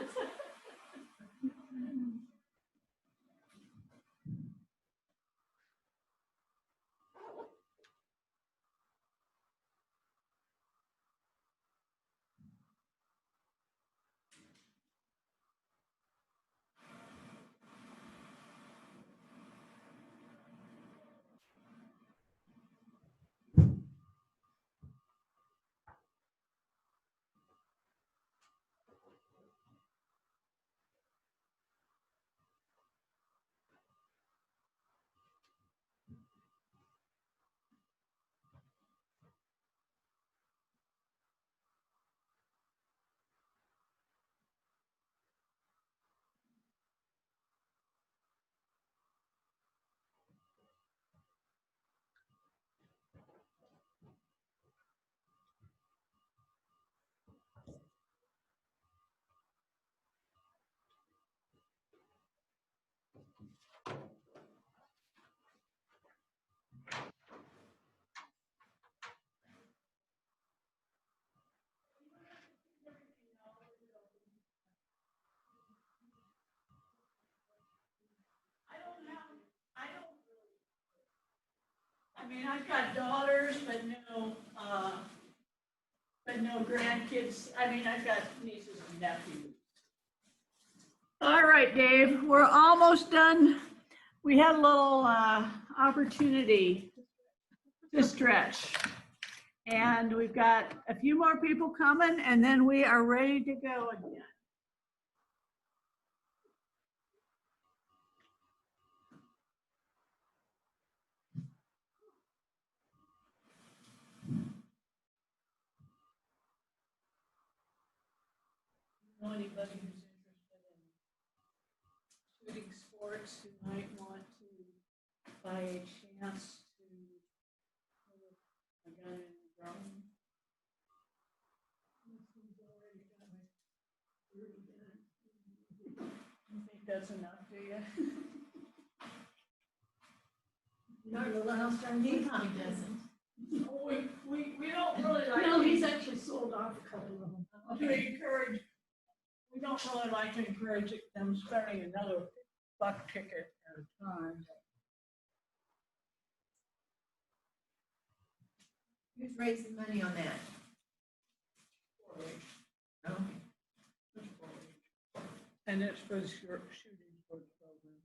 Speaker 2: I mean, I've got daughters, but no grandkids. I mean, I've got nieces and nephews. All right, Dave, we're almost done. We had a little opportunity to stretch. And we've got a few more people coming, and then we are ready to go again. Know anybody who's interested in shooting sports who might want to buy a chance to put a gun in the drum? You think that's enough, do you?
Speaker 1: Not the last time he probably doesn't.
Speaker 2: We don't really like.
Speaker 1: No, he's actually sold off a couple of them.
Speaker 2: To encourage, we don't really like to encourage them spending another buck ticket at a time.
Speaker 3: Who's raising money on that? Okay.
Speaker 2: And it's for the shooting sports program.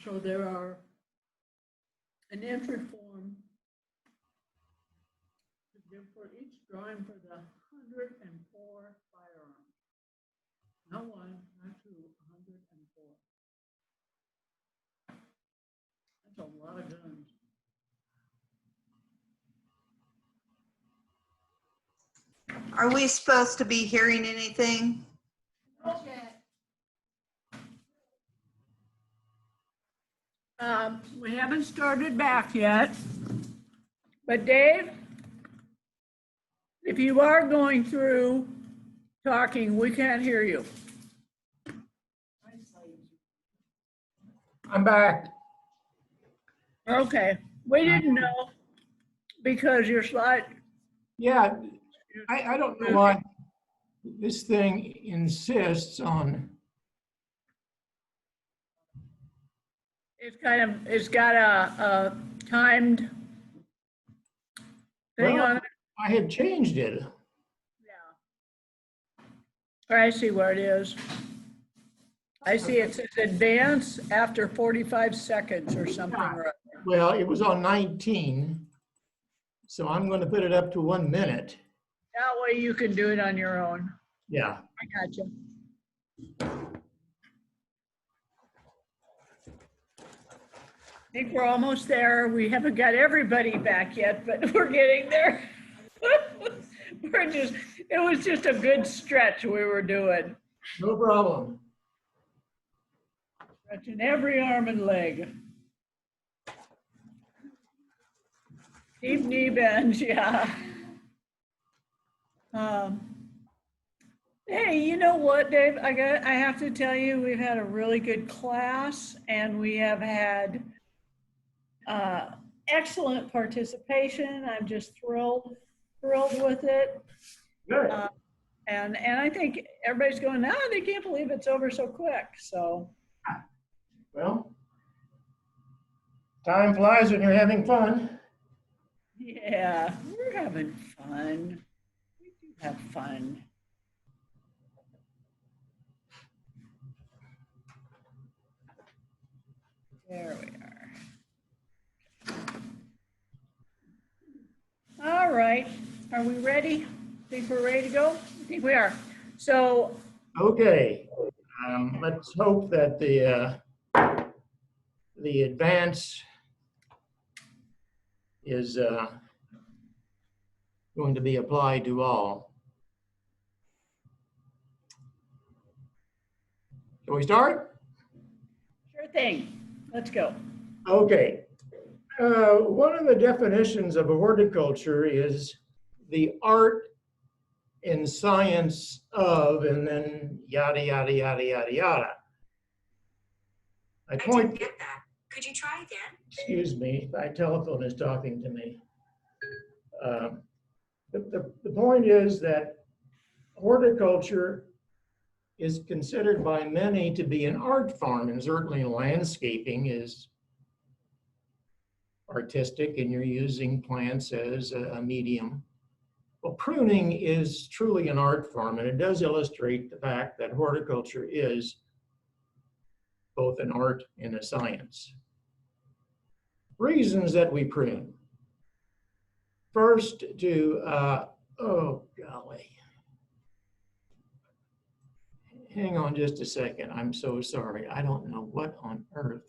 Speaker 2: So there are an entry form to give for each drawing for the 104 firearms. Not one, not two, 104. That's a lot of guns.
Speaker 8: Are we supposed to be hearing anything?
Speaker 2: We haven't started back yet. But Dave, if you are going through talking, we can't hear you.
Speaker 7: I'm back.
Speaker 2: Okay, we didn't know because your slide.
Speaker 7: Yeah, I don't know why this thing insists on,
Speaker 2: It's got a timed thing
Speaker 7: well,
Speaker 2: on it.
Speaker 7: I had changed it.
Speaker 2: Yeah. I see where it is. I see it says advance after 45 seconds or something.
Speaker 7: Yeah.
Speaker 2: or other.
Speaker 7: Well, it was on 19, so I'm going to put it up to 1 minute.
Speaker 2: That way you can do it on your own.
Speaker 7: Yeah.
Speaker 2: I got you. I think we're almost there. We haven't got everybody back yet, but we're getting there. It was just a good stretch we were doing.
Speaker 7: No problem.
Speaker 2: Stretching every arm and leg. Deep knee bend, yeah. Hey, you know what, Dave? I have to tell you, we've had a really good class and we have had excellent participation. I'm just thrilled with it.
Speaker 7: Good.
Speaker 2: And I think everybody's going, no, they can't believe it's over so quick. So,
Speaker 7: Well, time flies when you're having fun.
Speaker 2: yeah, we're having fun. We do have fun. There we are. All right. Are we ready? Think we're ready to go? I think we are. So,
Speaker 7: Okay, let's hope that the advance is going to be applied to all. Shall we start?
Speaker 2: sure thing. Let's go.
Speaker 7: Okay. One of the definitions of horticulture is the art and science of, and then yada, yada, yada, yada, yada. I
Speaker 9: didn't get that. Could you try again?
Speaker 7: Excuse me, my telephone is talking to me. The point is that horticulture is considered by many to be an art form, and certainly landscaping is artistic and you're using plants as a medium. Well, pruning is truly an art form, and it does illustrate the fact that horticulture is both an art and a science. Reasons that we prune. First, oh golly. Hang on just a second. I'm so sorry. I don't know what on earth.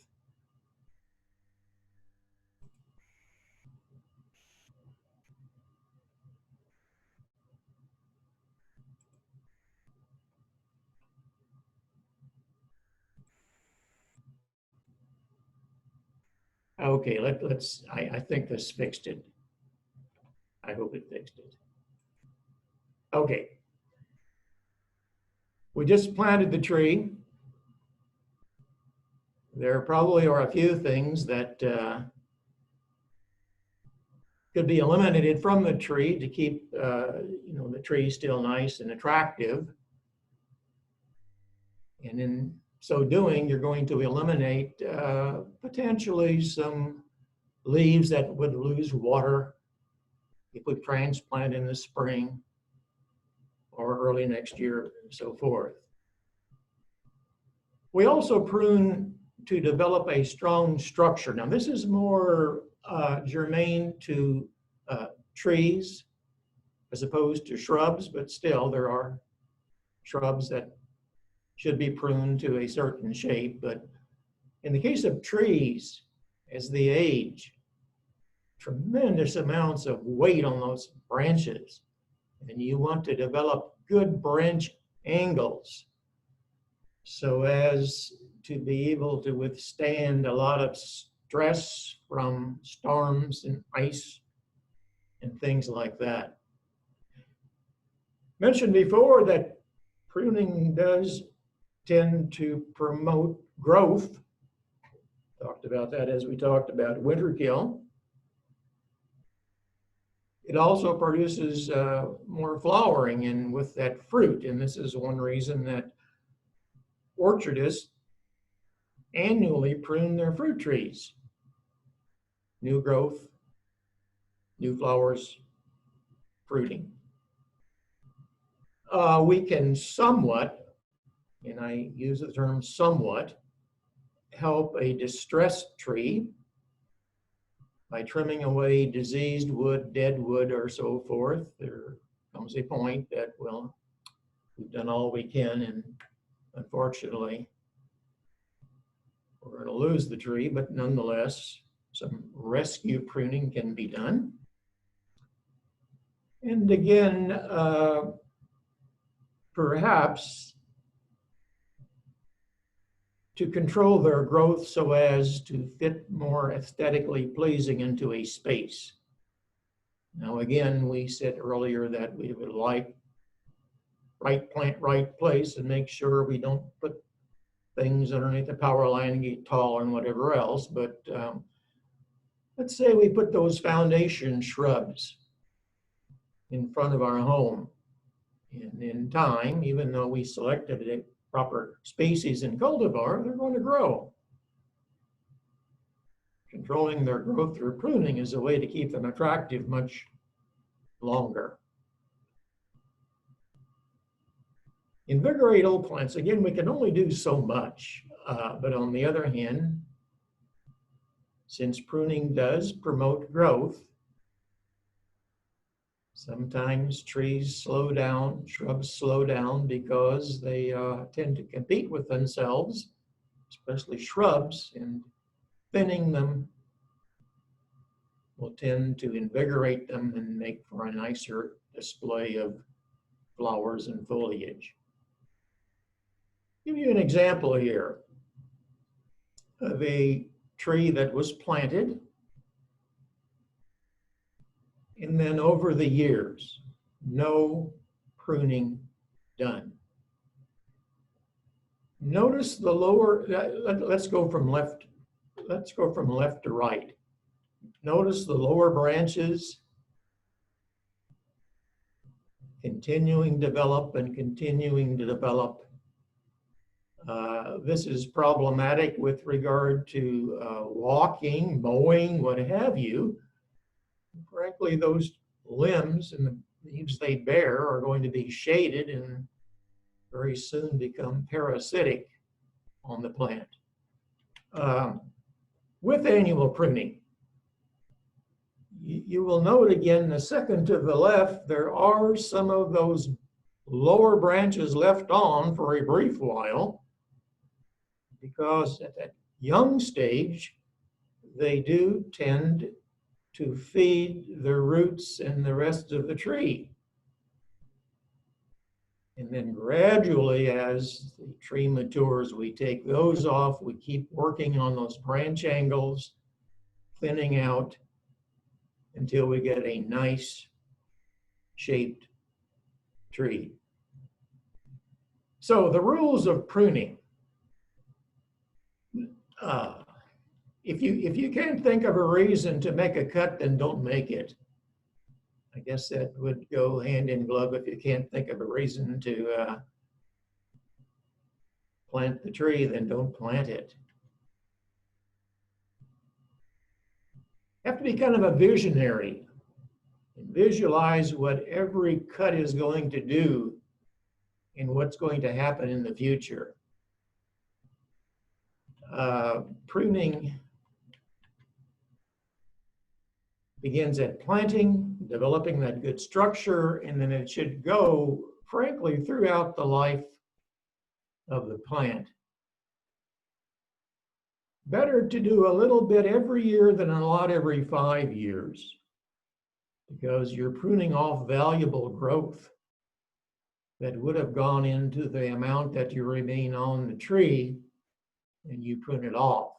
Speaker 7: Okay, I think this fixed it. I hope it fixed it. Okay. We just planted the tree. There probably are a few things that could be eliminated from the tree to keep the tree still nice and attractive. And in so doing, you're going to eliminate potentially some leaves that would lose water if we transplant in the spring or early next year and so forth. We also prune to develop a strong structure. Now this is more germane to trees as opposed to shrubs, but still there are shrubs that should be pruned to a certain shape. But in the case of trees, as they age, tremendous amounts of weight on those branches. And you want to develop good branch angles so as to be able to withstand a lot of stress from storms and ice and things like that. Mentioned before that pruning does tend to promote growth. Talked about that as we talked about winter kill. It also produces more flowering and with that fruit. And this is one reason that orchardists annually prune their fruit trees. New growth, new flowers, fruiting. We can somewhat, and I use the term somewhat, help a distressed tree by trimming away diseased wood, dead wood, or so forth. There comes a point that, well, we've done all we can, and unfortunately, we're going to lose the tree, but nonetheless, some rescue pruning can be done. And again, perhaps to control their growth so as to fit more aesthetically pleasing into a space. Now, again, we said earlier that we would like right plant, right place, and make sure we don't put things underneath the power line and get tall and whatever else. But let's say we put those foundation shrubs in front of our home. And in time, even though we selected a proper species in cultivar, they're going to grow. Controlling their growth through pruning is a way to keep them attractive much longer. Invigorate old plants. Again, we can only do so much, but on the other hand, since pruning does promote growth, sometimes trees slow down, shrubs slow down because they tend to compete with themselves, especially shrubs, and thinning them will tend to invigorate them and make for a nicer display of flowers and foliage. Give you an example here of a tree that was planted, and then over the years, no pruning done. Notice the lower, let's go from left to right. Notice the lower branches continuing to develop and continuing to develop. This is problematic with regard to walking, mowing, what have you. Frankly, those limbs and the leaves they bear are going to be shaded and very soon become parasitic on the plant. With annual pruning, you will note again, the second to the left, there are some of those lower branches left on for a brief while, because at that young stage, they do tend to feed the roots and the rest of the tree. And then gradually, as the tree matures, we take those off, we keep working on those branch angles, thinning out until we get a nice shaped tree. So the rules of pruning. If you can't think of a reason to make a cut, then don't make it. I guess that would go hand in glove. If you can't think of a reason to plant the tree, then don't plant it. You have to be kind of a visionary and visualize what every cut is going to do and what's going to happen in the future. Pruning begins at planting, developing that good structure, and then it should go, frankly, throughout the life of the plant. Better to do a little bit every year than a lot every 5 years, because you're pruning off valuable growth that would have gone into the amount that you remain on the tree, and you prune it off.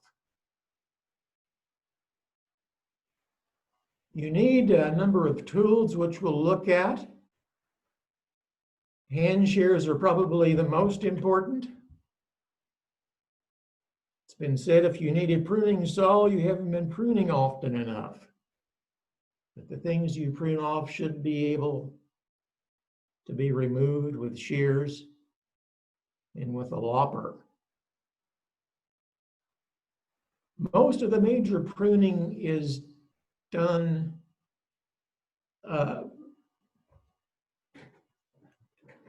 Speaker 7: You need a number of tools which we'll look at. Hand shears are probably the most important. It's been said if you need a pruning saw, you haven't been pruning often enough. But the things you prune off should be able to be removed with shears and with a lopper. Most of the major pruning is done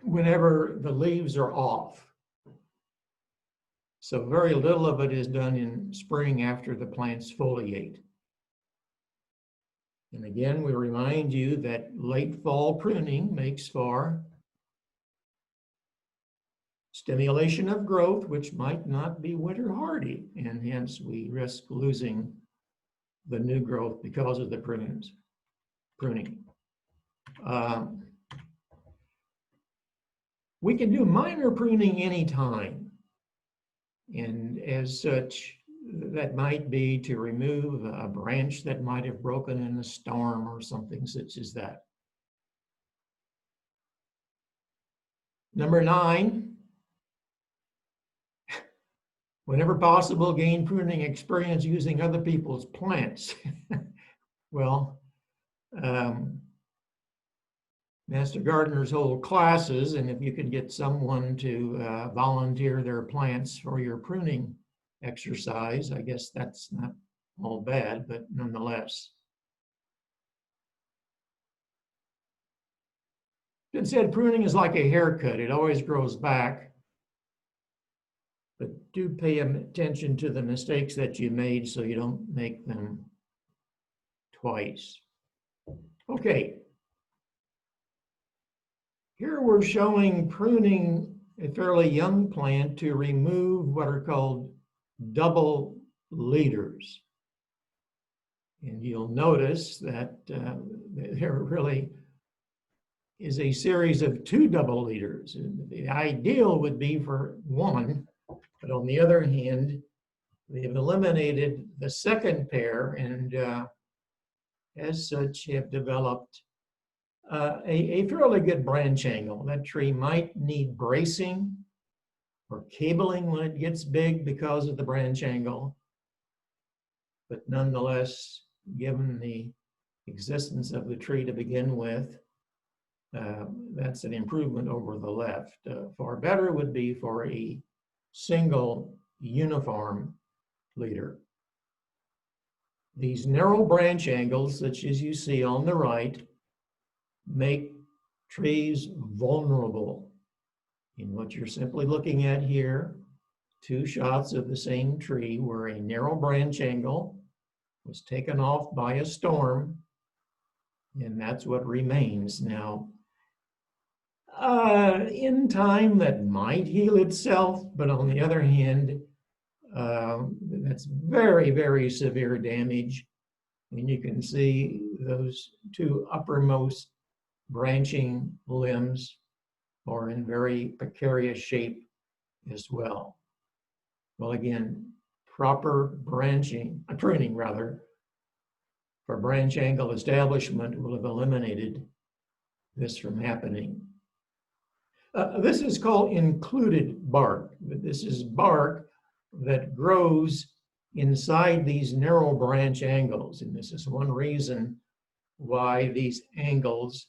Speaker 7: whenever the leaves are off. So very little of it is done in spring after the plants foliate. And again, we remind you that late fall pruning makes for stimulation of growth, which might not be winter hardy, and hence we risk losing the new growth because of the pruning. We can do minor pruning anytime, and as such, that might be to remove a branch that might have broken in a storm or something such as that. Number 9, whenever possible, gain pruning experience using other people's plants. Well, master gardeners hold classes, and if you could get someone to volunteer their plants for your pruning exercise, I guess that's not all bad, but nonetheless. It's been said pruning is like a haircut. It always grows back. But do pay attention to the mistakes that you made so you don't make them twice. Okay. Here we're showing pruning a fairly young plant to remove what are called double leaders. And you'll notice that there really is a series of 2 double leaders. The ideal would be for 1, but on the other hand, they've eliminated the second pair, and as such have developed a fairly good branch angle. That tree might need bracing or cabling when it gets big because of the branch angle, but nonetheless, given the existence of the tree to begin with, that's an improvement over the left. Far better would be for a single uniform leader. These narrow branch angles, such as you see on the right, make trees vulnerable. In what you're simply looking at here, 2 shots of the same tree where a narrow branch angle was taken off by a storm, and that's what remains. Now, in time, that might heal itself, but on the other hand, that's very, very severe damage. And you can see those 2 uppermost branching limbs are in very precarious shape as well. Well, again, proper pruning rather, for branch angle establishment will have eliminated this from happening. This is called included bark. This is bark that grows inside these narrow branch angles. And this is one reason why these angles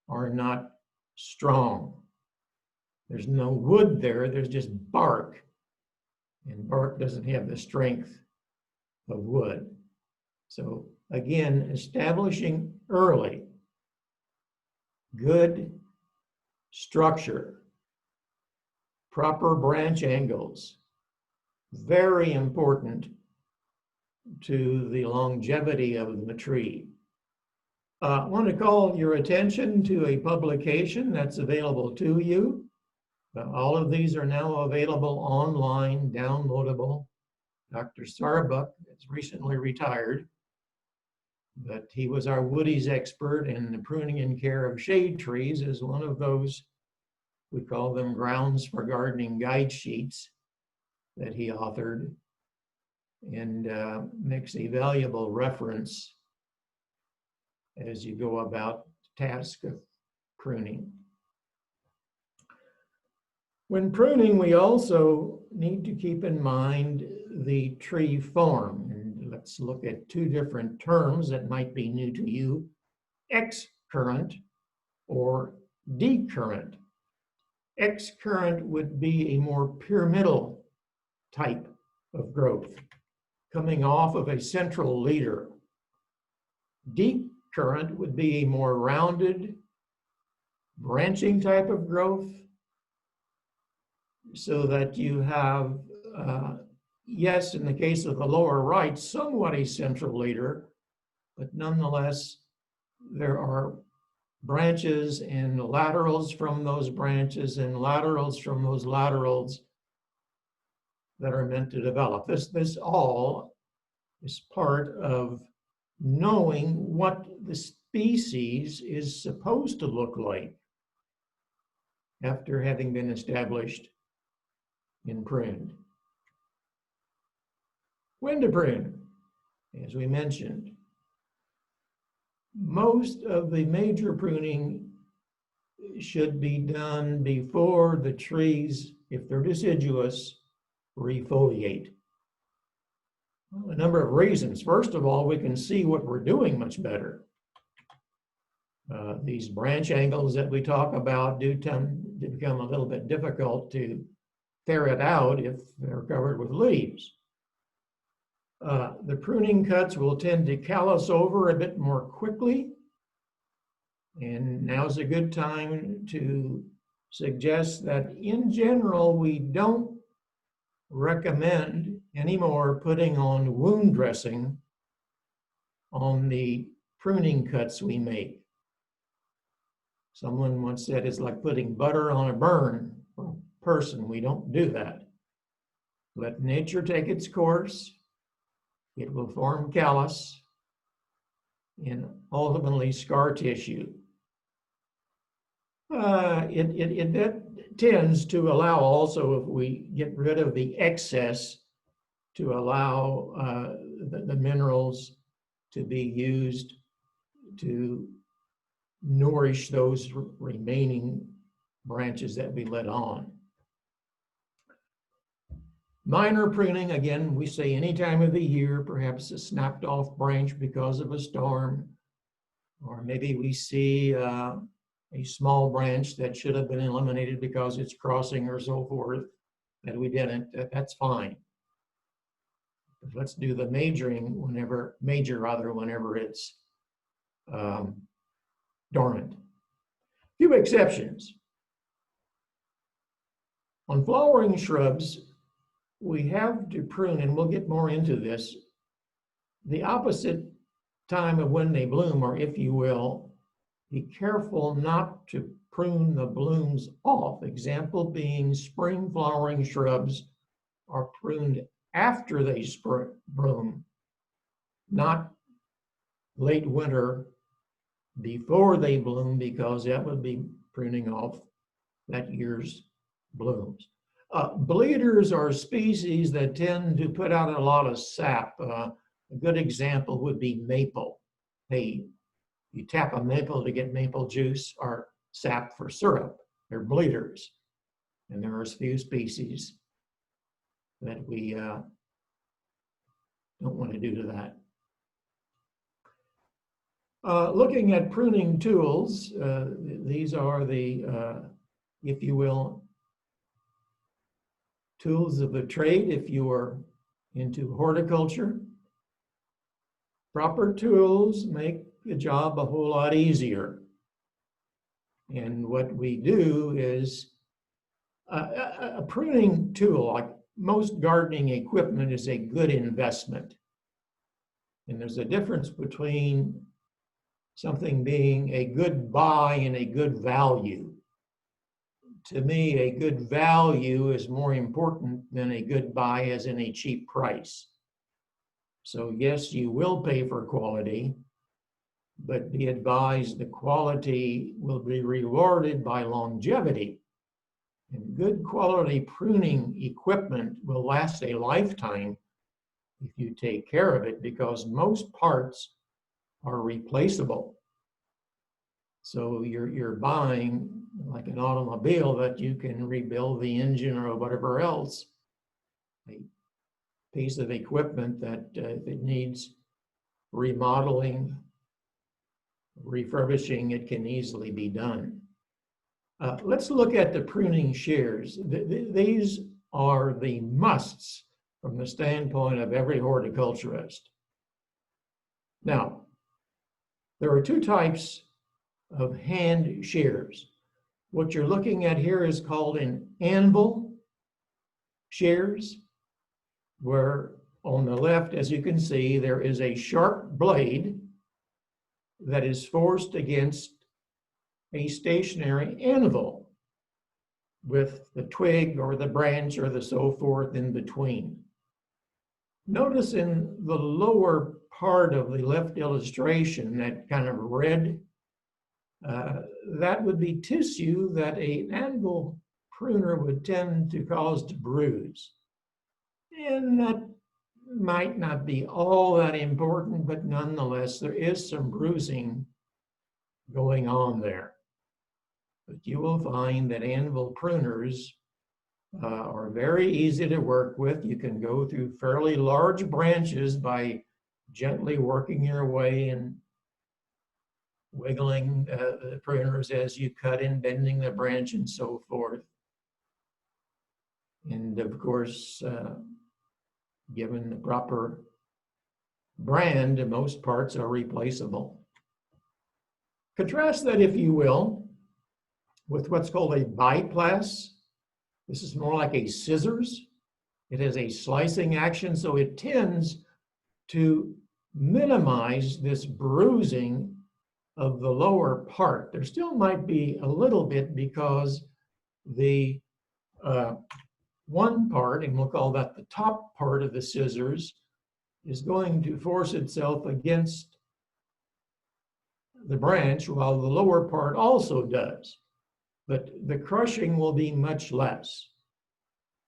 Speaker 7: are not strong. There's no wood there, there's just bark. And bark doesn't have the strength of wood. So again, establishing early good structure, proper branch angles, very important to the longevity of the tree. I want to call your attention to a publication that's available to you. All of these are now available online, downloadable. Dr. Sarbuck has recently retired, but he was our woodies expert, and the pruning and care of shade trees is one of those, we call them grounds for gardening guide sheets that he authored, and makes a valuable reference as you go about the task of pruning. When pruning, we also need to keep in mind the tree form. And let's look at two different terms that might be new to you: excurrent or decurrent. Excurrent would be a more pyramidal type of growth, coming off of a central leader. Decurrent would be a more rounded, branching type of growth, so that you have, yes, in the case of the lower right, somewhat a central leader, but nonetheless, there are branches and laterals from those branches and laterals from those laterals that are meant to develop. This all is part of knowing what the species is supposed to look like after having been established and pruned. When to prune, as we mentioned. Most of the major pruning should be done before the trees, if they're deciduous, refoliate. Well, a number of reasons. First of all, we can see what we're doing much better. These branch angles that we talk about do tend to become a little bit difficult to ferret out if they're covered with leaves. The pruning cuts will tend to callus over a bit more quickly. And now's a good time to suggest that in general, we don't recommend anymore putting on wound dressing on the pruning cuts we make. Someone once said it's like putting butter on a burn for a person. We don't do that. Let nature take its course. It will form callus and ultimately scar tissue. It tends to allow also, if we get rid of the excess, to allow the minerals to be used to nourish those remaining branches that we let on. Minor pruning, again, we say any time of the year, perhaps a snapped off branch because of a storm, or maybe we see a small branch that should have been eliminated because it's crossing or so forth, that we didn't. That's fine. But let's do the major whenever it's dormant. Few exceptions. On flowering shrubs, we have to prune, and we'll get more into this, the opposite time of when they bloom, or if you will, be careful not to prune the blooms off. Example being spring flowering shrubs are pruned after they bloom, not late winter before they bloom, because that would be pruning off that year's blooms. Bleeders are species that tend to put out a lot of sap. A good example would be maple. You tap a maple to get maple juice or sap for syrup. They're bleeders. And there are a few species that we don't want to do to that. Looking at pruning tools, these are the, if you will, tools of the trade if you are into horticulture. Proper tools make the job a whole lot easier. And what we do is a pruning tool, like most gardening equipment, is a good investment. And there's a difference between something being a good buy and a good value. to me, a good value is more important than a good buy as in a cheap price. So yes, you will pay for quality, but be advised the quality will be rewarded by longevity. And good quality pruning equipment will last a lifetime if you take care of it, because most parts are replaceable. So you're buying like an automobile that you can rebuild the engine or whatever else, a piece of equipment that if it needs remodeling, refurbishing, it can easily be done. Let's look at the pruning shears. These are the musts from the standpoint of every horticulturist. Now, there are two types of hand shears. What you're looking at here is called an anvil shears, where on the left, as you can see, there is a sharp blade that is forced against a stationary anvil with the twig or the branch or the so forth in between. Notice in the lower part of the left illustration, that kind of red, that would be tissue that an anvil pruner would tend to cause to bruise. And that might not be all that important, but nonetheless, there is some bruising going on there. But you will find that anvil pruners are very easy to work with. You can go through fairly large branches by gently working your way and wiggling the pruners as you cut and bending the branch and so forth. And of course, given the proper brand, most parts are replaceable. Contrast that, if you will, with what's called a biplass. This is more like a scissors. It has a slicing action, so it tends to minimize this bruising of the lower part. There still might be a little bit because the one part, and we'll call that the top part of the scissors, is going to force itself against the branch while the lower part also does. But the crushing will be much less.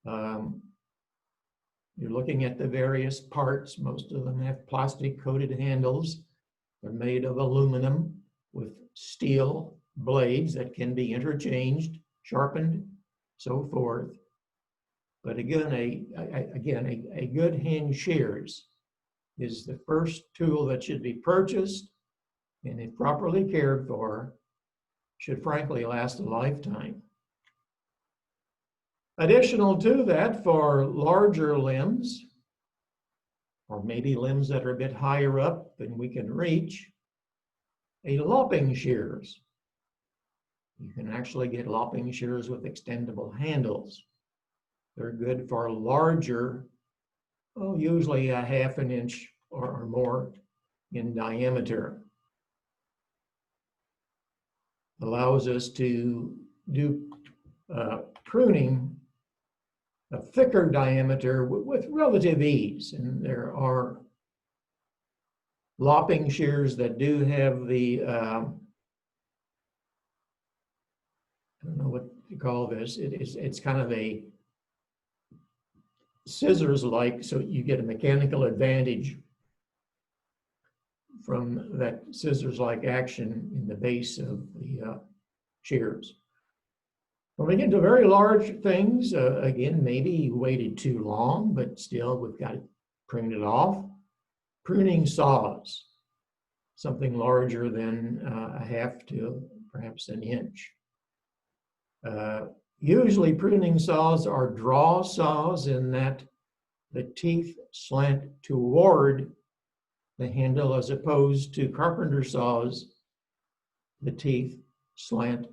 Speaker 7: You're looking at the various parts. Most of them have plastic coated handles. They're made of aluminum with steel blades that can be interchanged, sharpened, so forth. But again, a good hand shears is the first tool that should be purchased, and if properly cared for, should frankly last a lifetime. Additional to that, for larger limbs, or maybe limbs that are a bit higher up than we can reach, a lopping shears. You can actually get lopping shears with extendable handles. They're good for larger, usually a half an inch or more in diameter. Allows us to do pruning a thicker diameter with relative ease. And there are lopping shears that do have the, I don't know what you call this. It's kind of a scissors-like, so you get a mechanical advantage from that scissors-like action in the base of the shears. When we get to very large things, again, maybe you waited too long, but still we've got to prune it off. Pruning saws, something larger than a half to perhaps an inch. Usually pruning saws are draw saws in that the teeth slant toward the handle, as opposed to carpenter saws, the teeth slant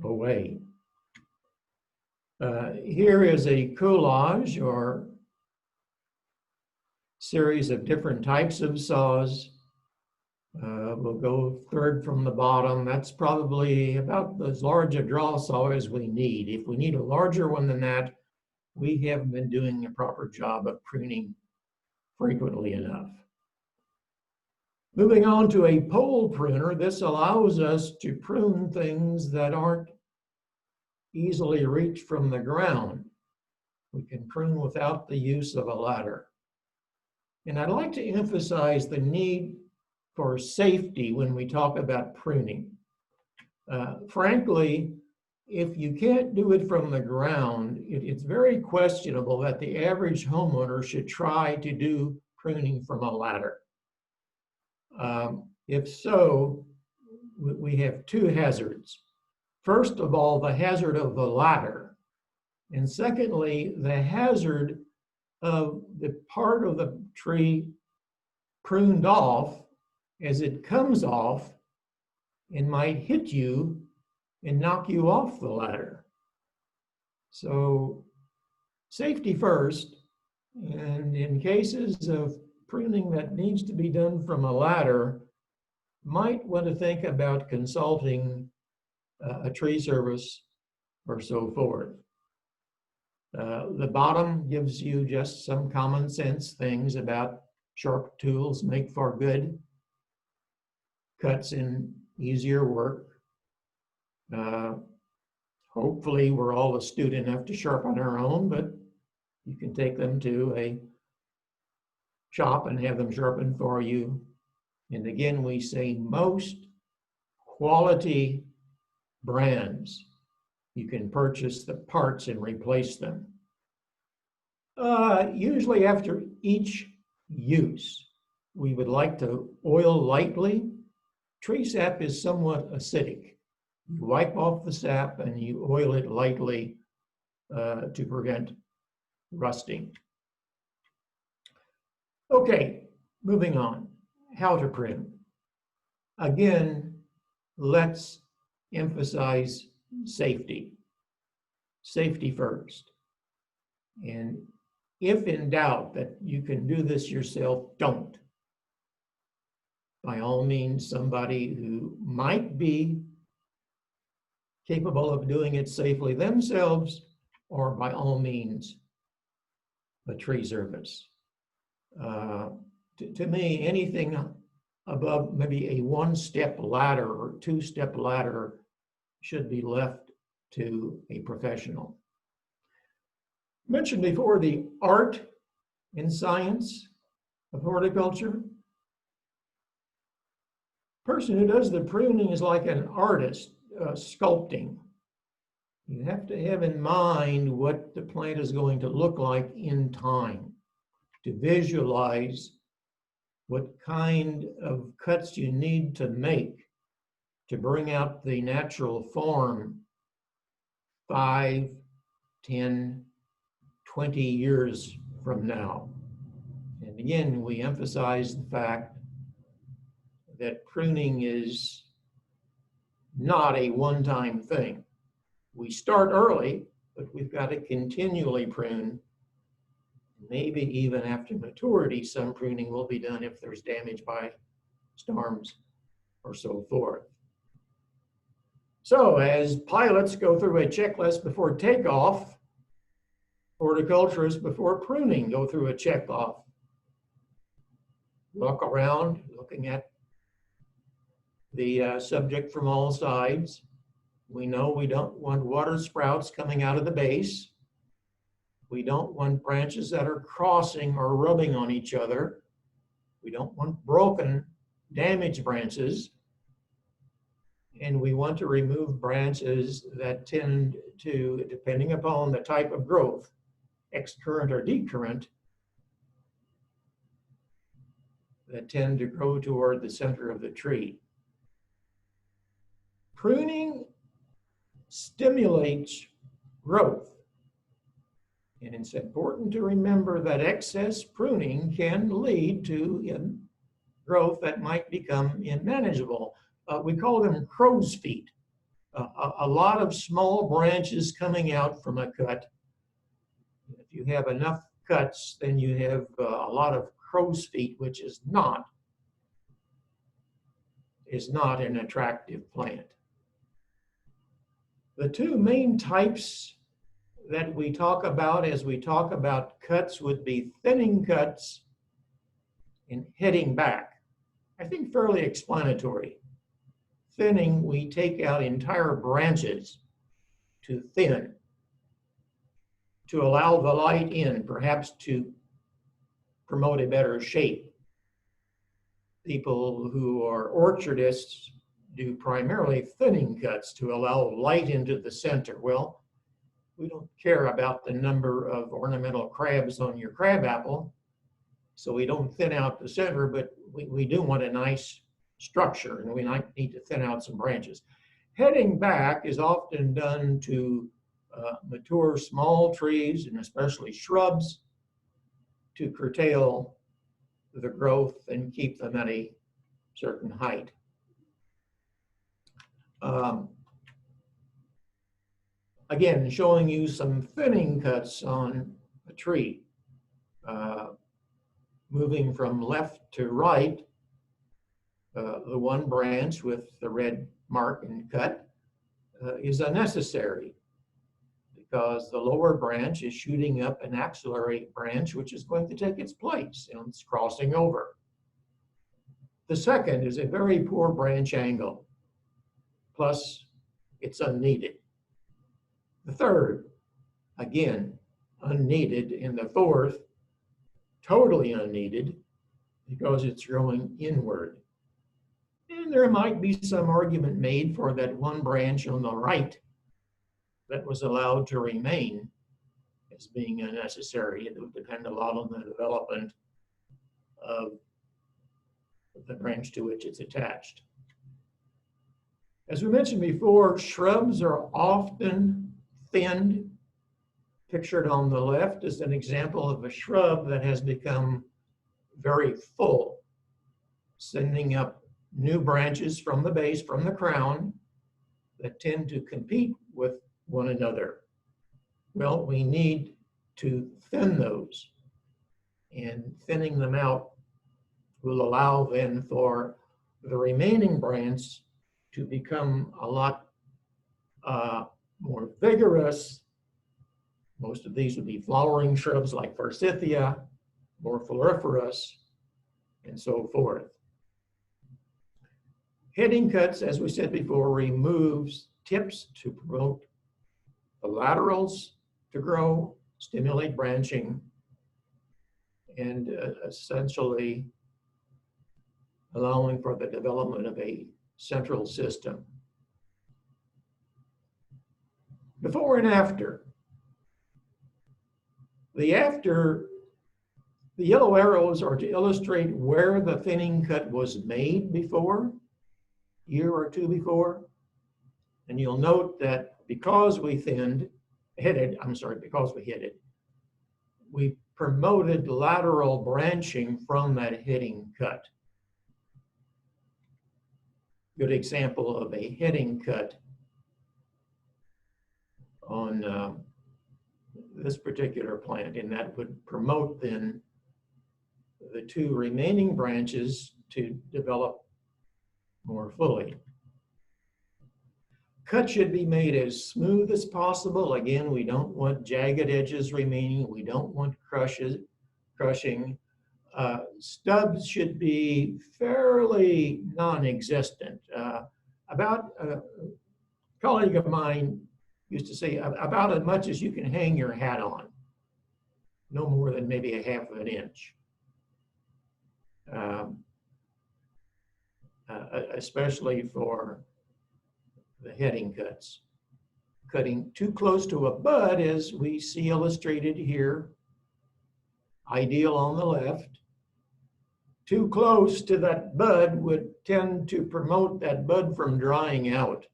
Speaker 7: away. Here is a collage or series of different types of saws We'll go third from the bottom. That's probably about as large a draw saw as we need. If we need a larger one than that, we haven't been doing a proper job of pruning frequently enough. Moving on to a pole pruner, this allows us to prune things that aren't easily reached from the ground. We can prune without the use of a ladder. And I'd like to emphasize the need for safety when we talk about pruning. Frankly, if you can't do it from the ground, it's very questionable that the average homeowner should try to do pruning from a ladder. If so, we have two hazards. First of all, the hazard of the ladder. And secondly, the hazard of the part of the tree pruned off as it comes off and might hit you and knock you off the ladder. So safety first, and in cases of pruning that needs to be done from a ladder, might want to think about consulting a tree service or so forth. The bottom gives you just some common sense things about sharp tools make for good cuts in easier work. Hopefully we're all astute enough to sharpen our own, but you can take them to a shop and have them sharpened for you. And again, we say most quality brands, you can purchase the parts and replace them. Usually after each use, we would like to oil lightly. Tree sap is somewhat acidic. You wipe off the sap and you oil it lightly to prevent rusting. Okay, moving on. How to prune. Again, let's emphasize safety. Safety first. And if in doubt that you can do this yourself, don't. By all means, somebody who might be capable of doing it safely themselves, or by all means, a tree service. To me, anything above maybe a one-step ladder or two-step ladder should be left to a professional. Mentioned before the art and science of horticulture. Person who does the pruning is like an artist sculpting. You have to have in mind what the plant is going to look like in time, to visualize what kind of cuts you need to make to bring out the natural form 5, 10, 20 years from now. And again, we emphasize the fact that pruning is not a one-time thing. We start early, but we've got to continually prune. Maybe even after maturity, some pruning will be done if there's damage by storms or so forth. So as pilots go through a checklist before takeoff, horticulturists before pruning go through a checkoff. Walk around looking at the subject from all sides. We know we don't want water sprouts coming out of the base. We don't want branches that are crossing or rubbing on each other. We don't want broken, damaged branches. And we want to remove branches that tend to, depending upon the type of growth, excurrent or decurrent, that tend to grow toward the center of the tree. Pruning stimulates growth. And it's important to remember that excess pruning can lead to growth that might become unmanageable. We call them crow's feet. A lot of small branches coming out from a cut. If you have enough cuts, then you have a lot of crow's feet, which is not is not an attractive plant. The two main types that we talk about as we talk about cuts would be thinning cuts and heading back. I think fairly explanatory. Thinning, we take out entire branches to thin, to allow the light in, perhaps to promote a better shape. People who are orchardists do primarily thinning cuts to allow light into the center. Well, we don't care about the number of ornamental crabs on your crab apple, so we don't thin out the center, but we do want a nice structure, and we might need to thin out some branches. Heading back is often done to mature small trees and especially shrubs to curtail the growth and keep them at a certain height. Again, showing you some thinning cuts on a tree. Moving from left to right, the one branch with the red mark and cut is unnecessary because the lower branch is shooting up an axillary branch which is going to take its place and it's crossing over. The second is a very poor branch angle, plus it's unneeded. The third, again, unneeded, and the fourth, totally unneeded because it's growing inward. And there might be some argument made for that one branch on the right that was allowed to remain as being unnecessary. It would depend a lot on the development of the branch to which it's attached. As we mentioned before, shrubs are often thinned. Pictured on the left is an example of a shrub that has become very full, sending up new branches from the base, from the crown, that tend to compete with one another. Well, we need to thin those, and thinning them out will allow then for the remaining branch to become a lot more vigorous. Most of these would be flowering shrubs like forsythia, more floriferous, and so forth. Heading cuts, as we said before, removes tips to promote the laterals to grow, stimulate branching, and essentially allowing for the development of a central system. Before and after. The yellow arrows are to illustrate where the thinning cut was made before, year or two before. And you'll note that because we we promoted lateral branching from that heading cut. Good example of a heading cut on this particular plant, and that would promote then the two remaining branches to develop more fully. Cut should be made as smooth as possible. Again, we don't want jagged edges remaining. We don't want crushing. Stubs should be fairly non-existent. A colleague of mine used to say about as much as you can hang your hat on, no more than maybe 1/2 of an inch. Especially for the heading cuts. Cutting too close to a bud, as we see illustrated here, ideal on the left. Too close to that bud would tend to promote that bud from drying out.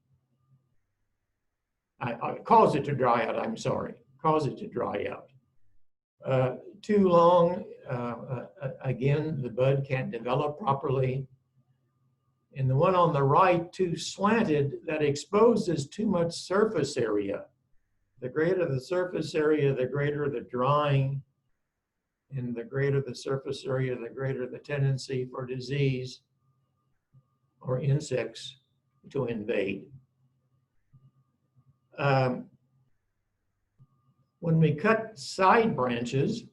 Speaker 7: Cause it to dry out, I'm sorry. Cause it to dry out. Too long, again, the bud can't develop properly. And the one on the right, too slanted, that exposes too much surface area. The greater the surface area, the greater the drying, and the greater the surface area, the greater the tendency for disease or insects to invade. When we cut side branches,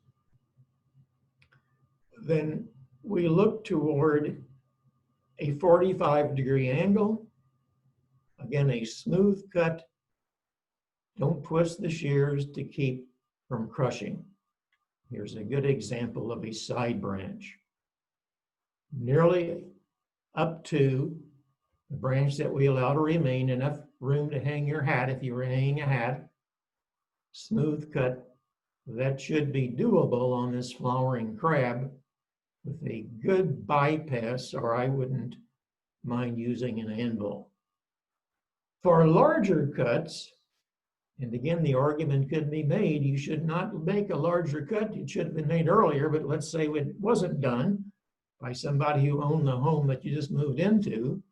Speaker 7: then we look toward a 45-degree angle. Again, a smooth cut. Don't twist the shears to keep from crushing. Here's a good example of a side branch. Nearly up to the branch that we allow to remain, enough room to hang your hat if you were hanging a hat. Smooth cut. That should be doable on this flowering crab with a good bypass, or I wouldn't mind using an anvil. For larger cuts, and again, the argument could be made, you should not make a larger cut. It should have been made earlier, but let's say it wasn't done by somebody who owned the home that you just moved into.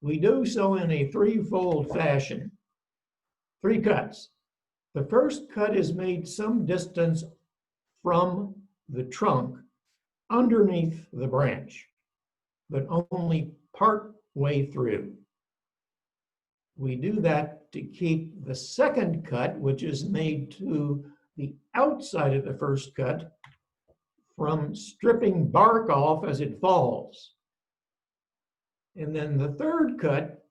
Speaker 7: We do so in a threefold fashion. 3 cuts. The first cut is made some distance from the trunk underneath the branch, but only part way through. We do that to keep the second cut, which is made to the outside of the first cut, from stripping bark off as it falls. And then the third cut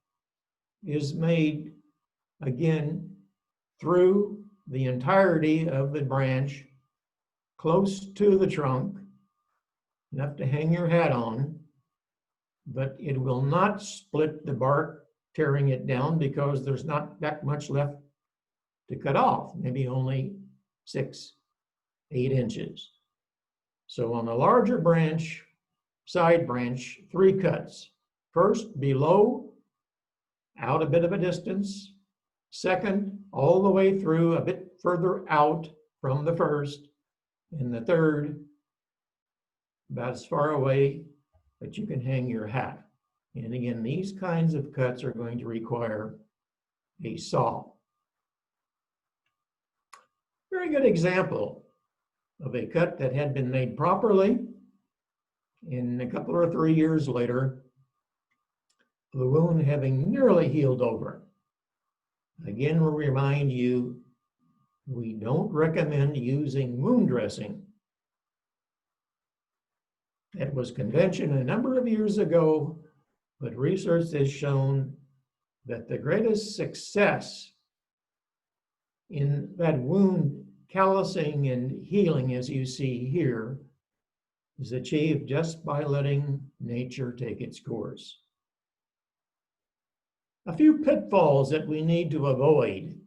Speaker 7: is made again through the entirety of the branch, close to the trunk, enough to hang your hat on, but it will not split the bark, tearing it down, because there's not that much left to cut off, maybe only 6, 8 inches. So on a larger branch, side branch, 3 cuts. First, below, out a bit of a distance. Second, all the way through, a bit further out from the first. And the third, about as far away that you can hang your hat. And again, these kinds of cuts are going to require a saw. Very good example of a cut that had been made properly. And a couple or 3 years later, the wound having nearly healed over. Again, we'll remind you, we don't recommend using wound dressing. That was convention a number of years ago, but research has shown that the greatest success in that wound callousing and healing, as you see here, is achieved just by letting nature take its course. A few pitfalls that we need to avoid,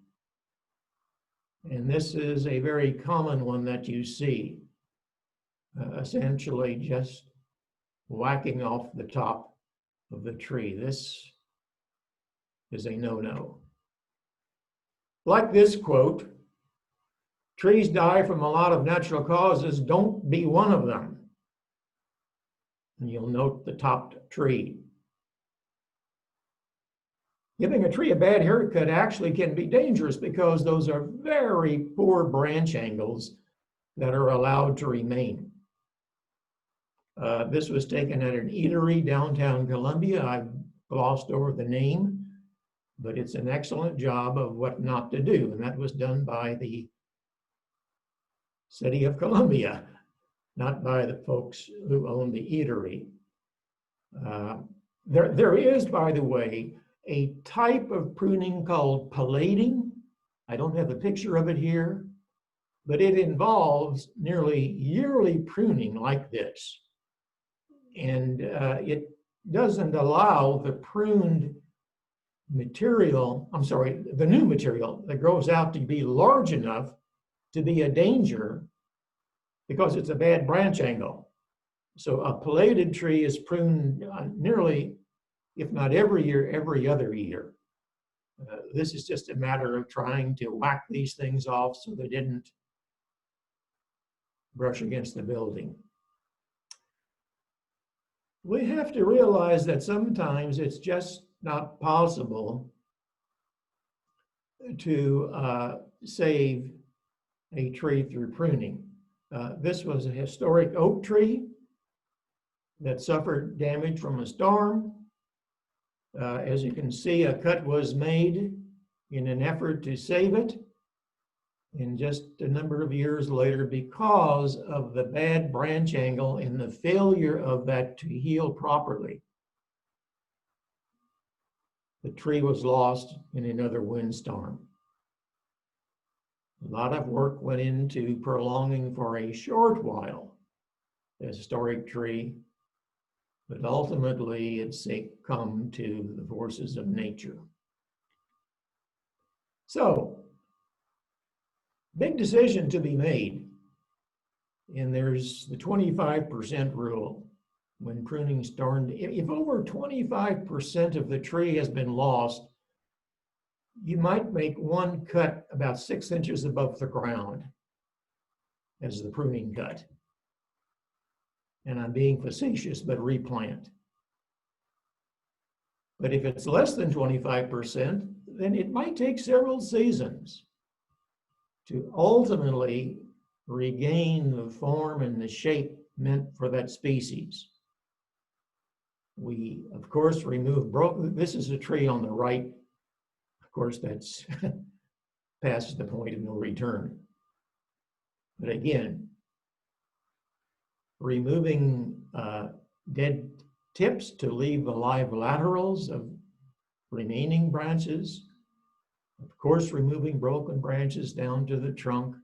Speaker 7: and this is a very common one that you see, essentially just whacking off the top of the tree. This is a no-no. Like this quote, trees die from a lot of natural causes, don't be one of them. And you'll note the topped tree. Giving a tree a bad haircut actually can be dangerous because those are very poor branch angles that are allowed to remain. This was taken at an eatery downtown Columbia. I've glossed over the name, but it's an excellent job of what not to do. And that was done by the city of Columbia, not by the folks who own the eatery. There is, by the way, a type of pruning called palading. I don't have a picture of it here, but it involves nearly yearly pruning like this. And it doesn't allow the pruned material, the new material that grows out to be large enough to be a danger because it's a bad branch angle. So a paladed tree is pruned nearly, if not every year, every other year. This is just a matter of trying to whack these things off so they didn't brush against the building. We have to realize that sometimes it's just not possible to save a tree through pruning. This was a historic oak tree that suffered damage from a storm. As you can see, a cut was made in an effort to save it. And just a number of years later, because of the bad branch angle and the failure of that to heal properly, the tree was lost in another windstorm. A lot of work went into prolonging for a short while the historic tree, but ultimately it succumbed to the forces of nature. So, big decision to be made. And there's the 25% rule when pruning started. If over 25% of the tree has been lost, you might make one cut about 6 inches above the ground as the pruning cut. And I'm being facetious, but replant. But if it's less than 25%, then it might take several seasons to ultimately regain the form and the shape meant for that species. We, of course, remove broken. This is a tree on the right. Of course, that's past the point of no return. But again, removing dead tips to leave the live laterals of remaining branches. Of course, removing broken branches down to the trunk,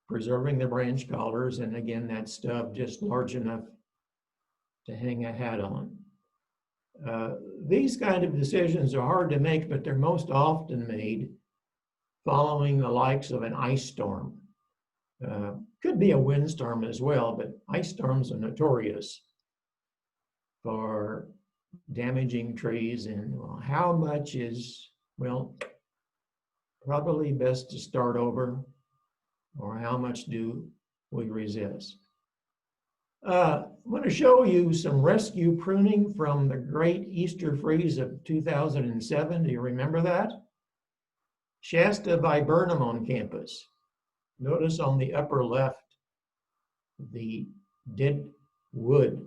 Speaker 7: preserving the branch collars, and again, that stub just large enough to hang a hat on. These kind of decisions are hard to make, but they're most often made following the likes of an ice storm. Could be a windstorm as well, but ice storms are notorious for damaging trees. And well, how much is, well, probably best to start over, or how much do we resist? I want to show you some rescue pruning from the great Easter freeze of 2007. Do you remember that? Shasta Viburnum on campus. Notice on the upper left, the dead wood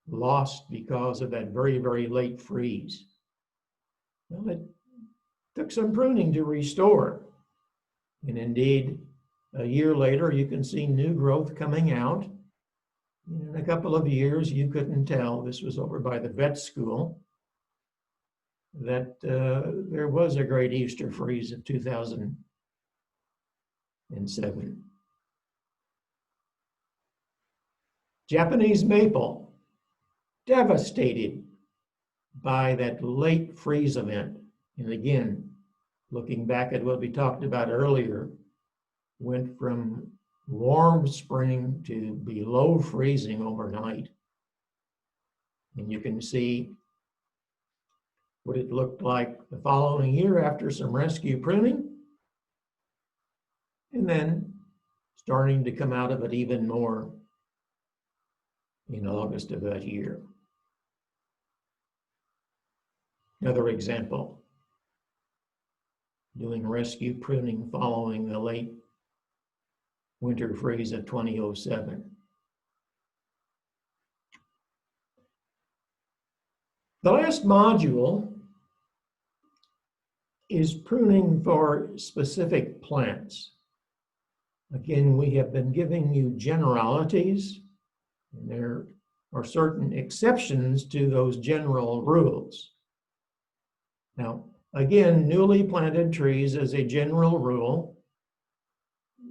Speaker 7: lost because of that very, very late freeze. Well, it took some pruning to restore. And indeed, a year later, you can see new growth coming out. In a couple of years, you couldn't tell, this was over by the vet school, that there was a great Easter freeze of 2007. Japanese maple, devastated by that late freeze event. And again, looking back at what we talked about earlier, went from warm spring to below freezing overnight. And you can see what it looked like the following year after some rescue pruning, and then starting to come out of it even more in August of that year. Another example, doing rescue pruning following the late winter freeze of 2007. The last module is pruning for specific plants. Again, we have been giving you generalities, and there are certain exceptions to those general rules. Now, again, newly planted trees, as a general rule,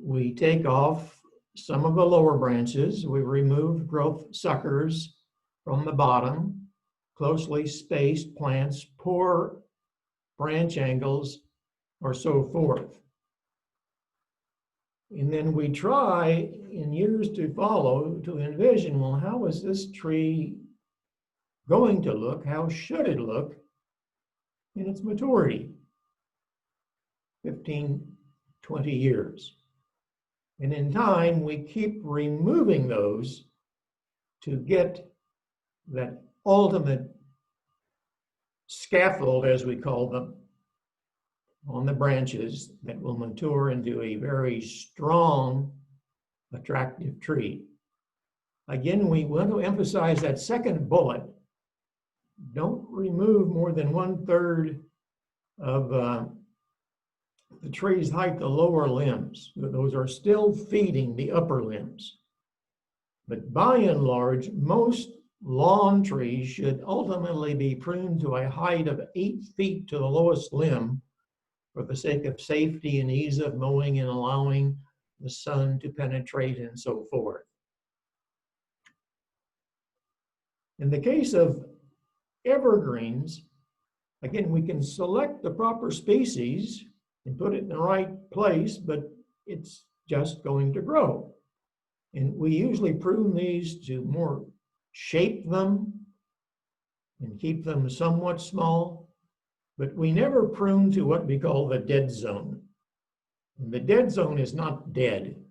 Speaker 7: we take off some of the lower branches. We remove growth suckers from the bottom, closely spaced plants, poor branch angles, or so forth. And then we try in years to follow to envision, well, how is this tree going to look? How should it look in its maturity? 15, 20 years. And in time, we keep removing those to get that ultimate scaffold, as we call them, on the branches that will mature into a very strong, attractive tree. Again, we want to emphasize that second bullet, don't remove more than 1/3 of the tree's height, the lower limbs. Those are still feeding the upper limbs. But by and large, most lawn trees should ultimately be pruned to a height of 8 feet to the lowest limb for the sake of safety and ease of mowing and allowing the sun to penetrate and so forth. In the case of evergreens, again, we can select the proper species and put it in the right place, but it's just going to grow. And we usually prune these to more shape them and keep them somewhat small, but we never prune to what we call the dead zone. And the dead zone is not dead.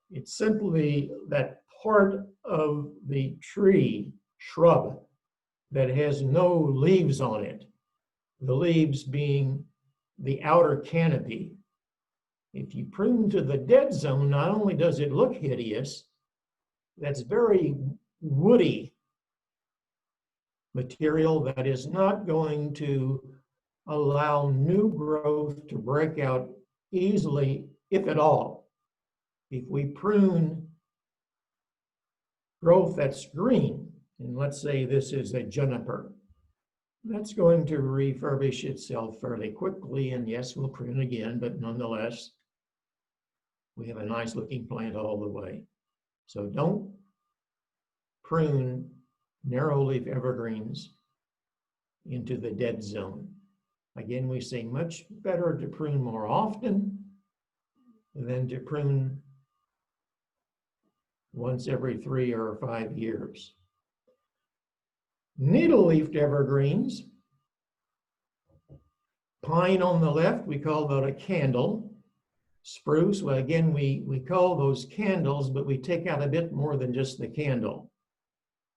Speaker 7: It's simply that part of the tree, shrub, that has no leaves on it, the leaves being the outer canopy. If you prune to the dead zone, not only does it look hideous, that's very woody material that is not going to allow new growth to break out easily, if at all. If we prune growth that's green, and let's say this is a juniper, that's going to refurbish itself fairly quickly, and yes, we'll prune again, but nonetheless, we have a nice looking plant all the way. So don't prune narrow leaf evergreens into the dead zone. Again, we say much better to prune more often than to prune once every 3 or 5 years. Needle-leafed evergreens, pine on the left, we call that a candle. Spruce, well, again, we call those candles, but we take out a bit more than just the candle.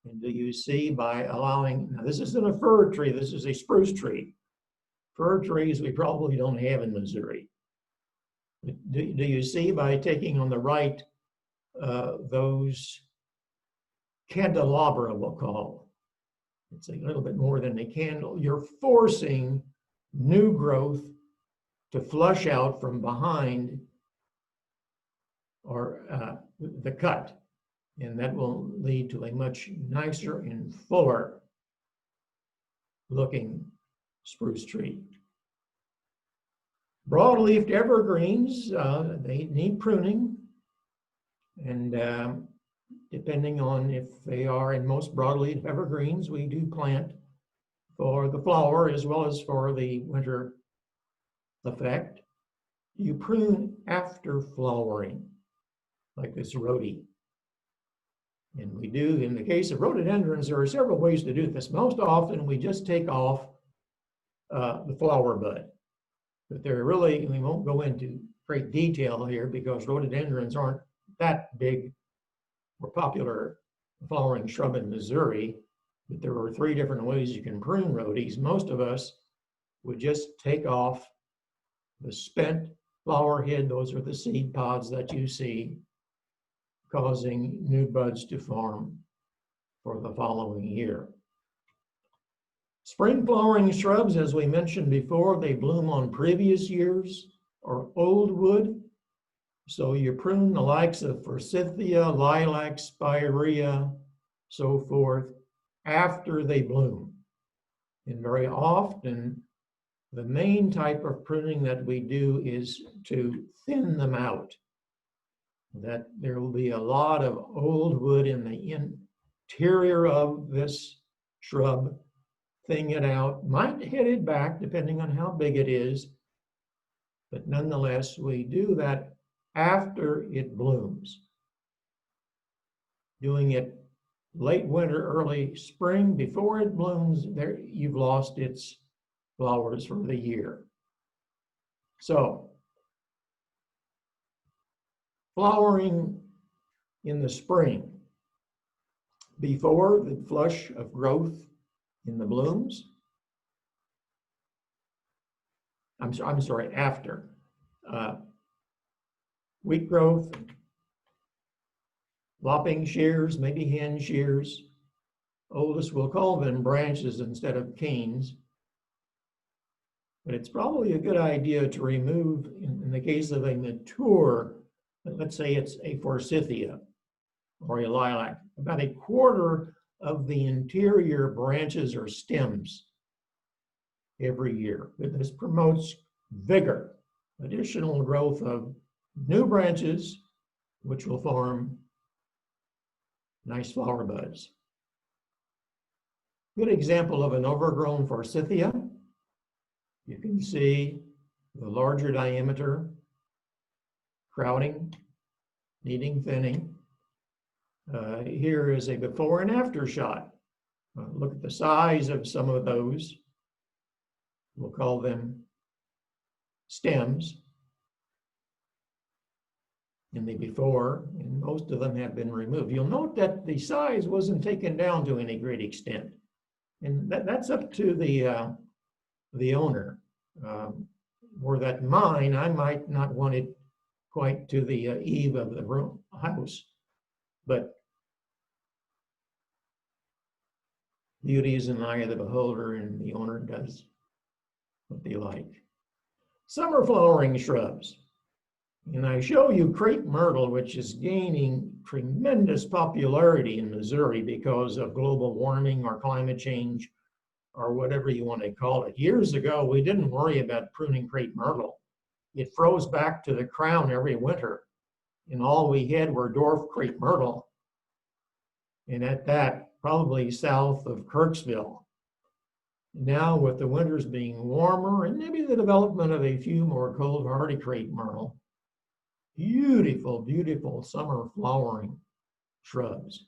Speaker 7: And do you see by allowing, now this isn't a fir tree, this is a spruce tree. Fir trees we probably don't have in Missouri. But do you see by taking on the right those candelabra, we'll call. It's a little bit more than a candle. You're forcing new growth to flush out from behind or the cut. And that will lead to a much nicer and fuller looking spruce tree. Broadleafed evergreens, they need pruning. And depending on if they are in most broadleaf evergreens, we do plant for the flower as well as for the winter effect. You prune after flowering, like this rhodie. And we do, in the case of rhododendrons, there are several ways to do this. Most often we just take off the flower bud. But they're really, we won't go into great detail here because rhododendrons aren't that big or popular flowering shrub in Missouri. But there are 3 different ways you can prune rhodies. Most of us would just take off the spent flower head. Those are the seed pods that you see, causing new buds to form for the following year. Spring flowering shrubs, as we mentioned before, they bloom on previous years or old wood. So you prune the likes of forsythia, lilac, spirea, so forth, after they bloom. And very often, the main type of pruning that we do is to thin them out. That there will be a lot of old wood in the interior of this shrub. Thin it out, might hit it back depending on how big it is, but nonetheless, we do that after it blooms. Doing it late winter, early spring, before it blooms, there you've lost its flowers for the year. So, flowering in the spring, before the flush of growth in the blooms. I'm sorry, after. Wheat growth, lopping shears, maybe hand shears, oldest, we'll call them branches instead of canes. But it's probably a good idea to remove, in the case of a mature, let's say it's a forsythia or a lilac, about a quarter of the interior branches or stems every year. This promotes vigor, additional growth of new branches, which will form nice flower buds. Good example of an overgrown forsythia. You can see the larger diameter crowding, needing thinning. Here is a before and after shot. Look at the size of some of those. We'll call them stems in the before, and most of them have been removed. You'll note that the size wasn't taken down to any great extent. And that's up to the owner. Or that mine, I might not want it quite to the eave of the house, but beauty is in the eye of the beholder, and the owner does what they like. Summer flowering shrubs. And I show you crepe myrtle, which is gaining tremendous popularity in Missouri because of global warming or climate change or whatever you want to call it. Years ago, we didn't worry about pruning crepe myrtle. It froze back to the crown every winter, and all we had were dwarf crepe myrtle. And at that, probably south of Kirksville. Now, with the winters being warmer and maybe the development of a few more cold hardy crepe myrtle, beautiful, beautiful summer flowering shrubs.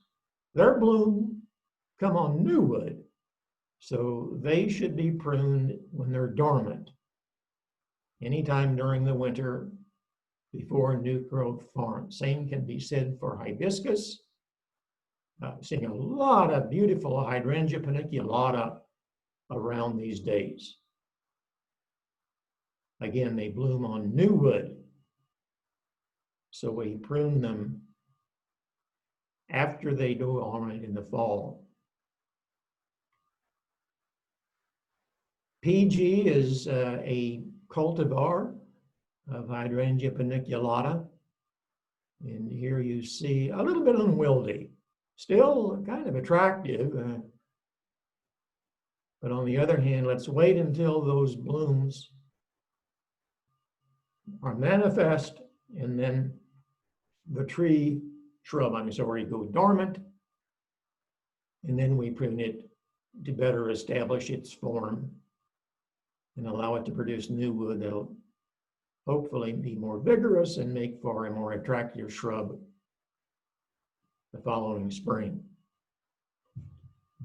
Speaker 7: Their bloom come on new wood, so they should be pruned when they're dormant, anytime during the winter before new growth forms. Same can be said for hibiscus. I'm seeing a lot of beautiful hydrangea paniculata around these days. Again, they bloom on new wood, so we prune them after they do all right in the fall. PG is a cultivar of hydrangea paniculata, and here you see a little bit unwieldy, still kind of attractive, but on the other hand, let's wait until those blooms are manifest, and then the shrub, go dormant, and then we prune it to better establish its form and allow it to produce new wood that'll hopefully be more vigorous and make for a more attractive shrub the following spring.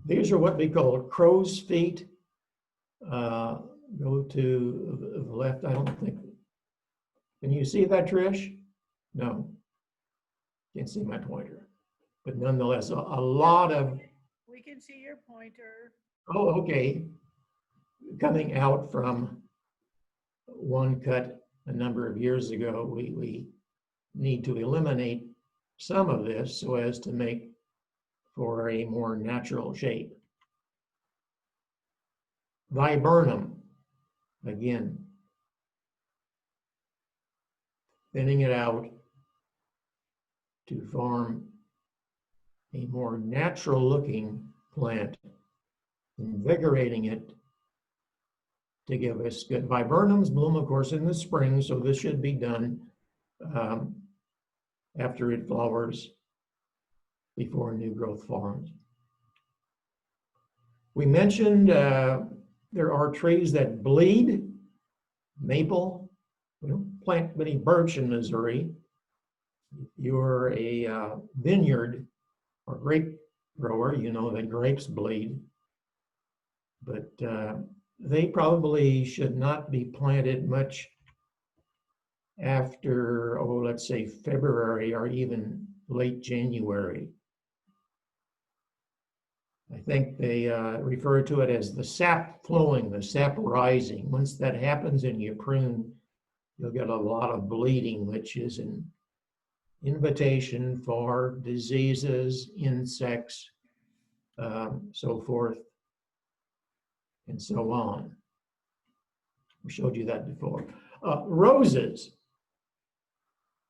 Speaker 7: These are what we call crow's feet. Go to the left, I don't think. Can you see that, Trish? No. Can't see my pointer. But nonetheless, a lot of...
Speaker 2: We can see your pointer.
Speaker 7: Oh, okay. Coming out from one cut a number of years ago, we need to eliminate some of this so as to make for a more natural shape. Viburnum, again, thinning it out to form a more natural looking plant, invigorating it to give us good. Viburnums bloom, of course, in the spring, so this should be done after it flowers, before new growth forms. We mentioned there are trees that bleed. Maple. We don't plant many birch in Missouri. If you're a vineyard or grape grower, you know that grapes bleed. But they probably should not be planted much after, let's say February or even late January. I think they refer to it as the sap flowing, the sap rising. Once that happens and you prune, you'll get a lot of bleeding, which is an invitation for diseases, insects, so forth, and so on. We showed you that before. Roses.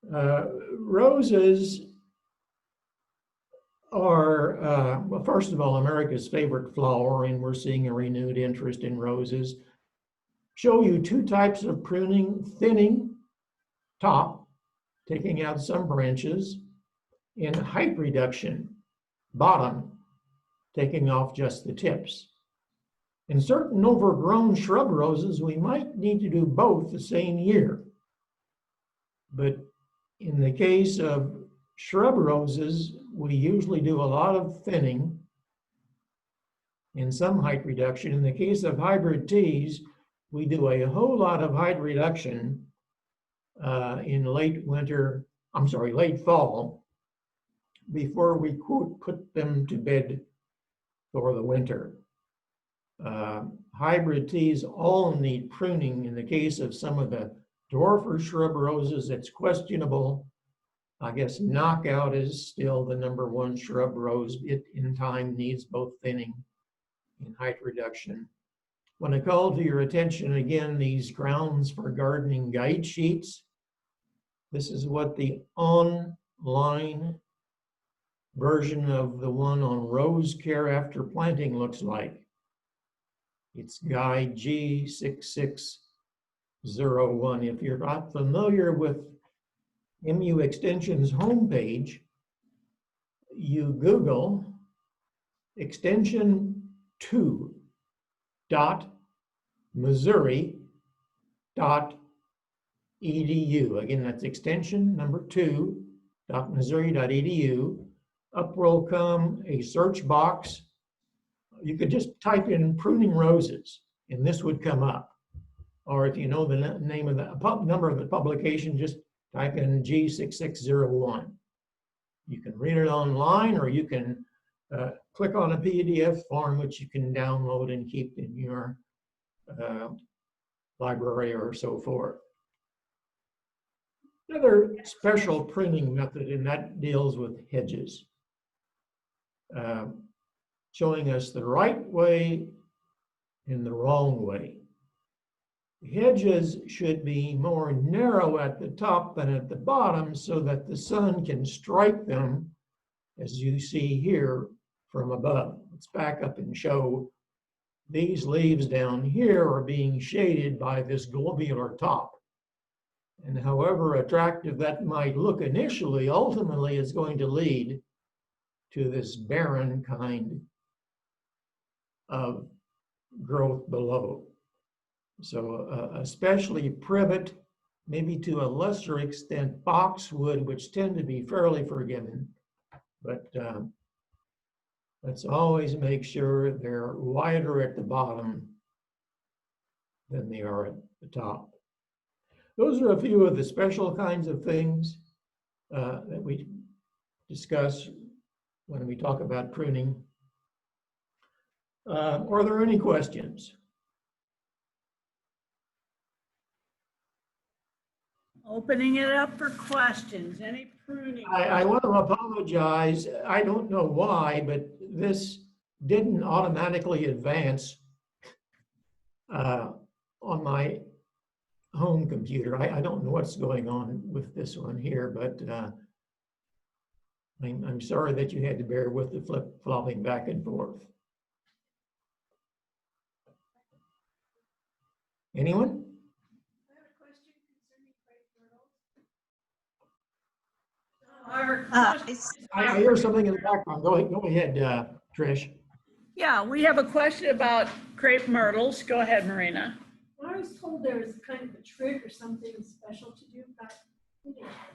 Speaker 7: Roses are, well, first of all, America's favorite flower, and we're seeing a renewed interest in roses. Show you two types of pruning: thinning, top, taking out some branches, and height reduction, bottom, taking off just the tips. In certain overgrown shrub roses, we might need to do both the same year. But in the case of shrub roses, we usually do a lot of thinning and some height reduction. In the case of hybrid teas, we do a whole lot of height reduction in late fall, before we put them to bed for the winter. Hybrid teas all need pruning. In the case of some of the dwarf or shrub roses, it's questionable. I guess Knockout is still the #1 shrub rose. It in time needs both thinning and height reduction. When I call to your attention again these grounds for gardening guide sheets, this is what the online version of the one on rose care after planting looks like. It's guide G6601. If you're not familiar with MU Extension's homepage, you Google extension2.missouri.edu. Again, that's extension number 2.missouri.edu. Up will come a search box. You could just type in pruning roses, and this would come up. Or if you know the name of the number of the publication, just type in G6601. You can read it online, or you can click on a PDF form, which you can download and keep in your library or so forth. Another special pruning method, and that deals with hedges, showing us the right way and the wrong way. Hedges should be more narrow at the top than at the bottom, so that the sun can strike them, as you see here, from above. Let's back up and show these leaves down here are being shaded by this globular top. And however attractive that might look initially, ultimately is going to lead to this barren kind of growth below. So especially privet, maybe to a lesser extent boxwood, which tend to be fairly forgiving, but let's always make sure they're wider at the bottom than they are at the top. Those are a few of the special kinds of things that we discuss when we talk about pruning. Are there any questions?
Speaker 2: Opening it up for questions. Any pruning?
Speaker 7: I want to apologize. I don't know why, but this didn't automatically advance on my home computer. I don't know what's going on with this one here, but I'm sorry that you had to bear with the flip-flopping back and forth. Anyone?
Speaker 4: I have a question concerning crepe myrtles.
Speaker 7: I hear something in the background. Go ahead, Trish.
Speaker 2: Yeah, we have a question about crepe myrtles. Go ahead, Marina.
Speaker 4: I was told there was kind of a trick or something special to do about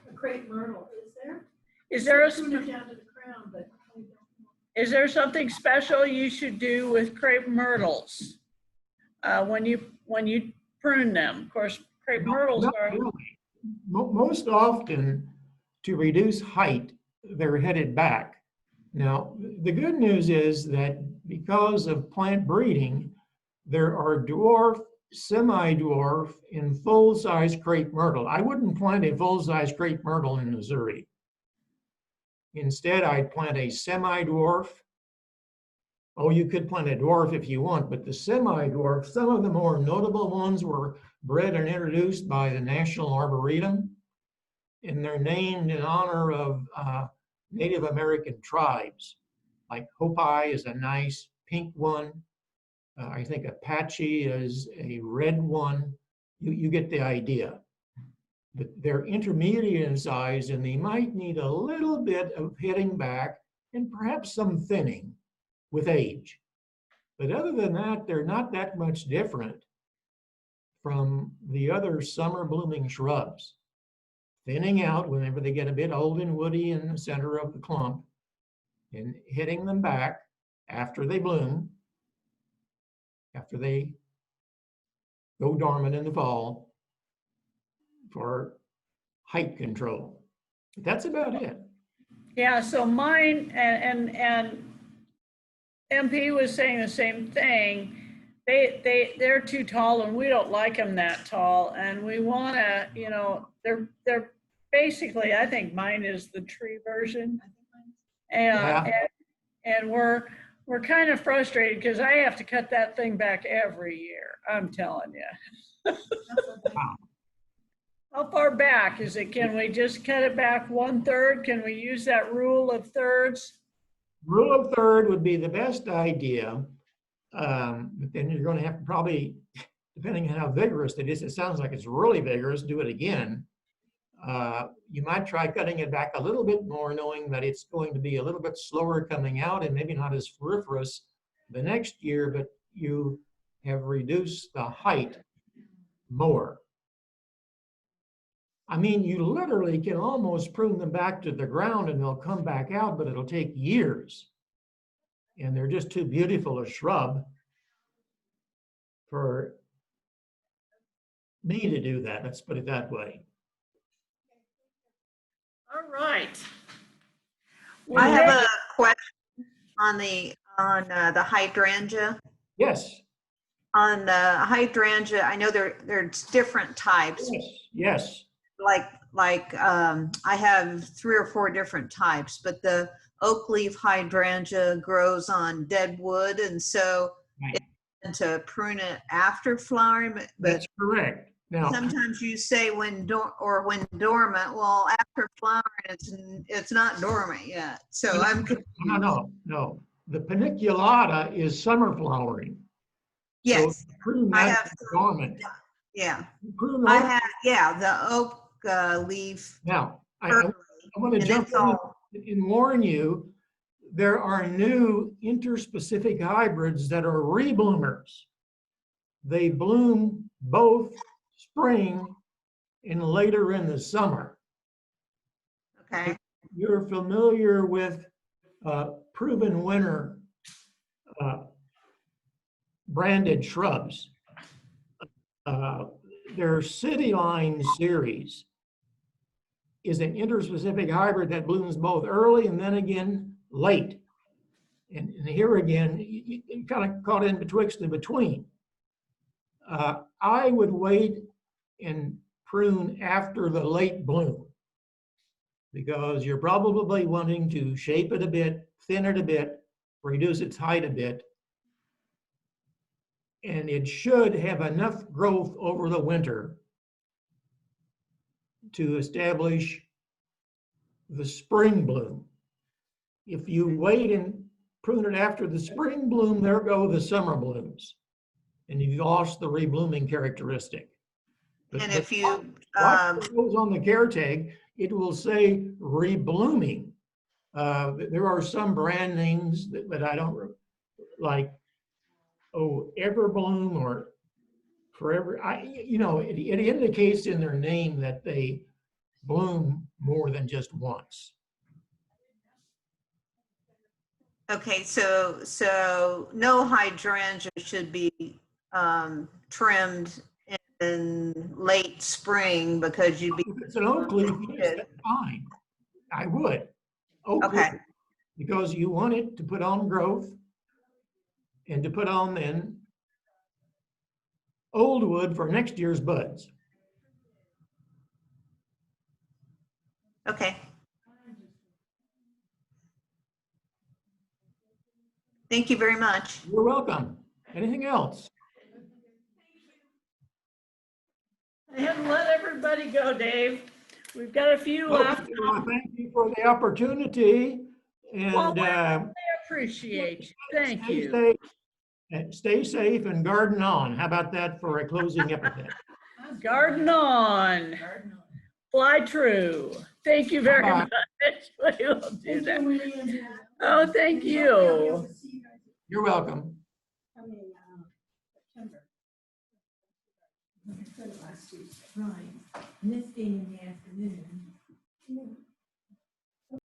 Speaker 4: a crepe myrtle. Is there?
Speaker 2: Is there a
Speaker 4: Prune it down to the crown, but I don't know.
Speaker 2: Is there something special you should do with crepe myrtles when you prune them? Of course, crepe myrtles
Speaker 7: Not
Speaker 2: are.
Speaker 7: really. Most often, to reduce height, they're headed back. Now, the good news is that because of plant breeding, there are dwarf, semi-dwarf, and full-size crepe myrtle. I wouldn't plant a full-size crepe myrtle in Missouri. Instead, I'd plant a semi-dwarf Oh, you could plant a dwarf if you want, but the semi-dwarf, some of the more notable ones were bred and introduced by the National Arboretum, and they're named in honor of Native American tribes. Like Hopi is a nice pink one. I think Apache is a red one. You get the idea. But they're intermediate in size and they might need a little bit of hitting back and perhaps some thinning with age. But other than that, they're not that much different from the other summer blooming shrubs. Thinning out whenever they get a bit old and woody in the center of the clump and hitting them back after they bloom, after they go dormant in the fall for height control. That's about it.
Speaker 2: Yeah, so mine, and MP was saying the same thing. They're too tall and we don't like them that tall. And we wanna, you know, they're basically, I think mine is the tree version.
Speaker 7: Yeah.
Speaker 2: And we're kind of frustrated because I have to cut that thing back every year. I'm telling you. How far back is it? Can we just cut it back 1/3? Can we use that rule of thirds?
Speaker 7: Rule of third would be the best idea. But then you're going to have to probably, depending on how vigorous it is, it sounds like it's really vigorous, do it again. You might try cutting it back a little bit more, knowing that it's going to be a little bit slower coming out and maybe not as floriferous the next year, but you have reduced the height more. I mean, you literally can almost prune them back to the ground and they'll come back out, but it'll take years. And they're just too beautiful a shrub for me to do that. Let's put it that way.
Speaker 2: All right.
Speaker 8: I have a question on the hydrangea.
Speaker 7: Yes.
Speaker 8: On the hydrangea, I know there's different types.
Speaker 7: Yes. Yes.
Speaker 8: I have 3 or 4 different types, but the oak leaf hydrangea grows on dead wood, and so
Speaker 7: Right.
Speaker 8: it's to prune it after flowering. But
Speaker 7: That's correct. Now,
Speaker 8: sometimes you say when dormant. Well, after flowering, it's not dormant yet. So I'm confused.
Speaker 7: no. The paniculata is summer flowering.
Speaker 8: Yes,
Speaker 7: So prune
Speaker 8: I
Speaker 7: that
Speaker 8: have.
Speaker 7: dormant.
Speaker 8: Yeah,
Speaker 7: Prune
Speaker 8: I
Speaker 7: oak.
Speaker 8: have. The oak leaf.
Speaker 7: Now, I
Speaker 8: early,
Speaker 7: want to
Speaker 8: and
Speaker 7: jump
Speaker 8: it's all-
Speaker 7: in and warn you, there are new interspecific hybrids that are rebloomers. They bloom both spring and later in the summer.
Speaker 8: Okay.
Speaker 7: You're familiar with proven winner branded shrubs. Their City Line series is an interspecific hybrid that blooms both early and then again late. And here again, you kind of caught in betwixt and between. I would wait and prune after the late bloom because you're probably wanting to shape it a bit, thin it a bit, reduce its height a bit. And it should have enough growth over the winter to establish the spring bloom. If you wait and prune it after the spring bloom, there go the summer blooms. And you've lost the reblooming characteristic.
Speaker 8: And if you
Speaker 7: watch what goes on the care tag, it will say reblooming. There are some brand names that I don't like. Oh, Everbloom or Forever. It indicates in their name that they bloom more than just once.
Speaker 8: Okay, so no hydrangea should be trimmed in late spring because you'd be.
Speaker 7: If it's an oak leaf, yes, that's fine. I would. Oak leaf,
Speaker 8: Okay.
Speaker 7: because you want it to put on growth and to put on then old wood for next year's buds.
Speaker 8: Okay. Thank you very much.
Speaker 7: You're welcome. Anything else?
Speaker 2: And let everybody go, Dave. We've got a few left.
Speaker 7: Okay, well, thank you for the opportunity
Speaker 2: Well,
Speaker 7: and
Speaker 2: I appreciate you. Thank
Speaker 7: stay
Speaker 2: you.
Speaker 7: safe. Stay safe and garden on. How about that for a closing epithet?
Speaker 2: Garden on. Fly true. Thank you very
Speaker 7: Bye-bye.
Speaker 2: much. We will do that. Oh, thank you.
Speaker 7: You're welcome.
Speaker 1: September. I said it last Tuesday. Right, and this being in the afternoon.